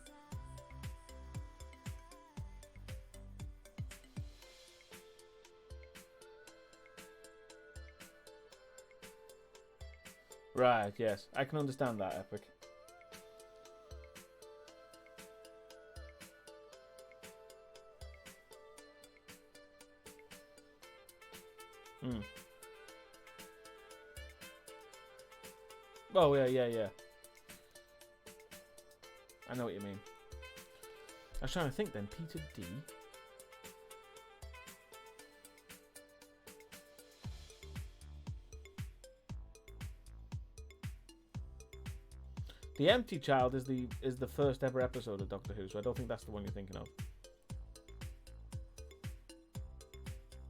Right, yes, I can understand that, Epic. Oh, yeah. I know what you mean. I was trying to think then. Peter D. The Empty Child is the first ever episode of Doctor Who, so I don't think that's the one you're thinking of.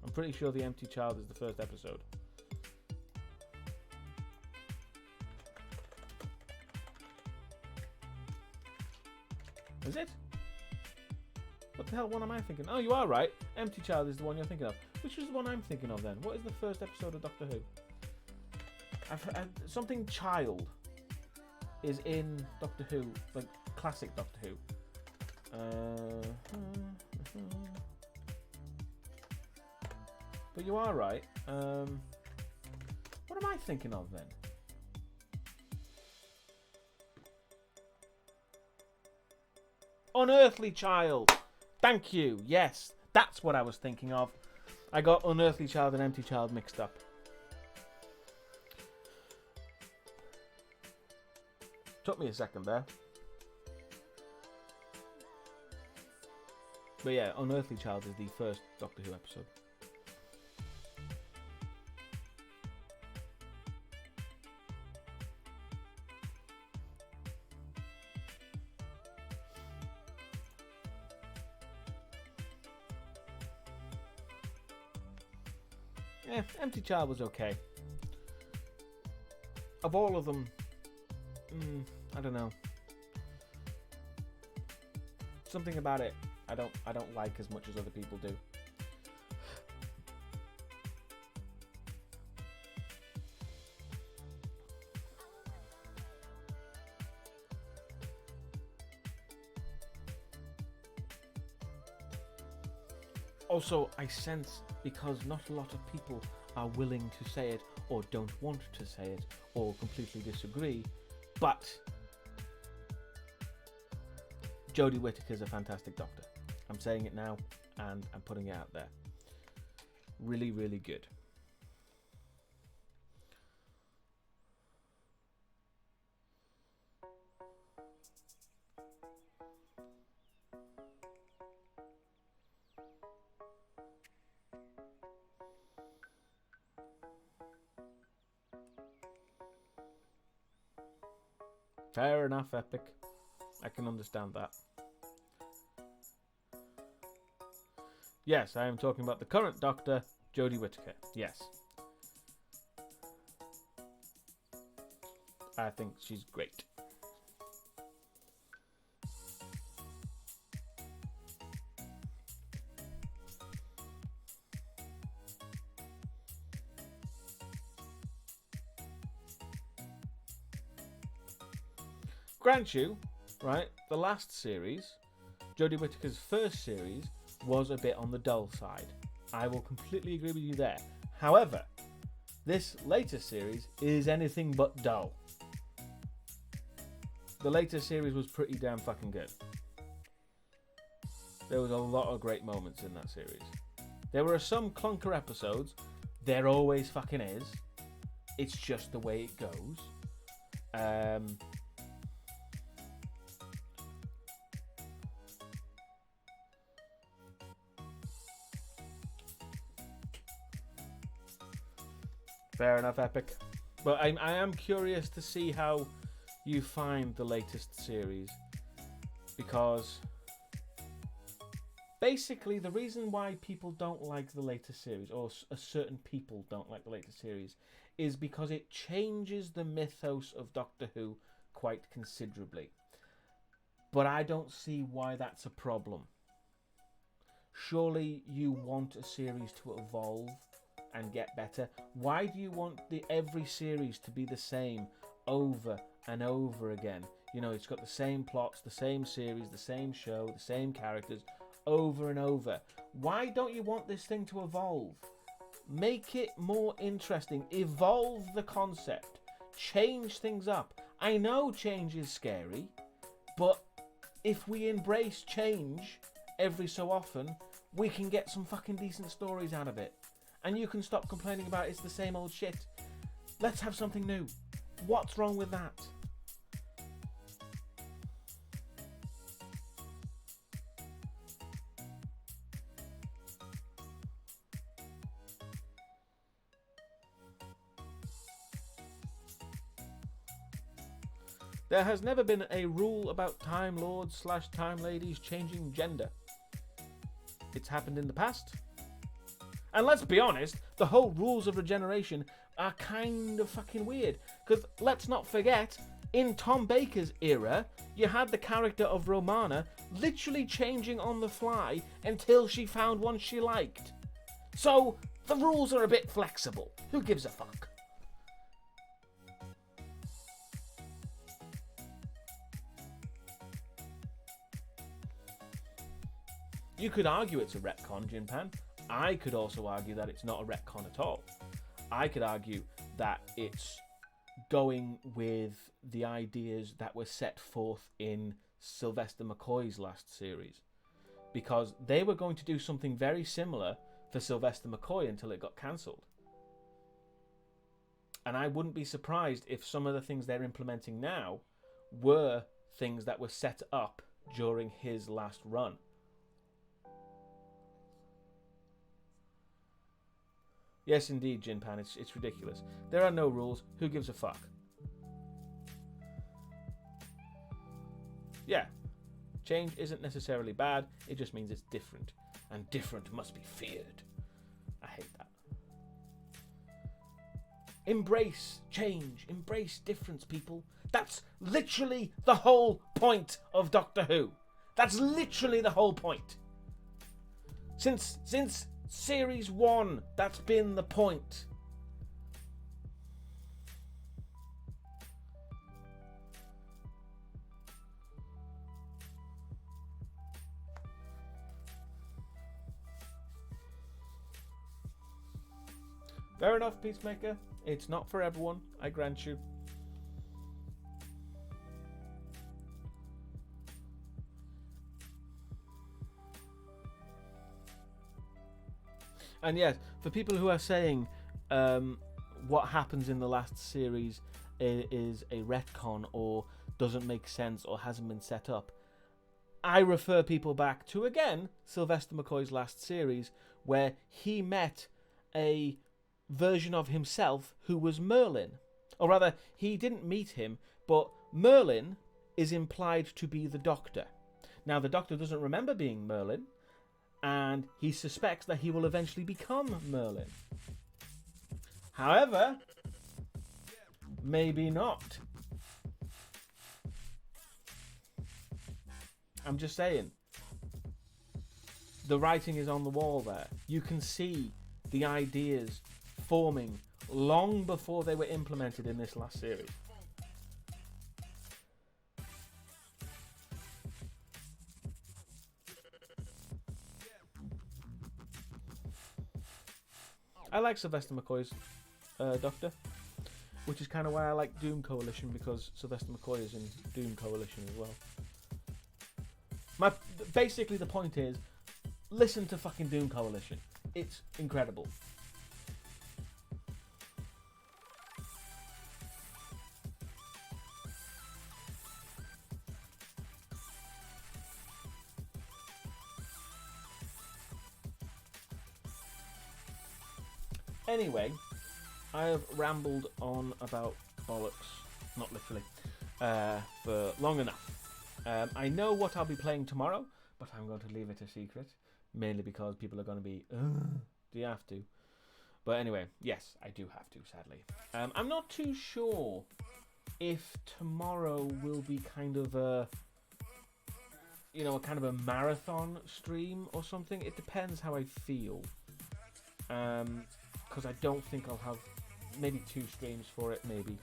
I'm pretty sure The Empty Child is the first episode. Is it? What the hell one am I thinking? Oh, you are right. Empty Child is the one you're thinking of. Which is the one I'm thinking of then? What is the first episode of Doctor Who? something child is in Doctor Who, like classic Doctor Who. But you are right. What am I thinking of then? Unearthly Child. Thank you. Yes, that's what I was thinking of. I got Unearthly Child and Empty Child mixed up. Took me a second there. But yeah, Unearthly Child is the first Doctor Who episode. Yeah, Empty Child was okay. Of all of them, I don't know. Something about it I don't like as much as other people do. Also, I sense, because not a lot of people are willing to say it, or don't want to say it, or completely disagree, but Jodie Whittaker's a fantastic Doctor. I'm saying it now, and I'm putting it out there. Really, really good. Fair enough, Epic. I can understand that. Yes, I am talking about the current Doctor, Jodie Whittaker. Yes. I think she's great. Grant you, right, the last series, Jodie Whittaker's first series, was a bit on the dull side. I will completely agree with you there. However, this latest series is anything but dull. The latest series was pretty damn fucking good. There was a lot of great moments in that series. There were some clunker episodes. There always fucking is. It's just the way it goes. Fair enough, Epic. But I am curious to see how you find the latest series, because basically the reason why people don't like the latest series, or certain people don't like the latest series, is because it changes the mythos of Doctor Who quite considerably. But I don't see why that's a problem. Surely you want a series to evolve and get better. Why do you want every series to be the same over and over again? You know, it's got the same plots, the same series, the same show, the same characters, over and over. Why don't you want this thing to evolve? Make it more interesting. Evolve the concept. Change things up. I know change is scary, but if we embrace change every so often, we can get some fucking decent stories out of it. And you can stop complaining about it's the same old shit. Let's have something new. What's wrong with that? There has never been a rule about Time Lords / Time Ladies changing gender. It's happened in the past. And let's be honest, the whole rules of regeneration are kind of fucking weird. Because let's not forget, in Tom Baker's era, you had the character of Romana literally changing on the fly until she found one she liked. So, the rules are a bit flexible. Who gives a fuck? You could argue it's a retcon, Jinpan. I could also argue that it's not a retcon at all. I could argue that it's going with the ideas that were set forth in Sylvester McCoy's last series, because they were going to do something very similar for Sylvester McCoy until it got cancelled. And I wouldn't be surprised if some of the things they're implementing now were things that were set up during his last run. Yes, indeed, Jinpan, it's ridiculous. There are no rules. Who gives a fuck? Yeah, change isn't necessarily bad. It just means it's different. And different must be feared. I hate that. Embrace change. Embrace difference, people. That's literally the whole point of Doctor Who. That's literally the whole point. Since Series 1, that's been the point. Fair enough, Peacemaker. It's not for everyone, I grant you. And yes, for people who are saying what happens in the last series is a retcon or doesn't make sense or hasn't been set up, I refer people back to, again, Sylvester McCoy's last series, where he met a version of himself who was Merlin. Or rather, he didn't meet him, but Merlin is implied to be the Doctor. Now, the Doctor doesn't remember being Merlin, and he suspects that he will eventually become Merlin. However, maybe not. I'm just saying. The writing is on the wall there. You can see the ideas forming long before they were implemented in this last series. I like Sylvester McCoy's Doctor, which is kind of why I like Doom Coalition, because Sylvester McCoy is in Doom Coalition as well. Basically the point is, listen to fucking Doom Coalition. It's incredible. Anyway, I have rambled on about bollocks, not literally, for long enough. I know what I'll be playing tomorrow, but I'm going to leave it a secret, mainly because people are going to be, do you have to? But anyway, yes, I do have to, sadly. I'm not too sure if tomorrow will be kind of a kind of a marathon stream or something. It depends how I feel. Because I don't think I'll have maybe 2 streams for it, maybe.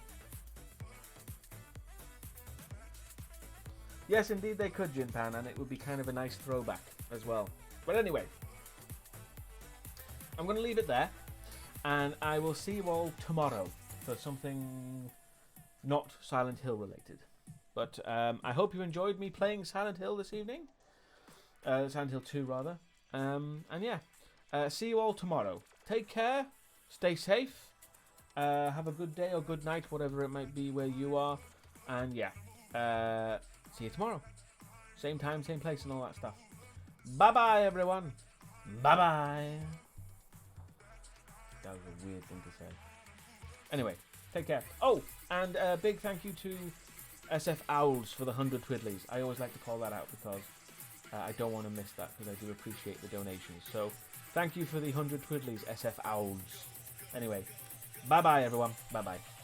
Yes, indeed they could, Jinpan, and it would be kind of a nice throwback as well. But anyway, I'm going to leave it there, and I will see you all tomorrow for something not Silent Hill related. But I hope you enjoyed me playing Silent Hill this evening. Silent Hill 2, rather. And yeah, see you all tomorrow. Take care. Stay safe. Have a good day or good night, whatever it might be where you are. And yeah, see you tomorrow. Same time, same place and all that stuff. Bye-bye, everyone. Bye-bye. That was a weird thing to say. Anyway, take care. Oh, and a big thank you to SF Owls for the 100 Twiddlies. I always like to call that out because I don't want to miss that, because I do appreciate the donations. So, thank you for the 100 Twiddlies, SF Owls. Anyway, bye-bye, everyone. Bye-bye.